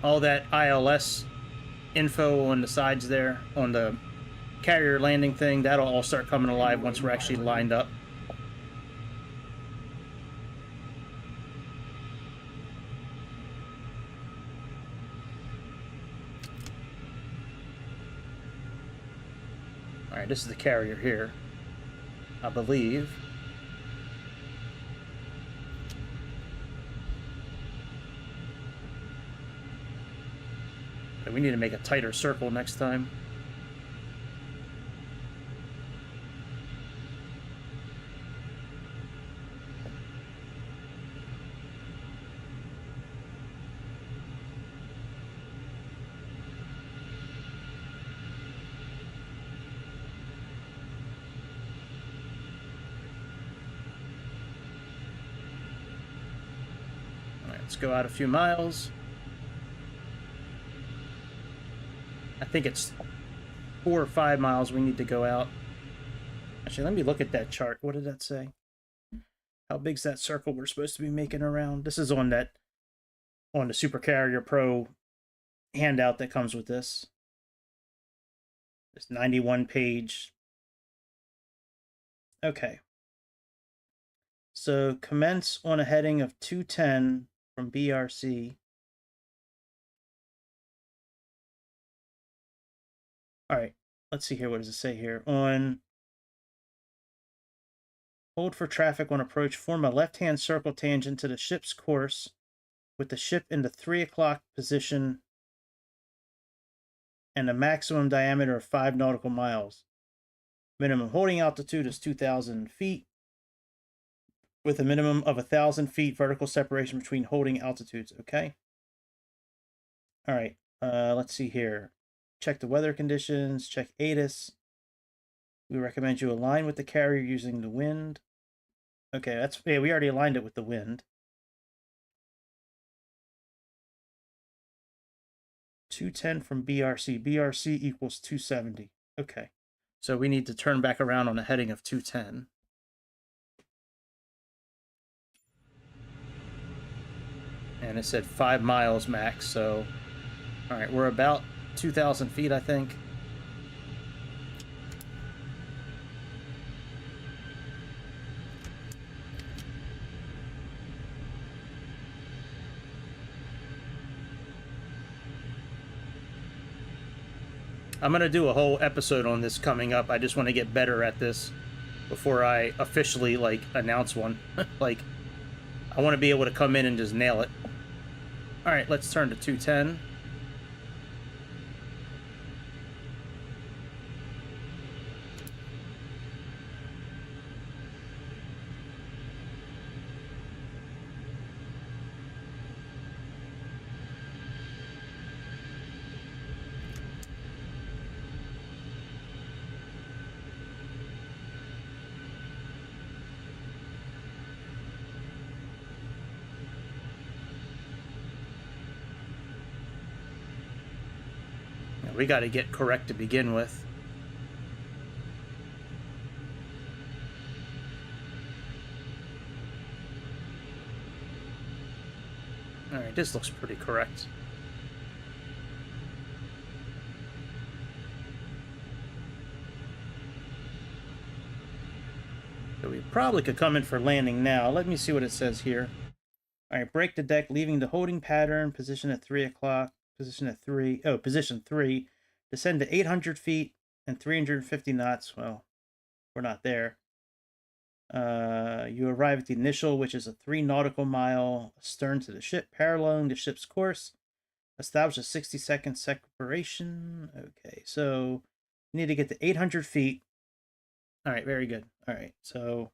All that ILS info on the sides there, on the carrier landing thing, that'll all start coming alive once we're actually lined up. Alright, this is the carrier here, I believe. We need to make a tighter circle next time. All right, let's go out a few miles. I think it's 4 or 5 miles we need to go out. Actually, let me look at that chart. What did that say? How big's that circle we're supposed to be making around? This is on the Super Carrier Pro handout that comes with this. This 91 page. Okay. So commence on a heading of 210 from BRC. All right, let's see here. What does it say here? On hold for traffic on approach, form a left-hand circle tangent to the ship's course with the ship in the 3 o'clock position and a maximum diameter of 5 nautical miles. Minimum holding altitude is 2,000 feet with a minimum of 1,000 feet vertical separation between holding altitudes. Okay. All right. Let's see here. Check the weather conditions. Check ATIS. We recommend you align with the carrier using the wind. Okay, we already aligned it with the wind. 210 from BRC. BRC equals 270. Okay. So we need to turn back around on a heading of 210. And it said 5 miles max, so... Alright, we're about 2,000 feet, I think. I'm going to do a whole episode on this coming up. I just want to get better at this before I officially, announce one. I want to be able to come in and just nail it. Alright, let's turn to 210. We got to get correct to begin with. Alright, this looks pretty correct. So we probably could come in for landing now. Let me see what it says here. Alright, break the deck, leaving the holding pattern, position at 3 o'clock, position 3. Descend to 800 feet and 350 knots. Well, we're not there. You arrive at the initial, which is a 3 nautical mile astern to the ship, paralleling the ship's course. Establish a 60-second separation. Okay, so you need to get to 800 feet. All right, very good. All right, so...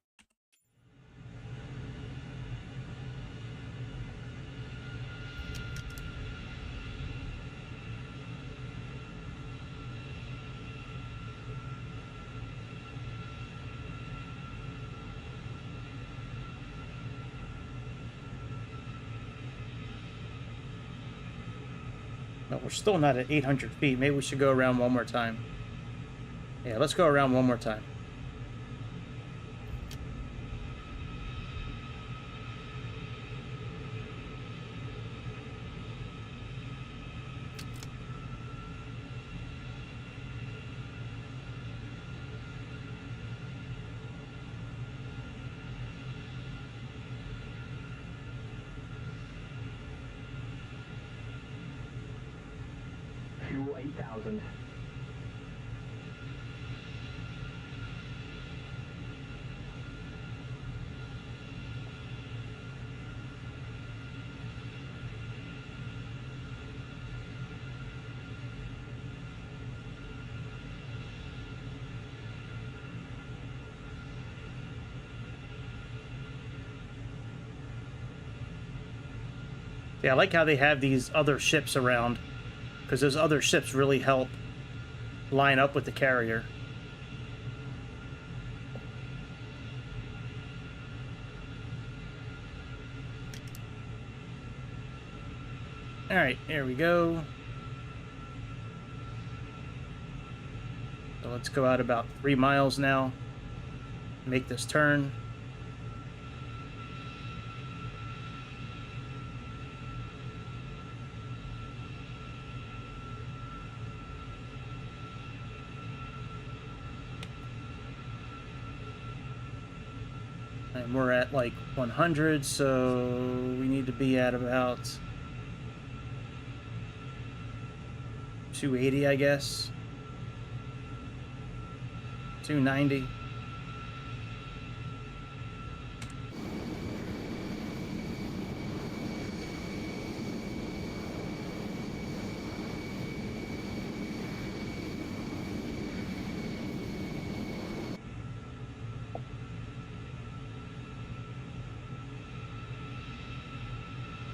No, we're still not at 800 feet. Maybe we should go around one more time. Yeah, let's go around one more time. Fuel 8,000. Yeah, I like how they have these other ships around, because those other ships really help line up with the carrier. Alright, there we go. So let's go out about 3 miles now. Make this turn. And we're at like 100, so we need to be at about 280, I guess. 290.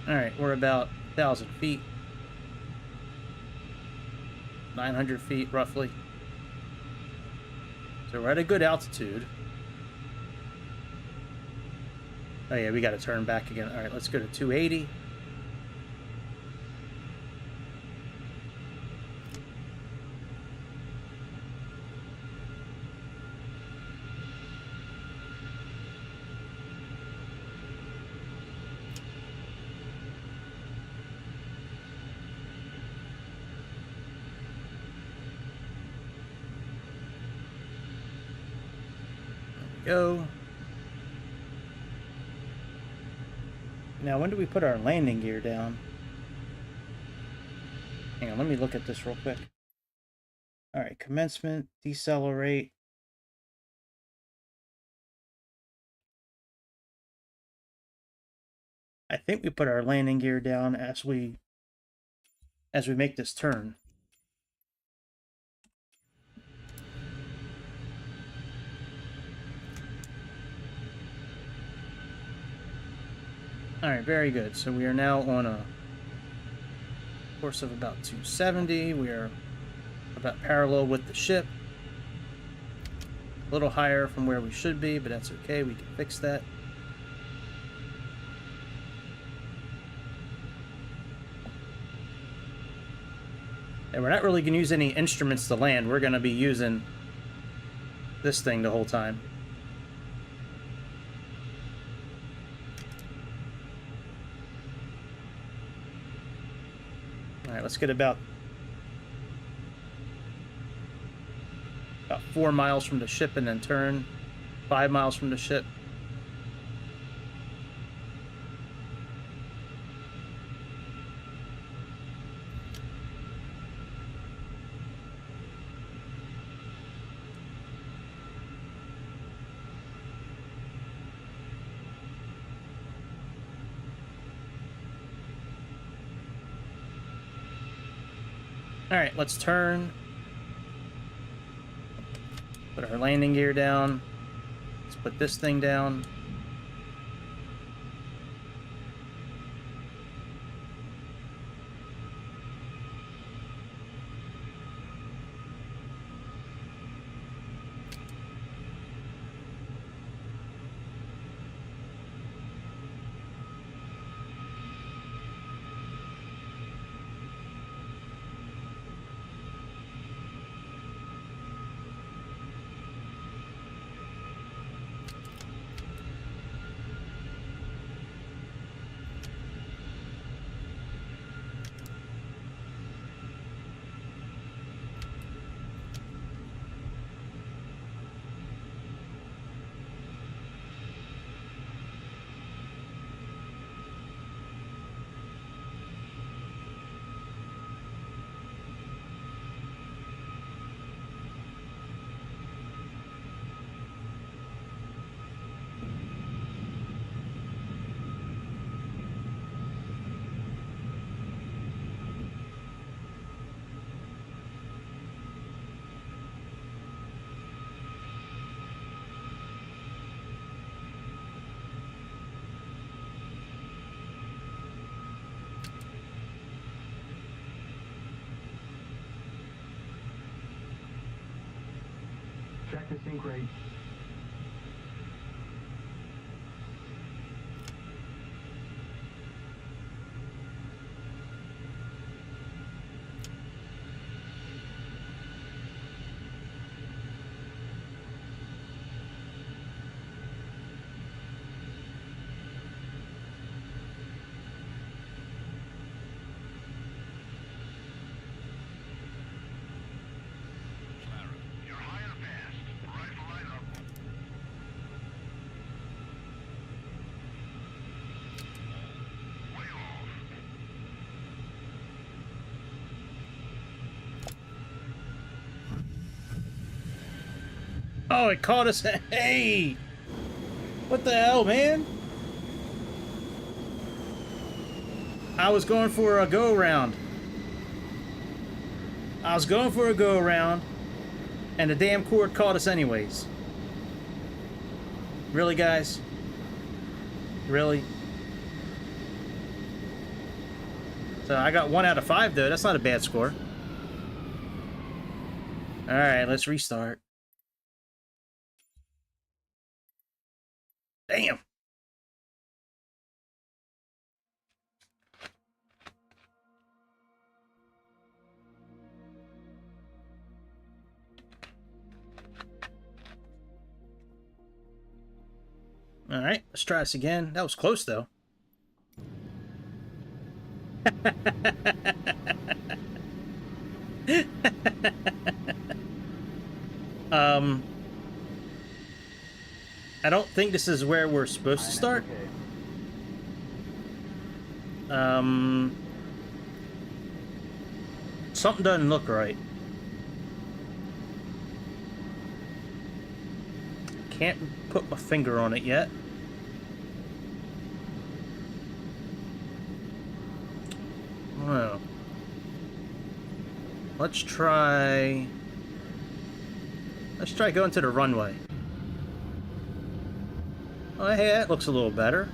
All right, we're about 1,000 feet. 900 feet, roughly. So we're at a good altitude. Oh yeah, we got to turn back again. All right, let's go to 280. Go. Now, when do we put our landing gear down? Hang on, let me look at this real quick. All right, commencement, decelerate. I think we put our landing gear down as we make this turn. All right, very good. So we are now on a course of about 270. We are about parallel with the ship. A little higher from where we should be, but that's okay. We can fix that. And we're not really going to use any instruments to land. We're going to be using this thing the whole time. All right, let's get about 4 miles from the ship and then turn. 5 miles from the ship. All right, let's turn. Put our landing gear down. Let's put this thing down. Check the sync rate. Clara, you're high and fast. Rifle lineup. Oh, it caught us. Hey! What the hell, man? I was going for a go-around. And the damn cord caught us anyways. Really, guys? Really? So I got 1 out of 5, though. That's not a bad score. Alright, let's restart. Damn! Alright, let's try this again. That was close, though. I don't think this is where we're supposed to start. Something doesn't look right. Can't put my finger on it yet. Well, let's try going to the runway. Oh, hey, that looks a little better.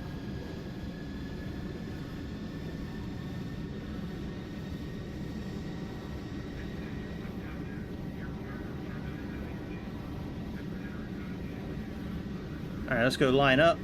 Alright, let's go line up.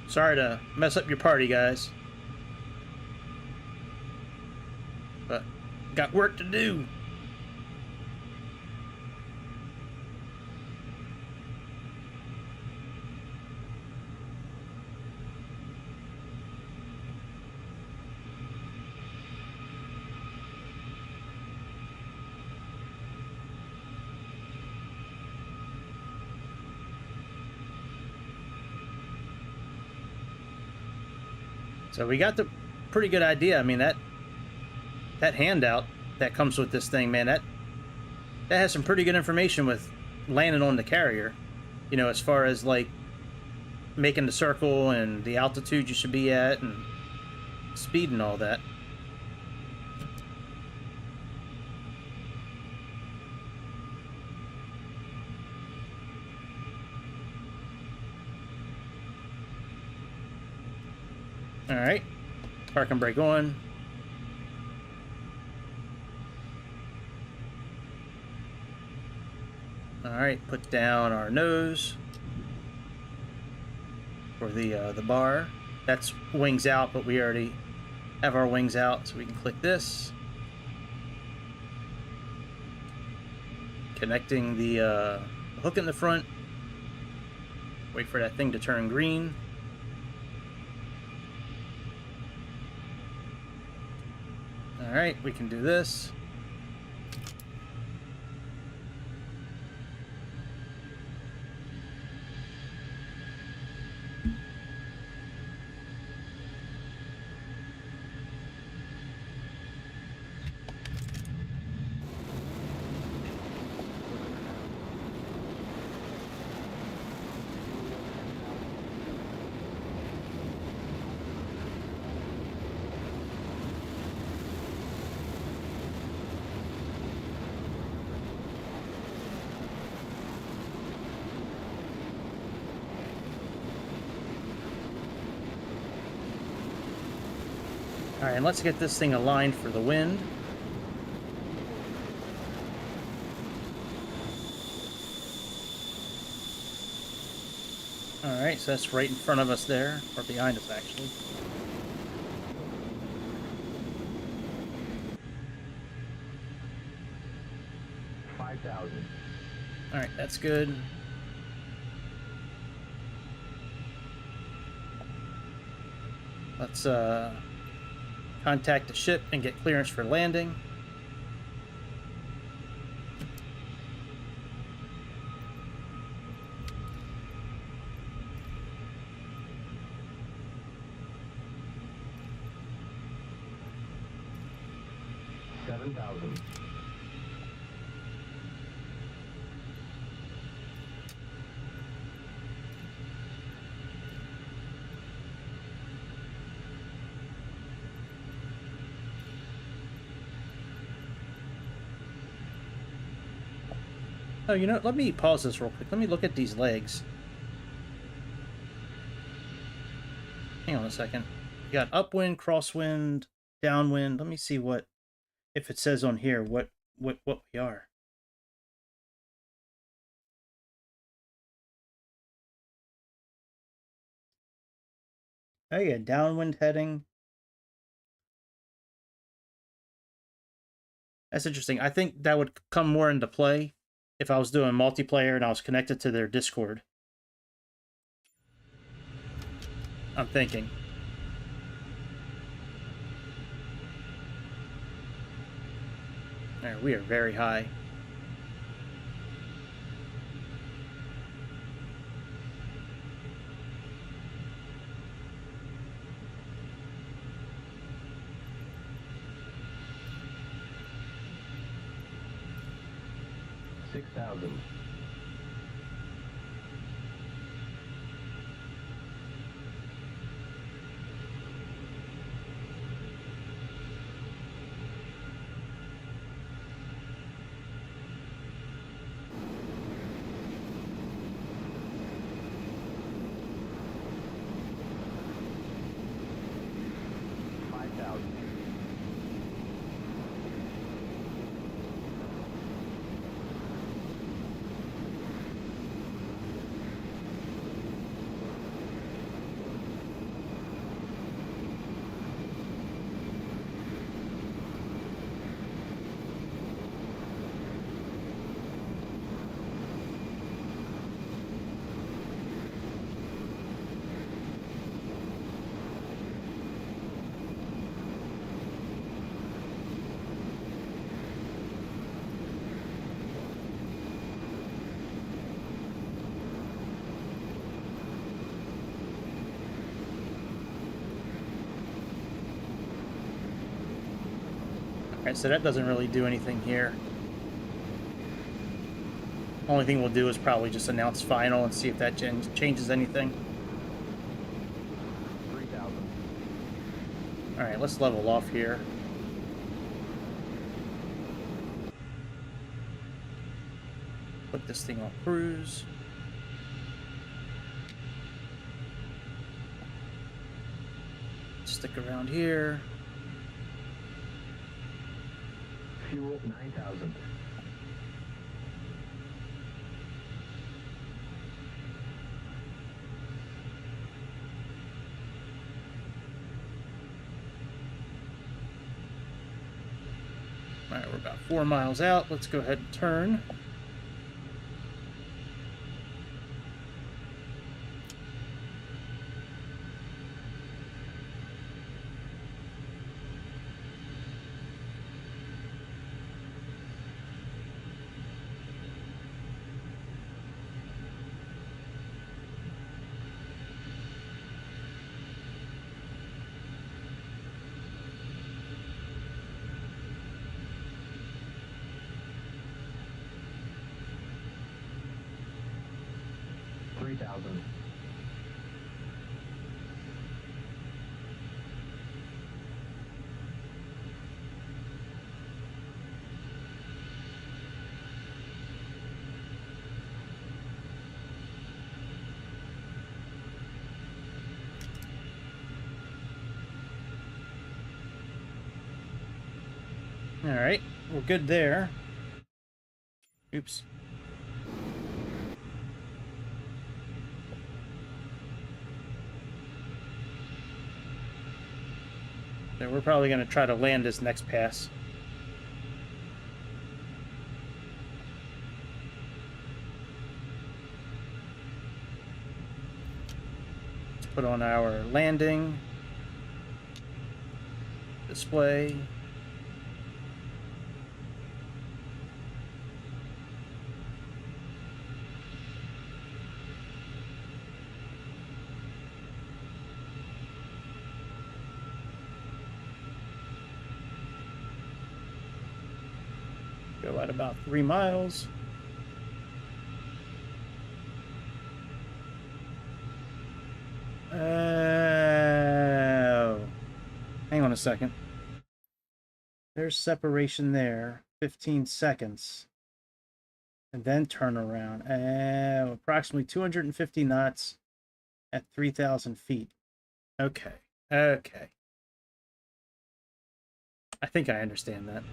Sorry to mess up your party, guys. But got work to do. So we got the pretty good idea. I mean, that handout that comes with this thing, man, that has some pretty good information with landing on the carrier. You know, as far as like making the circle and the altitude you should be at and speed and all that. Alright, park and brake on. Alright, put down our nose for the bar. That's wings out, but we already have our wings out, so we can click this. Connecting the hook in the front. Wait for that thing to turn green. Alright, we can do this. Alright, and let's get this thing aligned for the wind. Alright, so that's right in front of us there, or behind us actually. $5,000. Alright, that's good. Let's contact the ship and get clearance for landing. $7,000. Oh, you know, let me pause this real quick. Let me look at these legs. Hang on a second. You got upwind, crosswind, downwind. Let me see what, if it says on here what we are. Oh yeah, downwind heading. That's interesting. I think that would come more into play if I was doing multiplayer and I was connected to their Discord. I'm thinking. Alright, we are very high. $6,000. $5,000. Alright, so that doesn't really do anything here. Only thing we'll do is probably just announce final and see if that changes anything. 3,000. Alright, let's level off here. Put this thing on cruise. Stick around here. Fuel 9,000. Alright, we're about 4 miles out. Let's go ahead and turn. $3,000. Alright, we're good there. Oops. So we're probably going to try to land this next pass. Let's put on our landing. display. Go at about 3 miles. Hang on a second. There's separation there. 15 seconds. And then turn around. Approximately 250 knots at 3,000 feet. Okay. Okay. I think I understand that.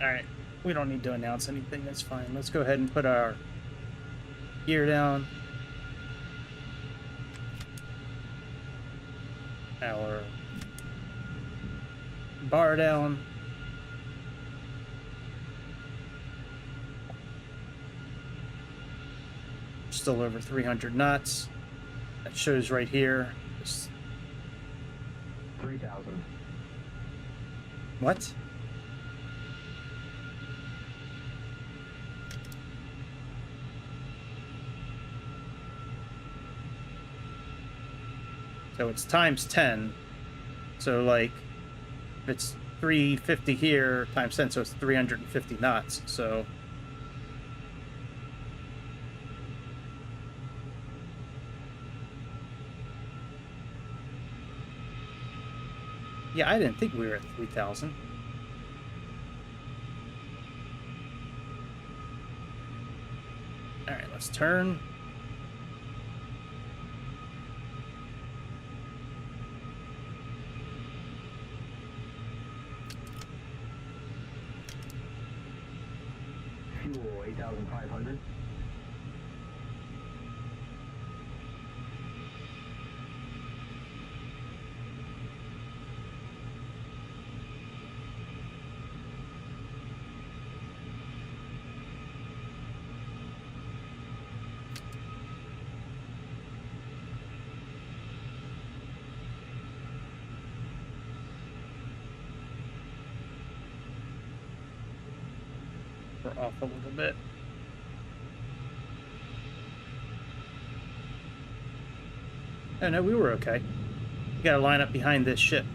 Alright, we don't need to announce anything, that's fine. Let's go ahead and put our gear down. Our bar down. Still over 300 knots. That shows right here. 3,000. What? So it's times 10. So like, if it's 350 here times 10, so it's 350 knots. So yeah, I didn't think we were at 3,000. All right, let's turn. Fuel 8,500. We're off a little bit. Oh no, we were okay. We gotta line up behind this ship.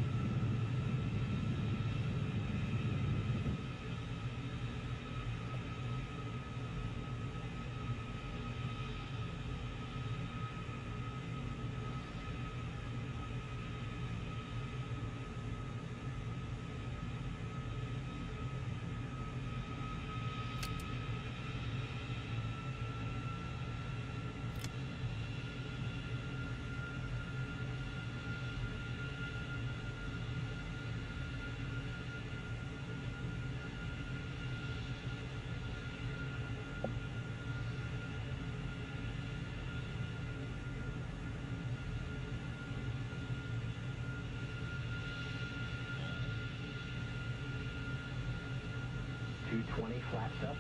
.220 flaps up.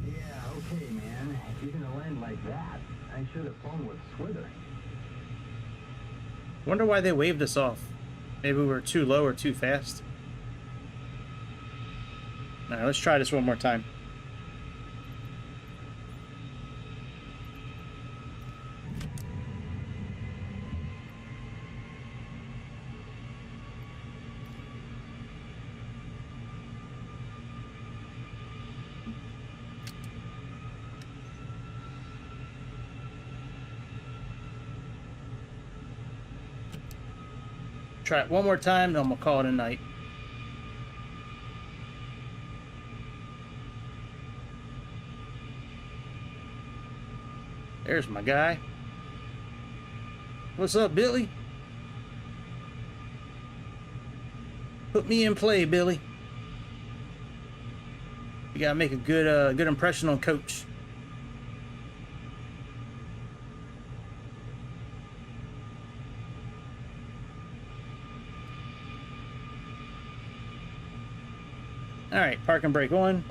Yeah, okay, man. If you're gonna land like that, I should have flown with Swither. Wonder why they waved us off. Maybe we were too low or too fast. All right, let's try this one more time. Try it one more time, then I'm gonna call it a night. There's my guy. What's up, Billy? Put me in play, Billy. You gotta make a good impression on Coach. All right, park and brake on.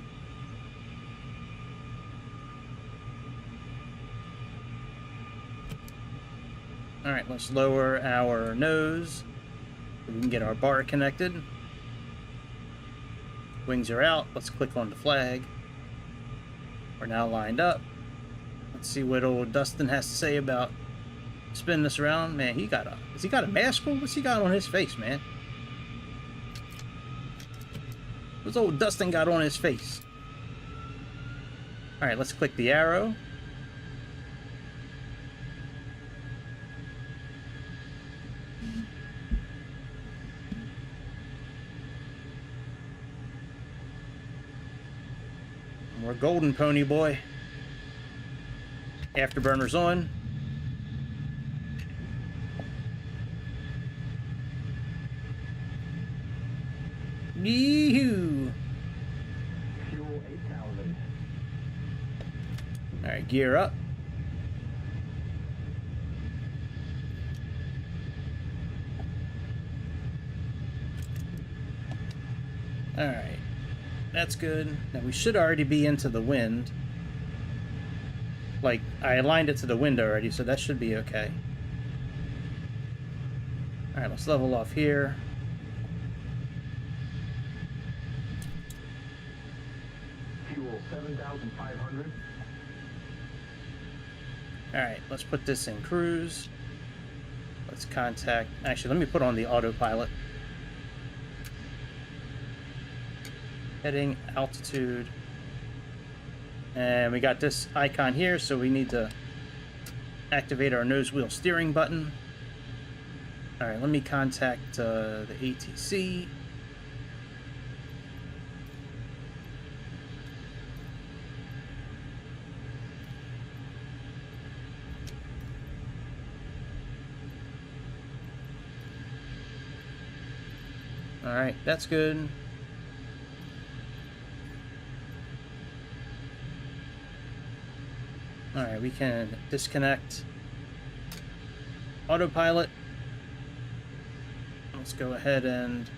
All right, let's lower our nose so we can get our bar connected. Wings are out. Let's click on the flag. We're now lined up. Let's see what old Dustin has to say about spinning this around. Man, has he got a mask on? What's he got on his face, man? What's old Dustin got on his face? All right, let's click the arrow. We're golden, pony boy. Afterburners on. Yee-hoo! Fuel 8,000. All right, gear up. All right. That's good. Now we should already be into the wind. Like, I aligned it to the wind already, so that should be okay. Alright, let's level off here. Fuel 7,500. Alright, let's put this in cruise. Let's contact... Actually, let me put on the autopilot. Heading, altitude, and we got this icon here, so we need to activate our nose wheel steering button. All right, let me contact the ATC. All right, that's good. Alright, we can disconnect autopilot. Let's go ahead and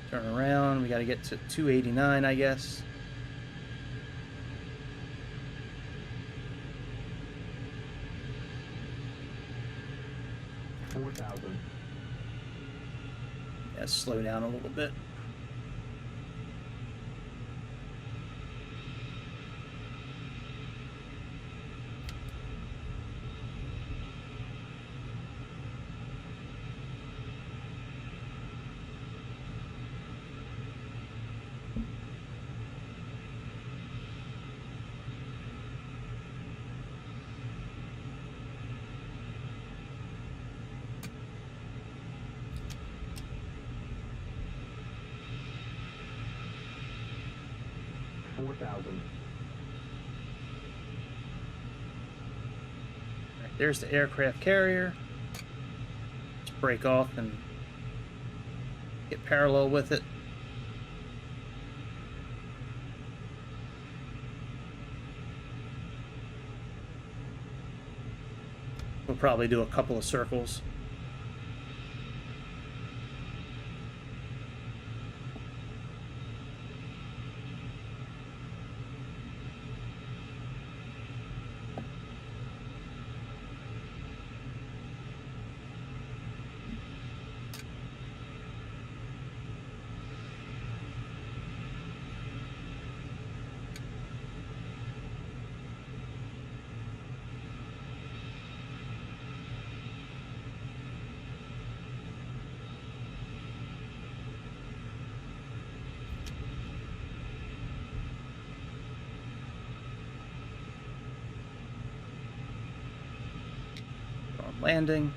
turn around. We got to get to 289, I guess. Yeah, slow down a little bit. Right, there's the aircraft carrier. Let's break off and get parallel with it. We'll probably do a couple of circles. landing.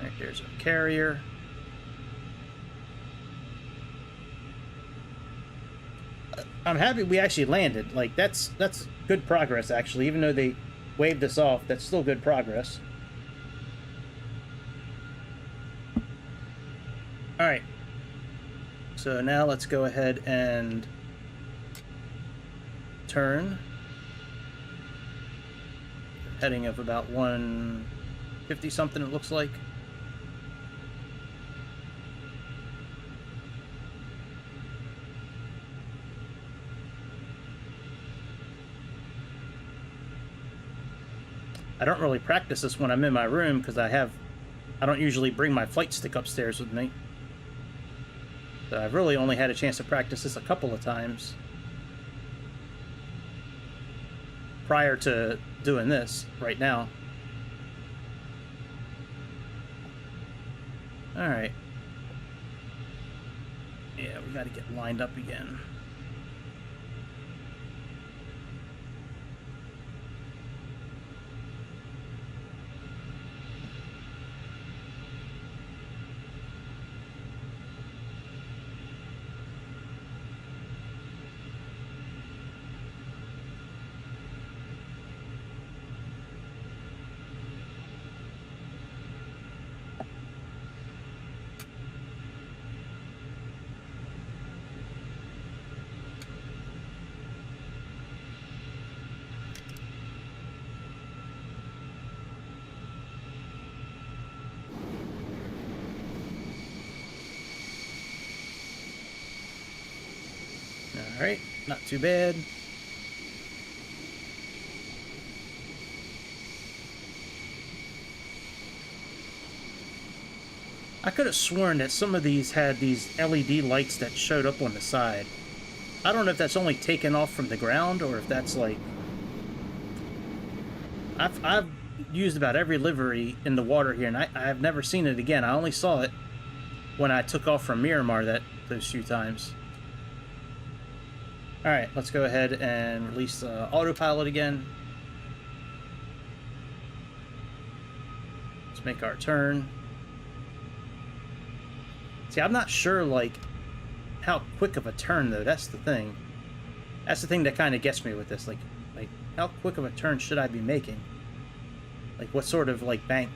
Right, there's our carrier. I'm happy we actually landed. Like, that's good progress, actually. Even though they waved us off, that's still good progress. Alright. So now let's go ahead and turn. Heading of about 150 something, it looks like. I don't really practice this when I'm in my room because I don't usually bring my flight stick upstairs with me. So I've really only had a chance to practice this a couple of times prior to doing this right now. Alright. Yeah, we gotta get lined up again. Alright, not too bad. I could have sworn that some of these had these LED lights that showed up on the side. I don't know if that's only taken off from the ground or if that's like... I've used about every livery in the water here, and I've never seen it again. I only saw it when I took off from Miramar those few times. Alright, let's go ahead and release autopilot again. Let's make our turn. See, I'm not sure, like, how quick of a turn, though. That's the thing. That's the thing that kind of gets me with this. Like, how quick of a turn should I be making? Like, what sort of, like, bank?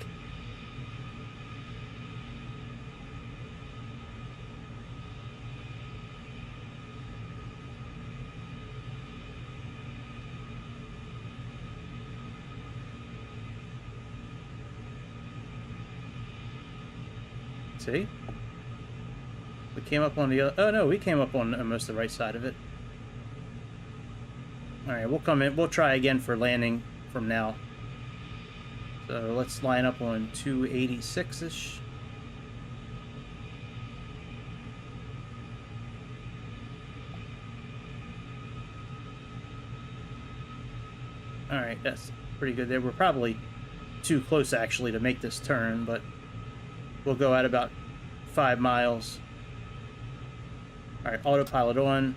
See? We came up on the other... Oh, no, we came up on almost the right side of it. Alright, we'll come in. We'll try again for landing from now. So let's line up on 286-ish. Alright, that's pretty good there. We're probably too close, actually, to make this turn, but we'll go at about 5 miles. Alright, autopilot on.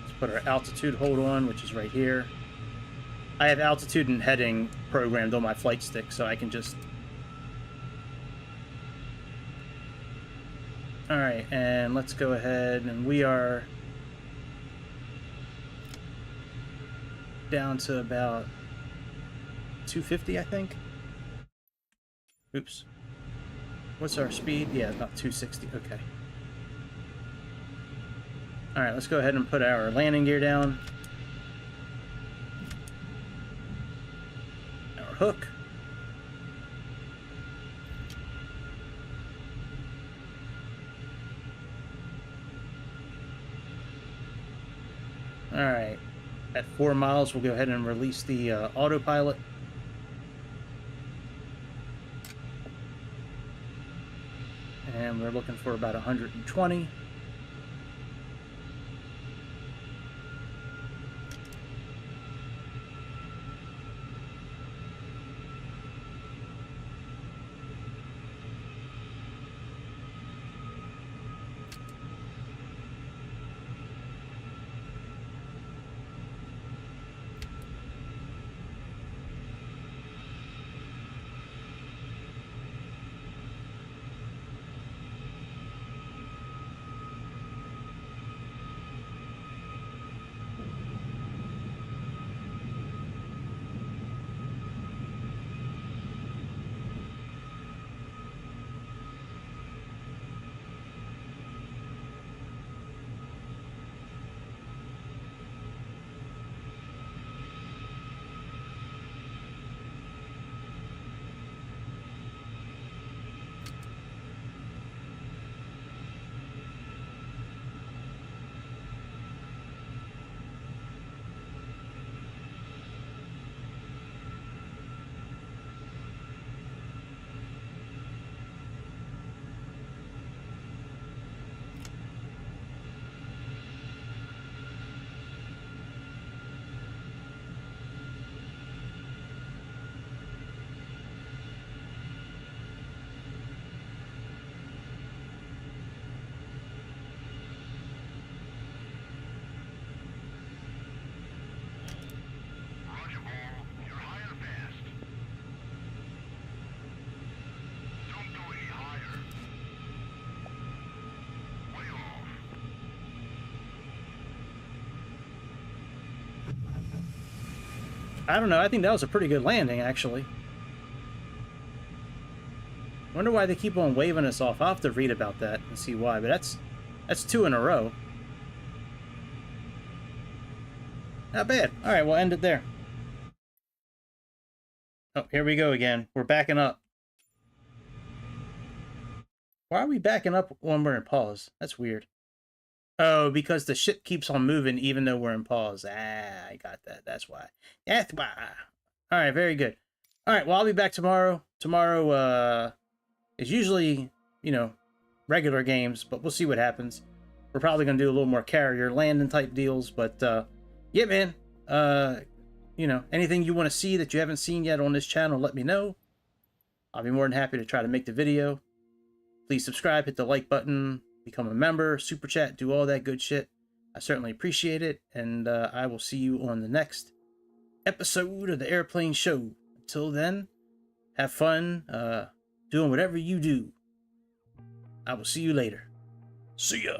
Let's put our altitude hold on, which is right here. I have altitude and heading programmed on my flight stick, so I can just... Alright, and let's go ahead, and we are down to about 250, I think. Oops. What's our speed? Yeah, about 260. Okay. Alright, let's go ahead and put our landing gear down. Our hook. Alright. At 4 miles, we'll go ahead and release the autopilot. And we're looking for about 120. I don't know. I think that was a pretty good landing, actually. Wonder why they keep on waving us off. I'll have to read about that and see why, but that's 2 in a row. Not bad. All right, we'll end it there. Oh, here we go again. We're backing up. Why are we backing up when we're in pause? That's weird. Oh, because the ship keeps on moving even though we're in pause. Ah, I got that. That's why. That's why. All right, very good. All right, well, I'll be back tomorrow. Tomorrow is usually, you know, regular games, but we'll see what happens. We're probably going to do a little more carrier landing type deals, but yeah, man. You know, anything you want to see that you haven't seen yet on this channel, let me know. I'll be more than happy to try to make the video. Please subscribe, hit the like button, become a member, super chat, do all that good shit. I certainly appreciate it, and I will see you on the next episode of the Airplane Show. Until then, have fun doing whatever you do. I will see you later. See ya.